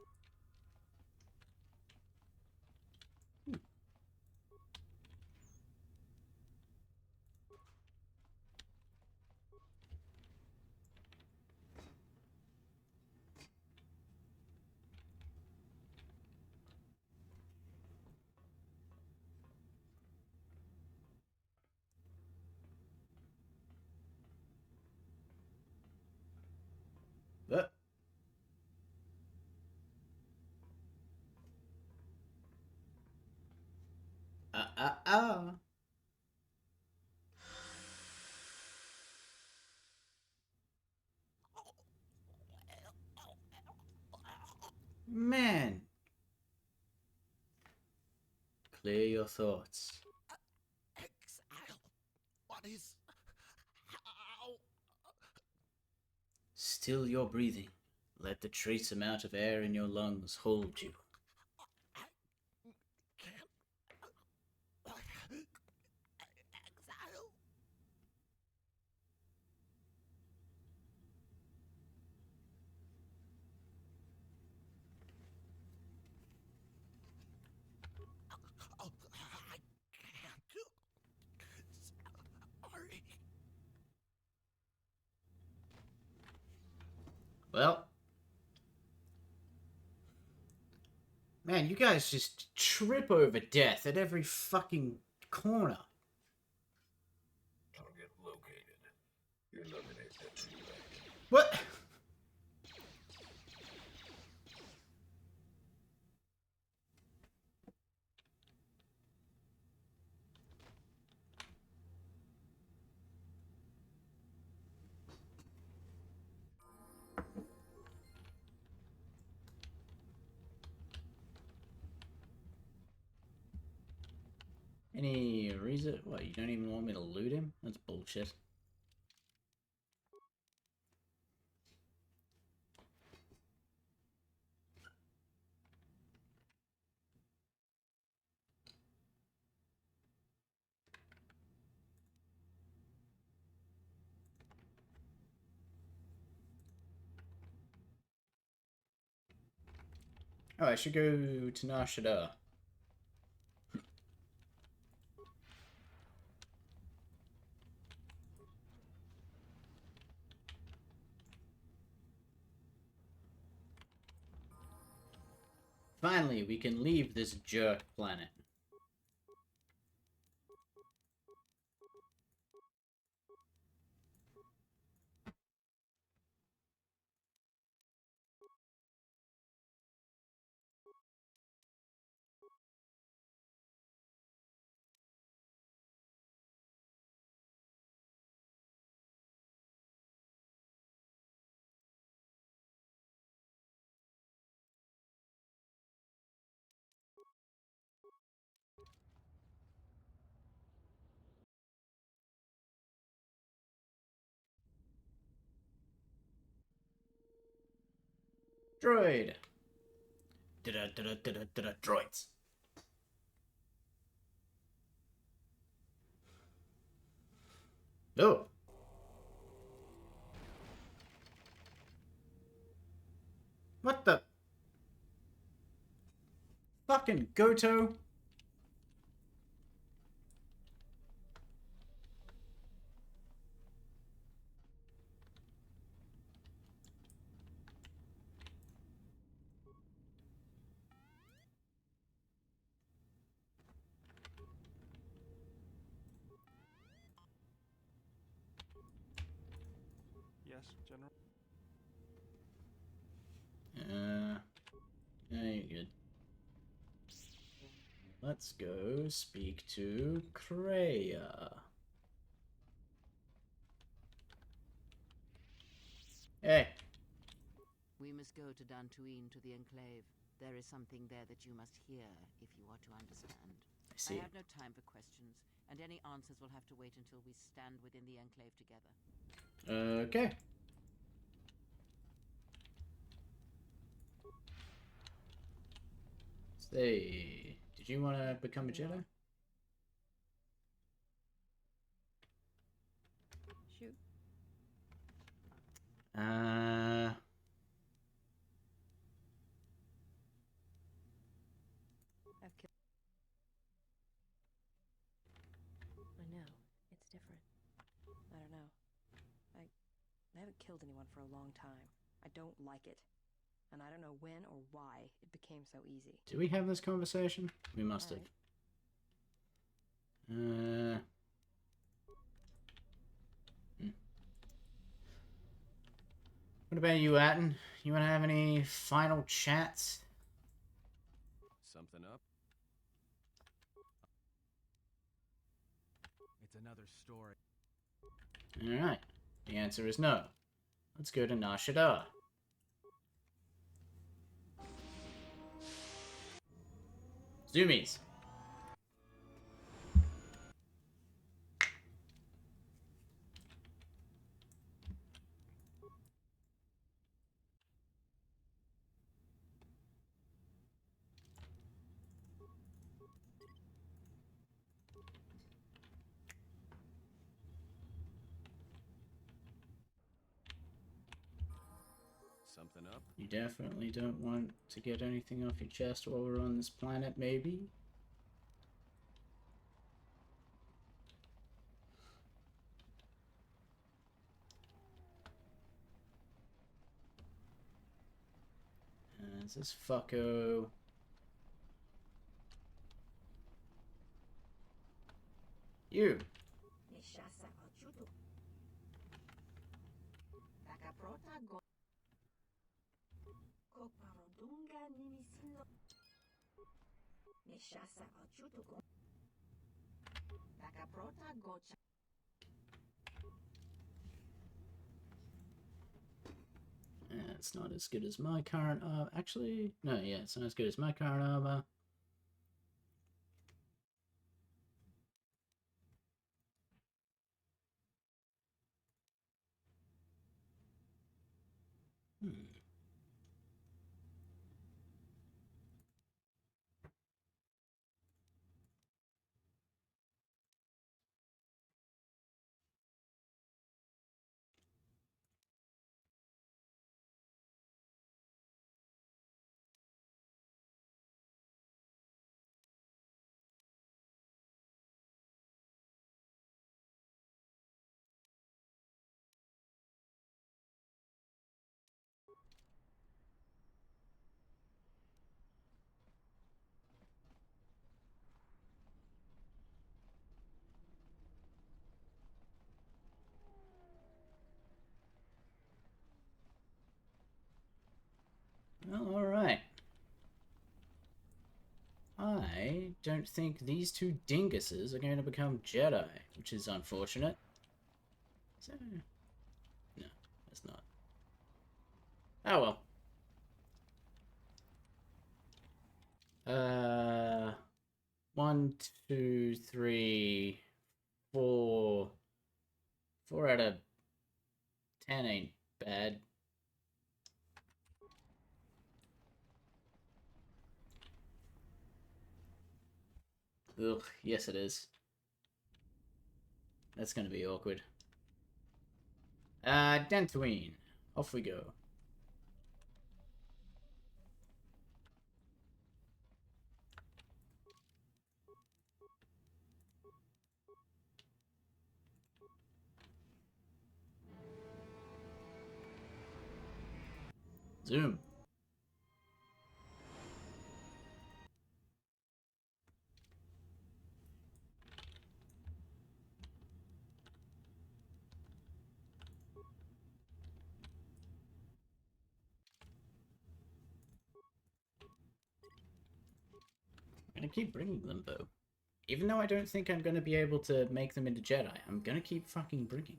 A: Man. Clear your thoughts.
K: Exile. What is... How?
A: Still your breathing. Let the trace amount of air in your lungs hold you.
K: Exile. Oh, I can't. Sorry.
A: Well. Man, you guys just trip over death at every fucking corner.
H: Target located. Eliminate the droid.
A: What? Any reason? What, you don't even want me to loot him? That's bullshit. Oh, I should go to Nar Shaddaa. Finally, we can leave this jerk planet. Droid. Droids. Oh. What the? Fucking Goto.
O: Yes, General.
A: Yeah, you're good. Let's go speak to Kreia. Hey.
U: We must go to Dantooine to the Enclave. There is something there that you must hear if you are to understand.
A: I see.
U: I have no time for questions, and any answers will have to wait until we stand within the Enclave together.
A: Okay. Say, did you want to become a Jedi?
S: Shoot. I've killed. I know. It's different. I don't know. I haven't killed anyone for a long time. I don't like it. And I don't know when or why it became so easy.
A: Did we have this conversation? We must have. What about you, Atten? You want to have any final chats?
O: Something up? It's another story.
A: Alright. The answer is no. Let's go to Nar Shaddaa. Zoomies.
O: Something up?
A: You definitely don't want to get anything off your chest while we're on this planet, maybe? Is this fucko? You. It's not as good as my current armor. Actually, no, yeah, it's not as good as my current armor. don't think these two dinguses are going to become Jedi, which is unfortunate. So, no, it's not. Oh well. 1, 2, 3, 4. 4 out of 10 ain't bad. Ugh, yes it is. That's gonna be awkward. Dantooine. Off we go. Zoom. I'm gonna keep bringing them, though. Even though I don't think I'm gonna be able to make them into Jedi, I'm gonna keep fucking bringing.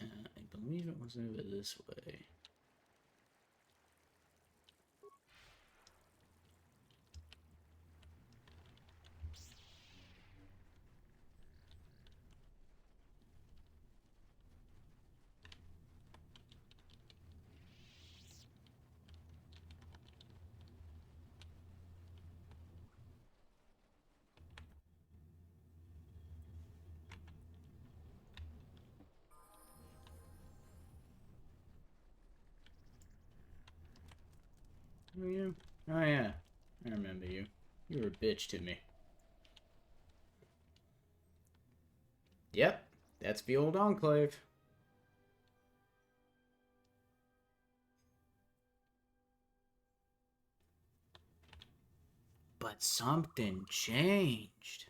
A: I believe it was over this way. Who are you? Oh yeah, I remember you. You were a bitch to me. Yep, that's the old Enclave. But something changed.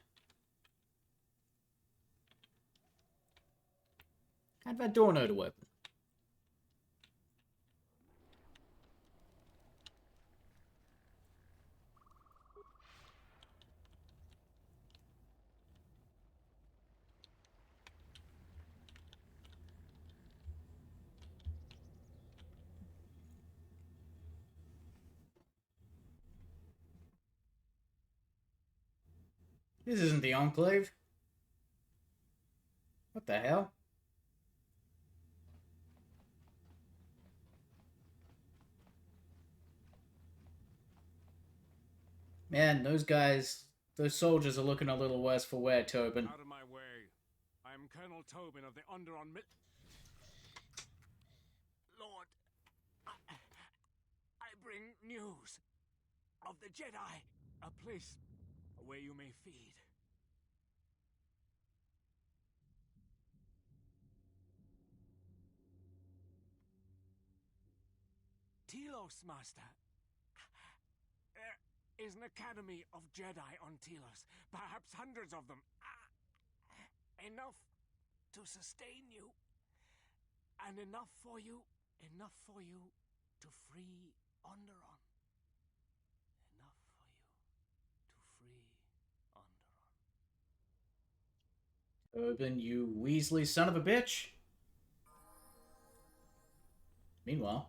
A: How'd that door know to open? This isn't the Enclave. What the hell? Man, those guys, those soldiers are looking a little worse for wear, Tobin.
B: Out of my way. I am Colonel Tobin of the Underon Lord, I bring news of the Jedi. A place where you may feed. Telos, Master. There is an academy of Jedi on Telos. Perhaps hundreds of them. Enough to sustain you. And enough for you to free Onderon. Enough for you to free Onderon.
A: Tobin, you Weasley son of a bitch. Meanwhile.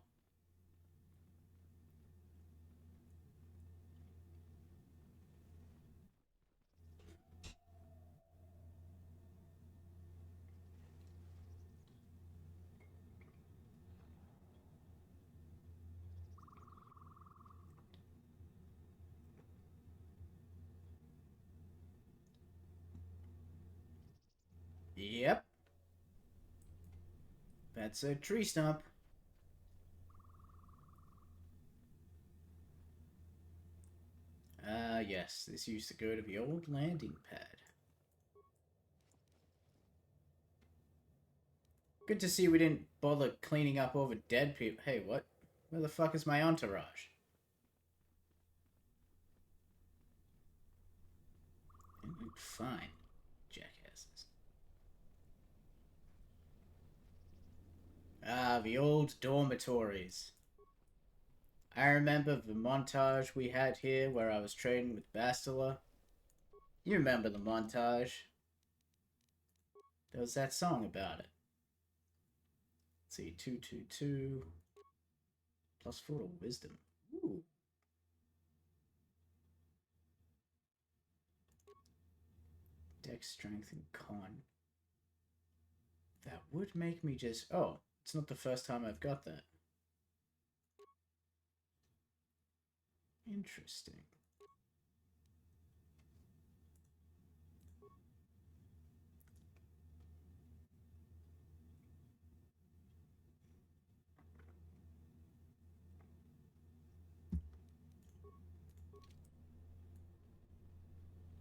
A: Yep. That's a tree stump. Yes. This used to go to the old landing pad. Good to see we didn't bother cleaning up all the dead people. Hey, what? Where the fuck is my entourage? Fine. Ah, the old dormitories. I remember the montage we had here where I was training with Bastila. You remember the montage? There was that song about it. Let's see, 222 plus 4 to wisdom. Ooh. Dex, strength, and con. That would make me just... Oh, it's not the first time I've got that. Interesting.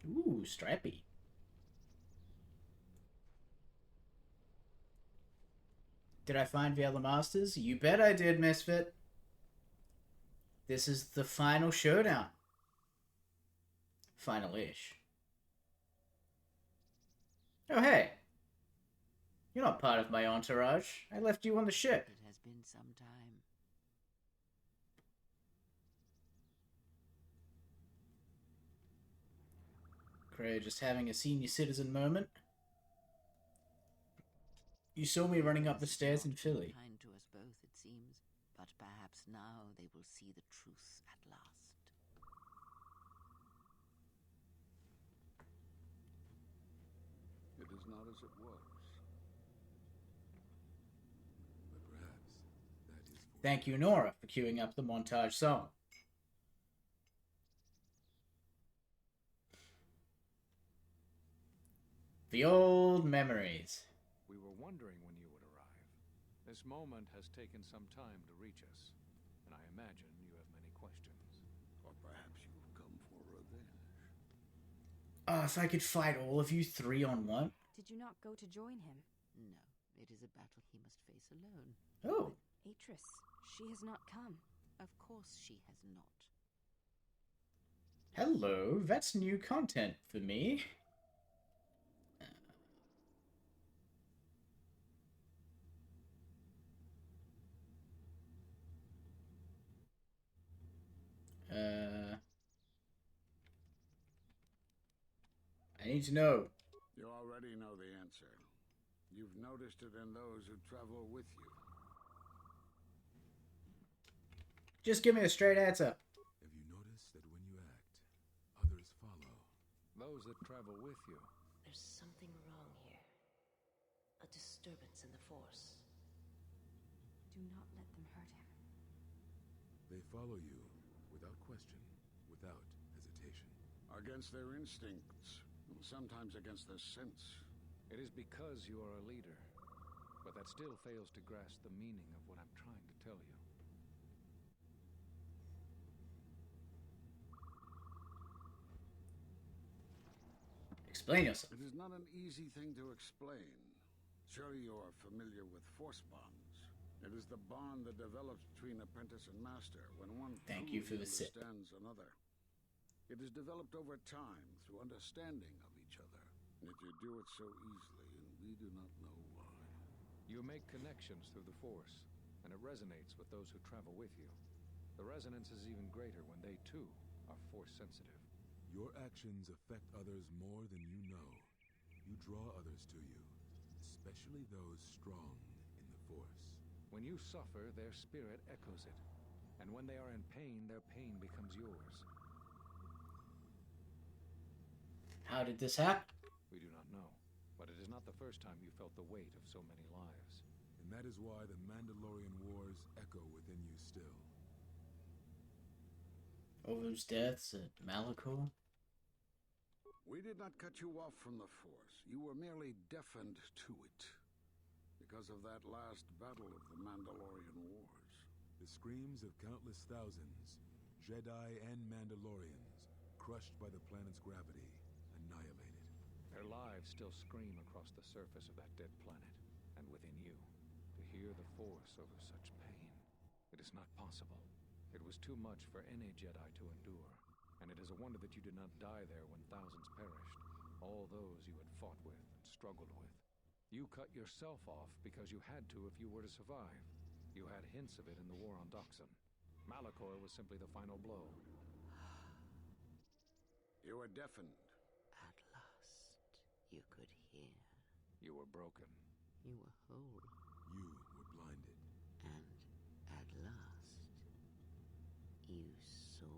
A: Ooh, strappy. Did I find the other masters? You bet I did, Misfit. This is the final showdown. Final-ish. Oh, hey. You're not part of my entourage. I left you on the ship.
U: It has been some time.
A: Cray, just having a senior citizen moment. You saw me running up the stairs in Philly.
U: Kind to us both, it seems. But perhaps now they will see the truth at last.
F: It is not as it was. But perhaps that is for...
A: Thank you, Nora, for queuing up the montage song. The old memories.
B: We were wondering when you would arrive. This moment has taken some time to reach us, and I imagine you have many questions.
F: Or perhaps you've come for revenge.
A: Oh, if I could fight all of you 3-on-1.
S: Did you not go to join him?
U: No, it is a battle he must face alone.
A: Oh.
S: Atris, she has not come.
U: Of course she has not.
A: Hello, that's new content for me. I need to know.
F: You already know the answer. You've noticed it in those who travel with you.
A: Just give me a straight answer.
F: Have you noticed that when you act, others follow?
B: Those that travel with you.
V: There's something wrong here. A disturbance in the Force.
S: Do not let them hurt him.
F: They follow you without question, without hesitation. Against their instincts, sometimes against their sense.
B: It is because you are a leader, but that still fails to grasp the meaning of what I'm trying to tell you.
A: Explain yourself.
F: It is not an easy thing to explain. Surely you are familiar with force bonds. It is the bond that develops between apprentice and master when one
A: Thank you for the sip.
F: understands another. It is developed over time through understanding of each other. Yet you do it so easily, and we do not know why.
B: You make connections through the Force, and it resonates with those who travel with you. The resonance is even greater when they, too, are Force-sensitive.
F: Your actions affect others more than you know. You draw others to you, especially those strong in the Force.
B: When you suffer, their spirit echoes it. And when they are in pain, their pain becomes yours.
A: How did this happen?
B: We do not know, but it is not the first time you felt the weight of so many lives.
F: And that is why the Mandalorian Wars echo within you still.
A: All those deaths at Malachor?
F: We did not cut you off from the Force. You were merely deafened to it. Because of that last battle of the Mandalorian Wars. The screams of countless thousands, Jedi and Mandalorians, crushed by the planet's gravity, annihilated.
B: Their lives still scream across the surface of that dead planet, and within you. To hear the Force over such pain, it is not possible. It was too much for any Jedi to endure, and it is a wonder that you did not die there when thousands perished, all those you had fought with and struggled with.
J: You cut yourself off because you had to if you were to survive. You had hints of it in the war on Doxon. Malachor was simply the final blow.
F: You were deafened.
U: At last, you could hear.
J: You were broken.
U: You were whole.
F: You were blinded.
U: And at last, you saw.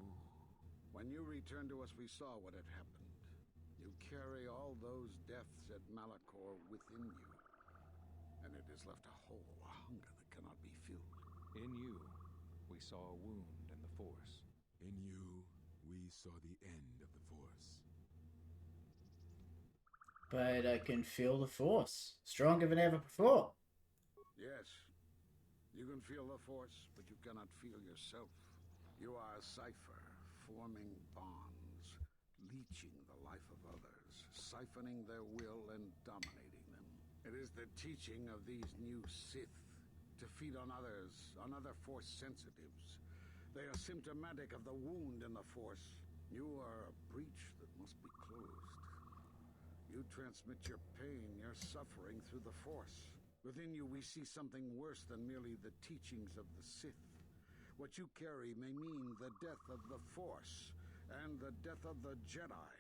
F: When you returned to us, we saw what had happened. You carry all those deaths at Malachor within you. And it has left a hole, a hunger that cannot be filled.
J: In you, we saw a wound in the Force.
L: In you, we saw the end of the Force.
A: But I can feel the Force. Stronger than ever before.
F: Yes. You can feel the Force, but you cannot feel yourself. You are a cipher, forming bonds, leeching the life of others, siphoning their will and dominating them. It is the teaching of these new Sith to feed on others, on other Force sensitives. They are symptomatic of the wound in the Force. You are a breach that must be closed. You transmit your pain, your suffering through the Force. Within you we see something worse than merely the teachings of the Sith. What you carry may mean the death of the Force and the death of the Jedi.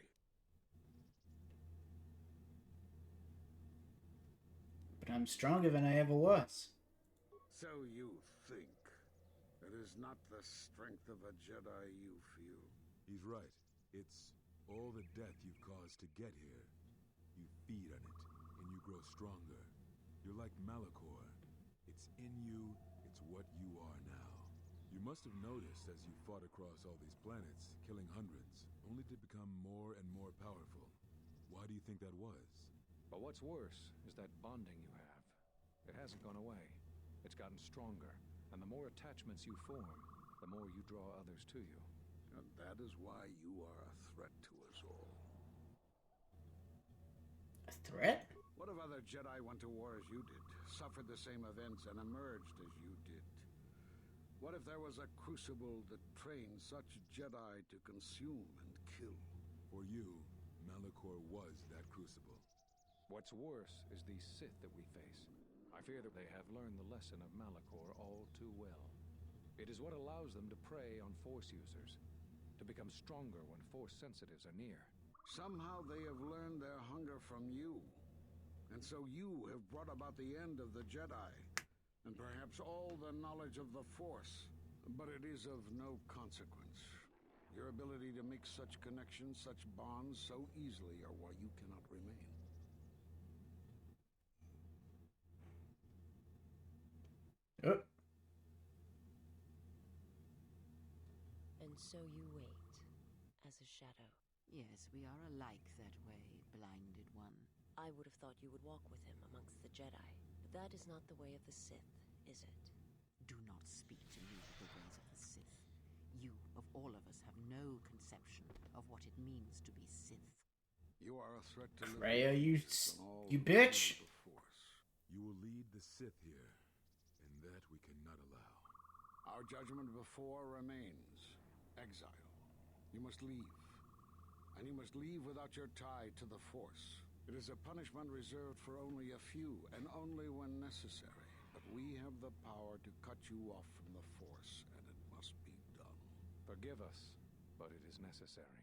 A: But I'm stronger than I ever was.
F: So you think. It is not the strength of a Jedi you feel.
L: He's right. It's all the death you've caused to get here. You feed on it, and you grow stronger. You're like Malachor. It's in you, it's what you are now. You must have noticed as you fought across all these planets, killing hundreds, only to become more and more powerful. Why do you think that was?
J: But what's worse is that bonding you have. It hasn't gone away. It's gotten stronger, and the more attachments you form, the more you draw others to you.
F: And that is why you are a threat to us all.
A: A threat?
F: What if other Jedi went to war as you did, suffered the same events, and emerged as you did? What if there was a crucible that trained such Jedi to consume and kill?
L: For you, Malachor was that crucible.
J: What's worse is these Sith that we face. I fear that they have learned the lesson of Malachor all too well. It is what allows them to prey on Force users, to become stronger when Force sensitives are near.
F: Somehow they have learned their hunger from you. And so you have brought about the end of the Jedi, and perhaps all the knowledge of the Force. But it is of no consequence. Your ability to make such connections, such bonds so easily are why you cannot remain.
V: And so you wait, as a shadow.
U: Yes, we are alike that way, blinded one.
V: I would have thought you would walk with him amongst the Jedi, but that is not the way of the Sith, is it?
U: Do not speak to me of the ways of the Sith. You, of all of us, have no conception of what it means to be Sith.
F: You are a threat to
A: Freya, you bitch!
L: You will lead the Sith here, and that we cannot allow.
F: Our judgment before remains. Exile. You must leave. And you must leave without your tie to the Force. It is a punishment reserved for only a few, and only when necessary. But we have the power to cut you off from the Force, and it must be done.
J: Forgive us, but it is necessary.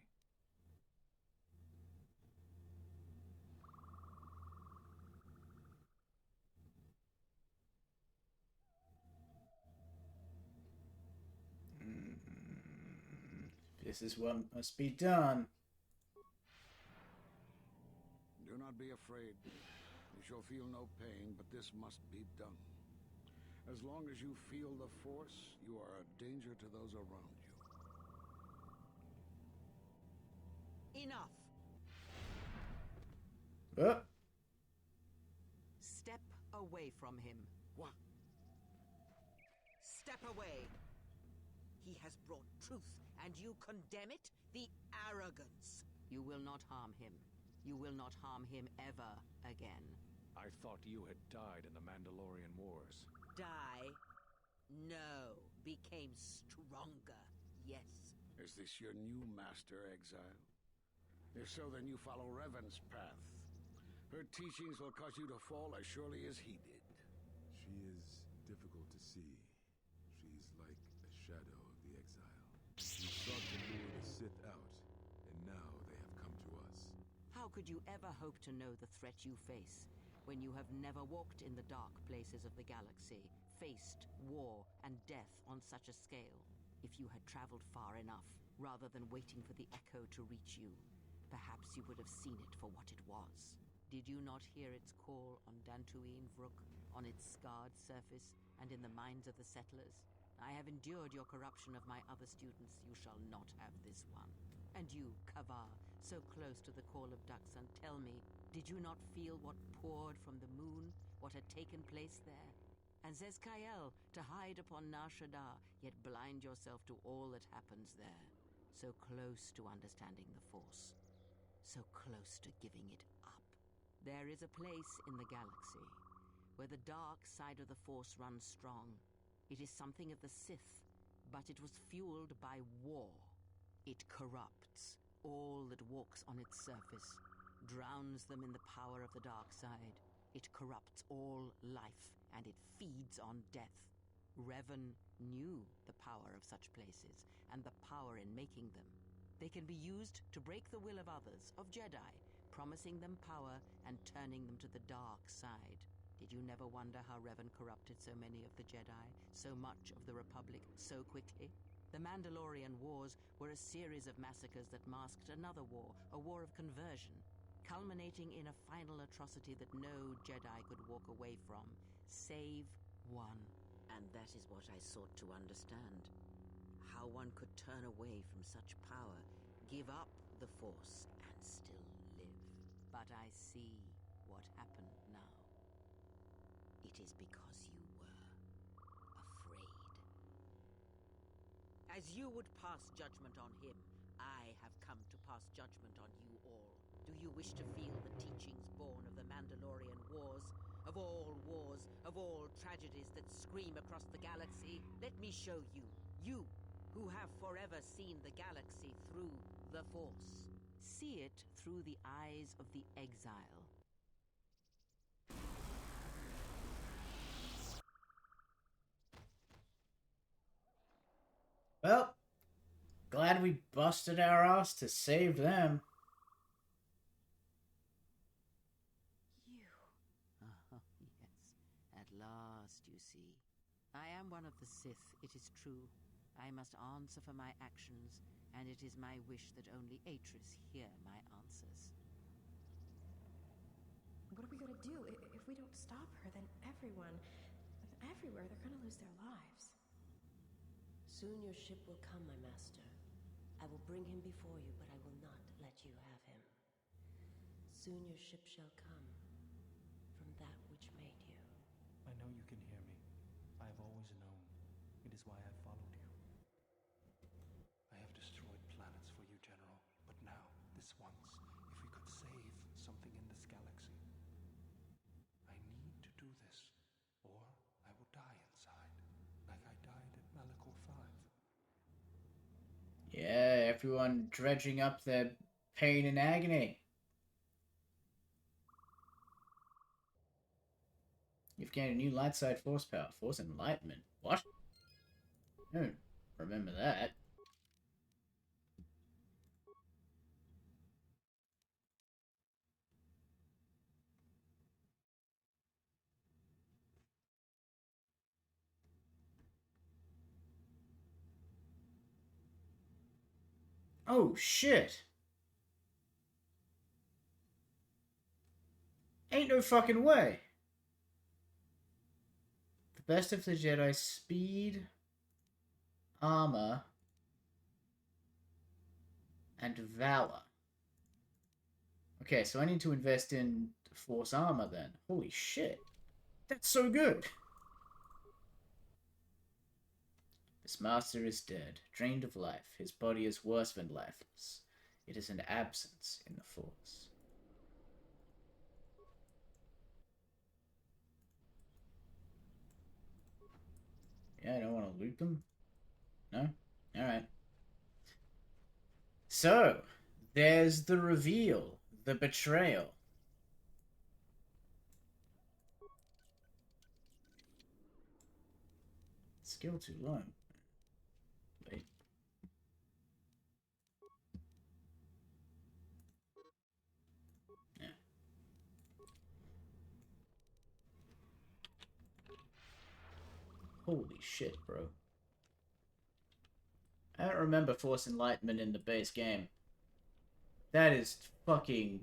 A: This is what must be done.
F: Do not be afraid. You shall feel no pain, but this must be done. As long as you feel the Force, you are a danger to those around you.
U: Enough! Step away from him.
F: What?
U: Step away! He has brought truth, and you condemn it? The arrogance! You will not harm him. You will not harm him ever again.
J: I thought you had died in the Mandalorian Wars.
U: Die? No. Became stronger. Yes.
F: Is this your new master, Exile? If so, then you follow Revan's path. Her teachings will cause you to fall as surely as he did.
L: She is difficult to see. She's like a shadow of the exile. We sought to lure the Sith out, and now they have come to us.
U: How could you ever hope to know the threat you face when you have never walked in the dark places of the galaxy, faced war and death on such a scale? If you had traveled far enough, rather than waiting for the echo to reach you, perhaps you would have seen it for what it was. Did you not hear its call on Dantooine Vrook, on its scarred surface, and in the minds of the settlers? I have endured your corruption of my other students. You shall not have this one. And you, Kavar, so close to the call of Daxan, tell me, did you not feel what poured from the moon, what had taken place there? And Zezkael, to hide upon Nar Shaddaa, yet blind yourself to all that happens there. So close to understanding the Force. So close to giving it up. There is a place in the galaxy where the dark side of the Force runs strong. It is something of the Sith, but it was fueled by war. It corrupts all that walks on its surface, drowns them in the power of the dark side. It corrupts all life, and it feeds on death. Revan knew the power of such places, and the power in making them. They can be used to break the will of others, of Jedi, promising them power and turning them to the dark side. Did you never wonder how Revan corrupted so many of the Jedi, so much of the Republic, so quickly? The Mandalorian Wars were a series of massacres that masked another war, a war of conversion, culminating in a final atrocity that no Jedi could walk away from, save one. And that is what I sought to understand. How one could turn away from such power, give up the Force, and still live. But I see what happened now. It is because you were afraid. As you would pass judgment on him, I have come to pass judgment on you all. Do you wish to feel the teachings born of the Mandalorian Wars? Of all tragedies that scream across the galaxy? Let me show you, you who have forever seen the galaxy through the Force. See it through the eyes of the exile.
A: Well, glad we busted our ass to save them.
U: Yes, at last, you see. I am one of the Sith, it is true. I must answer for my actions, and it is my wish that only Atris hear my answers.
S: What are we gonna do? If we don't stop her, then everyone, everywhere, they're gonna lose their lives.
V: Soon your ship will come, my master. I will bring him before you, but I will not let you have him. Soon your ship shall come from that which made you.
O: I know you can hear me. I have always known. It is why I followed you. I have destroyed planets for you, General. But now, this once, if we could save something in this galaxy. I need to do this, or I will die inside, like I died at Malachor 5.
A: Yeah, everyone dredging up their pain and agony. You've gained a new light side force power. Force enlightenment. What? No, remember that. Oh, shit. Ain't no fucking way. The best of the Jedi: speed, armor, and valor. Okay, so I need to invest in force armor then. Holy shit. That's so good. This master is dead, drained of life. His body is worse than lifeless. It is an absence in the Force. Yeah, I don't want to loot them. No? Alright. So, there's the reveal. The betrayal. skill too low. Wait. Yeah. Holy shit, bro. I don't remember Force Enlightenment in the base game. That is fucking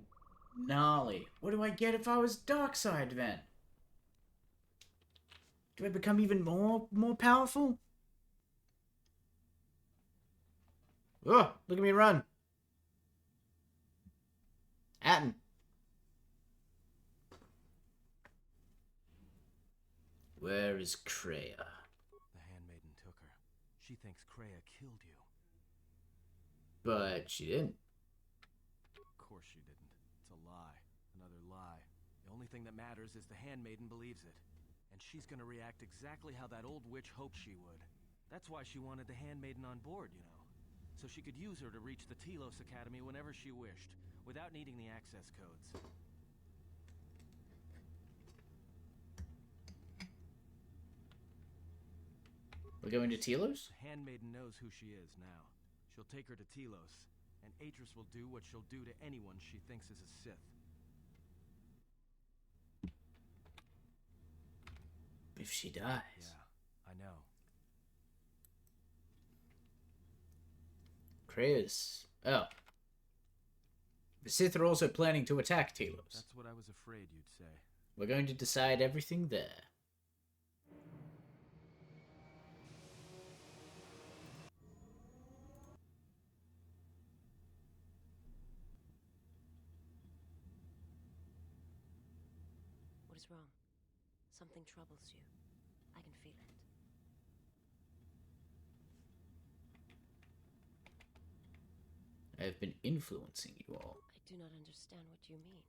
A: gnarly. What do I get if I was dark side then? Do I become even more powerful? Oh, look at me run. Atten. Where is Kreia?
I: The Handmaiden took her. She thinks Kreia killed you.
A: But she didn't.
I: Of course she didn't. It's a lie. Another lie. The only thing that matters is the Handmaiden believes it. And she's gonna react exactly how that old witch hoped she would. That's why she wanted the Handmaiden on board, you know. So she could use her to reach the Telos Academy whenever she wished, without needing the access codes.
A: We're going to Telos?
I: The Handmaiden knows who she is now. She'll take her to Telos, and Atris will do what she'll do to anyone she thinks is a Sith.
A: If she dies.
I: Yeah, I know.
A: Kreia's... Oh. The Sith are also planning to attack Telos.
I: That's what I was afraid you'd say.
A: We're going to decide everything there.
V: What is wrong? Something troubles you. I can feel it.
A: I have been influencing you all.
V: I do not understand what you mean.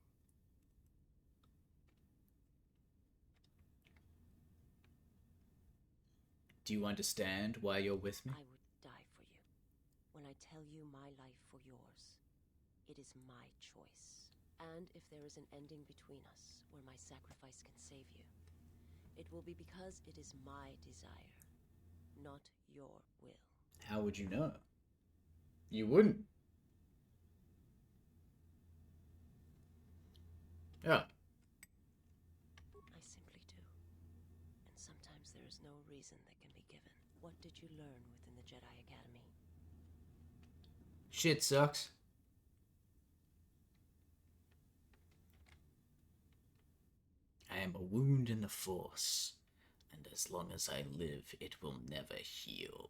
A: Do you understand why you're with me?
V: I would die for you. When I tell you my life for yours, it is my choice. And if there is an ending between us, where my sacrifice can save you, it will be because it is my desire, not your will.
A: How would you know? You wouldn't. Yeah.
V: I simply do. And sometimes there is no reason that can be given. What did you learn within the Jedi Academy?
A: Shit sucks. I am a wound in the Force, and as long as I live, it will never heal.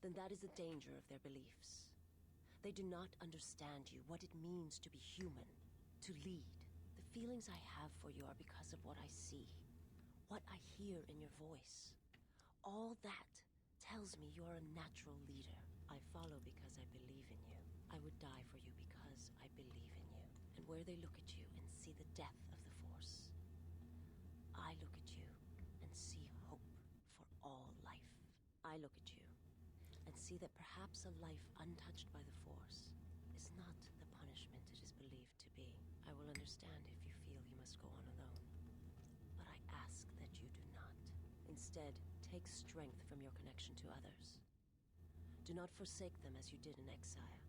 V: Then that is the danger of their beliefs. They do not understand you, what it means to be human, to lead. The feelings I have for you are because of what I see, what I hear in your voice. All that tells me you're a natural leader. I follow because I believe in you. I would die for you because I believe in you. And where they look at you and see the death of the Force, I look at you and see hope for all life. I look at you and see that perhaps a life untouched by the Force is not the punishment it is believed to be. I will understand if you feel you must go on alone, but I ask that you do not. Instead, take strength from your connection to others. Do not forsake them as you did in exile.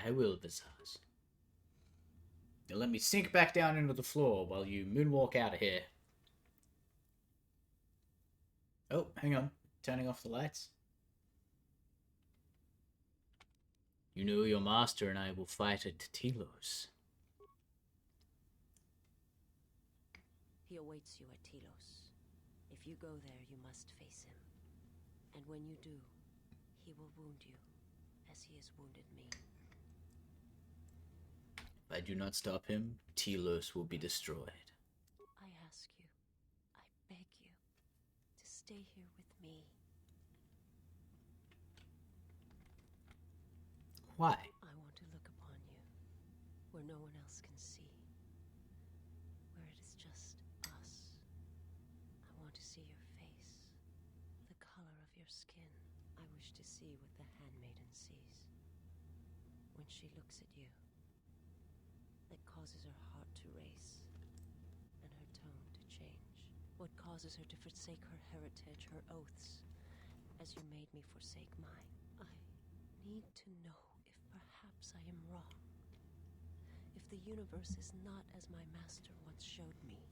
A: I will, Visage. Now let me sink back down into the floor while you moonwalk out of here. Oh, hang on. Turning off the lights. You know your master and I will fight at Telos.
V: He awaits you at Telos. If you go there, you must face him. And when you do, he will wound you, as he has wounded me.
A: If I do not stop him, Telos will be destroyed.
V: I ask you, I beg you, to stay here with me.
A: Why?
V: I want to look upon you, where no one else can see. Where it is just us. I want to see your face, the color of your skin. I wish to see what the Handmaiden sees. When she looks at you, that causes her heart to race, and her tone to change. What causes her to forsake her heritage, her oaths, as you made me forsake mine? I need to know if perhaps I am wrong. If the universe is not as my master once showed me.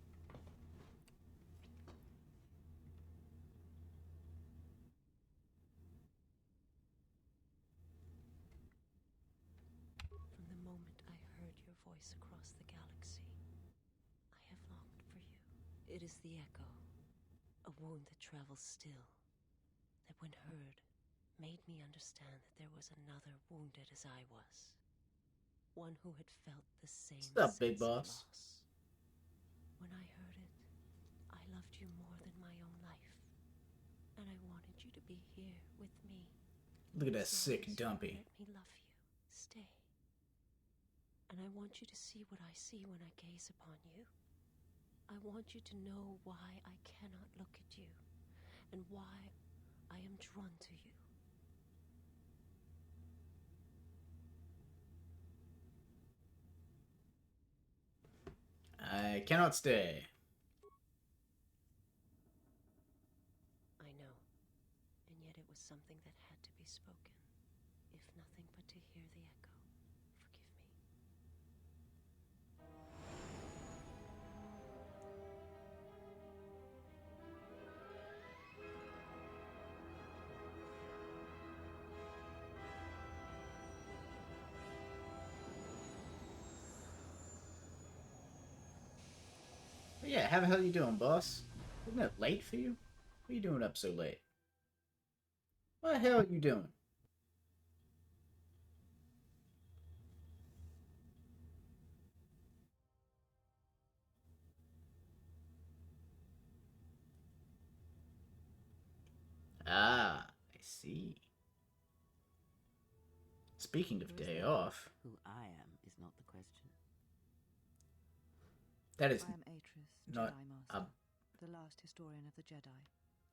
V: From the moment I heard your voice across the galaxy, I have longed for you. It is the echo, a wound that travels still, that when heard, made me understand that there was another wounded as I was. One who had felt the same
A: What's up,
V: sense
A: big
V: of
A: boss?
V: loss. When I heard it, I loved you more than my own life, and I wanted you to be here with me.
A: Look at that
V: As long
A: sick
V: as you
A: dumpy.
V: Let me love you. Stay. And I want you to see what I see when I gaze upon you. I want you to know why I cannot look at you, and why I am drawn to you.
A: I cannot stay.
V: I know, and yet it was something that had to be spoken, if nothing but to hear the echo. Forgive me.
A: But yeah, how the hell you doing, boss? Isn't it late for you? What are you doing up so late? What the hell are you doing? Ah, I see. Speaking of
U: Who is
A: day
U: there?
A: off,
U: Who I am is not the question.
A: that is
G: I am Atris,
A: not
G: Jedi
A: a...
G: Master, the last historian of the Jedi,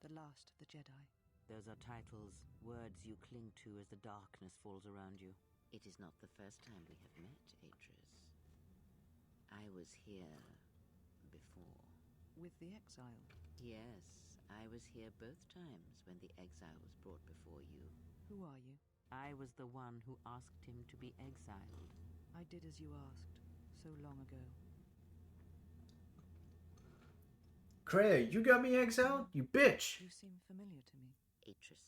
G: the last of the Jedi.
U: Those are titles, words you cling to as the darkness falls around you. It is not the first time we have met, Atris. I was here before.
G: With the exile?
U: Yes, I was here both times when the exile was brought before you.
G: Who are you?
U: I was the one who asked him to be exiled.
G: I did as you asked, so long ago.
A: Kreia, you got me exiled? You bitch!
G: You seem familiar to me.
U: Atris,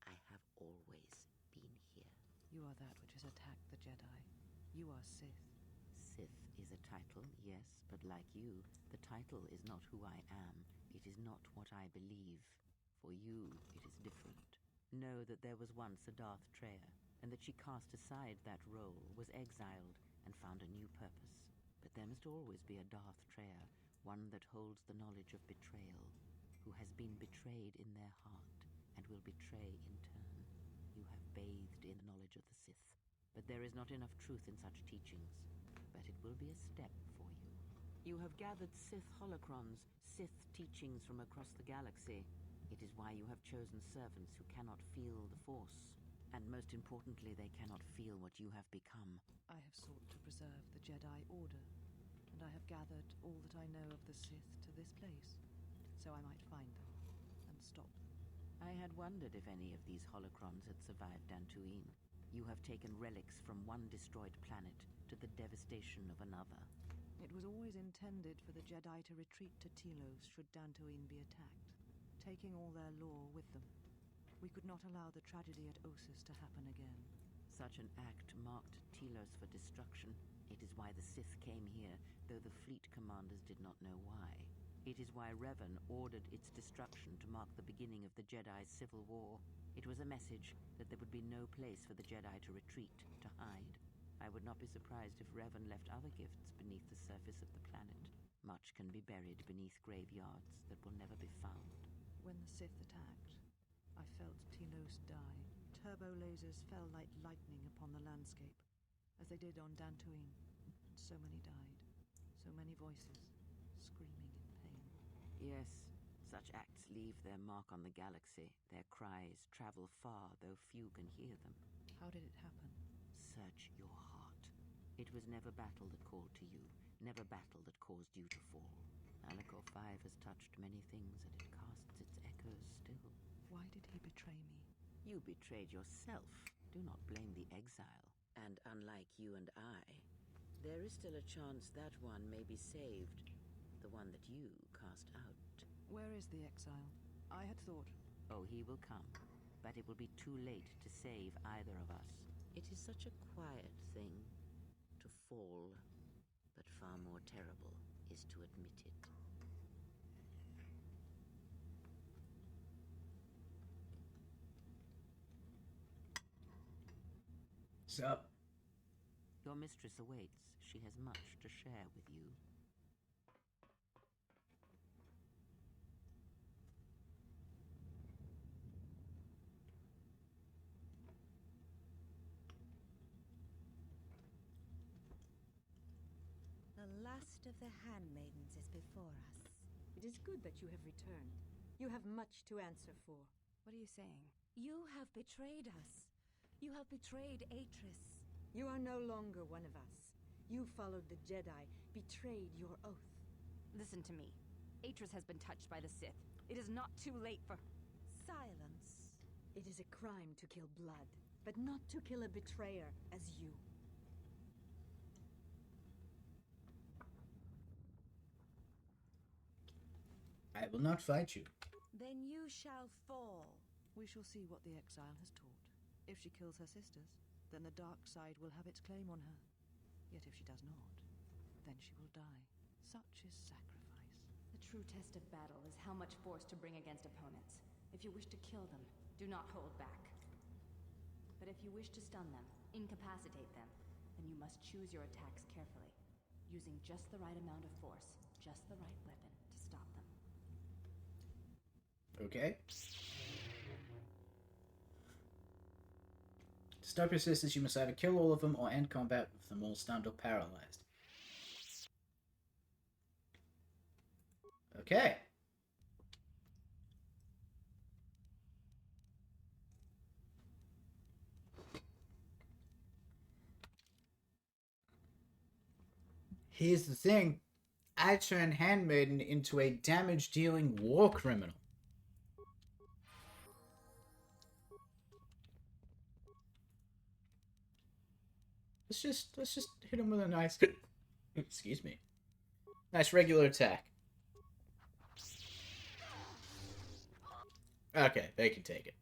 U: I have always been here.
G: You are that which has attacked the Jedi. You are Sith.
U: Sith is a title, yes, but like you, the title is not who I am. It is not what I believe. For you, it is different. Know that there was once a Darth Treya, and that she cast aside that role, was exiled, and found a new purpose. But there must always be a Darth Treya, one that holds the knowledge of betrayal, who has been betrayed in their heart, and will betray in turn. You have bathed in the knowledge of the Sith, but there is not enough truth in such teachings. But it will be a step for you. You have gathered Sith holocrons, Sith teachings from across the galaxy. It is why you have chosen servants who cannot feel the Force. And most importantly, they cannot feel what you have become.
G: I have sought to preserve the Jedi Order, and I have gathered all that I know of the Sith to this place, so I might find them and stop them.
U: I had wondered if any of these holocrons had survived Dantooine. You have taken relics from one destroyed planet to the devastation of another.
G: It was always intended for the Jedi to retreat to Telos should Dantooine be attacked, taking all their lore with them. We could not allow the tragedy at Ossus to happen again.
U: Such an act marked Telos for destruction. It is why the Sith came here, though the fleet commanders did not know why. It is why Revan ordered its destruction to mark the beginning of the Jedi's civil war. It was a message that there would be no place for the Jedi to retreat, to hide. I would not be surprised if Revan left other gifts beneath the surface of the planet. Much can be buried beneath graveyards that will never be found.
G: When the Sith attacked, I felt Telos die. Turbo lasers fell like lightning upon the landscape, as they did on Dantooine. And so many died. So many voices, screaming in pain.
U: Yes, such acts leave their mark on the galaxy. Their cries travel far, though few can hear them.
G: How did it happen?
U: Search your heart. It was never battle that called to you, never battle that caused you to fall. Malachor 5 has touched many things, and it casts its echoes still.
G: Why did he betray me?
U: You betrayed yourself. Do not blame the exile. And unlike you and I, there is still a chance that one may be saved. The one that you cast out.
G: Where is the exile? I had thought...
U: Oh, he will come. But it will be too late to save either of us. It is such a quiet thing to fall, but far more terrible is to admit it.
A: Sup?
U: Your mistress awaits. She has much to share with you.
N: The last of the handmaidens is before us. It is good that you have returned. You have much to answer for.
Q: What are you saying?
N: You have betrayed us. You have betrayed Atris. You are no longer one of us. You followed the Jedi, betrayed your oath.
P: Listen to me. Atris has been touched by the Sith. It is not too late for...
N: Silence. It is a crime to kill blood, but not to kill a betrayer as you.
A: I will not fight you.
N: Then you shall fall.
G: We shall see what the exile has taught. If she kills her sisters, then the dark side will have its claim on her. Yet if she does not, then she will die. Such is sacrifice.
P: The true test of battle is how much force to bring against opponents. If you wish to kill them, do not hold back. But if you wish to stun them, incapacitate them, then you must choose your attacks carefully, using just the right amount of force, just the right weapon to stop them.
A: Okay. To stop your sisters, you must either kill all of them or end combat with them all stunned or paralyzed. Okay. Here's the thing. I turn Handmaiden into a damage-dealing war criminal. Let's just hit him with a nice... Excuse me. Nice regular attack. Okay, they can take it.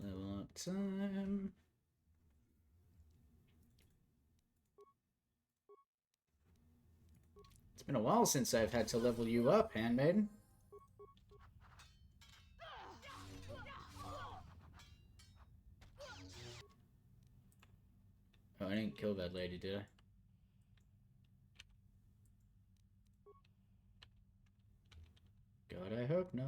A: Level up time. It's been a while since I've had to level you up, Handmaiden. Oh, I didn't kill that lady, did I? God, I hope not.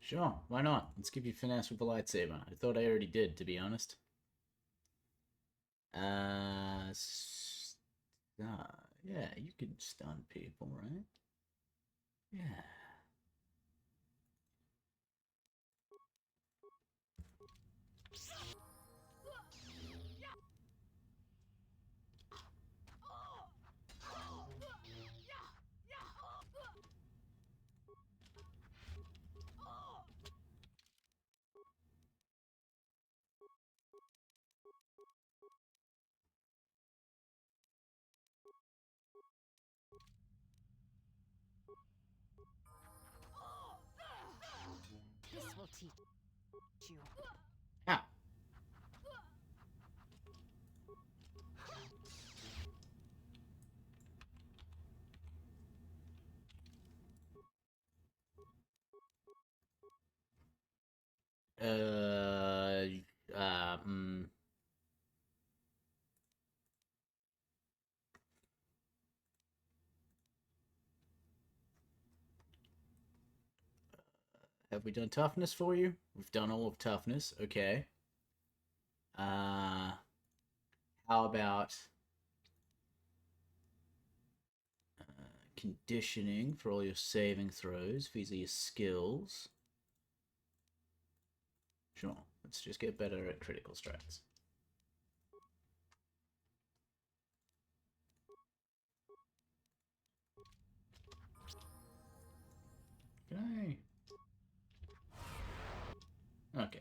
A: Sure, why not? Let's give you finesse with the lightsaber. I thought I already did, to be honest. Yeah, you can stun people, right? Yeah.
P: This will teach you.
A: Ow. Have we done toughness for you? We've done all of toughness. Okay. How about conditioning for all your saving throws? These are your skills. Sure. Let's just get better at critical strikes. Can I? Okay.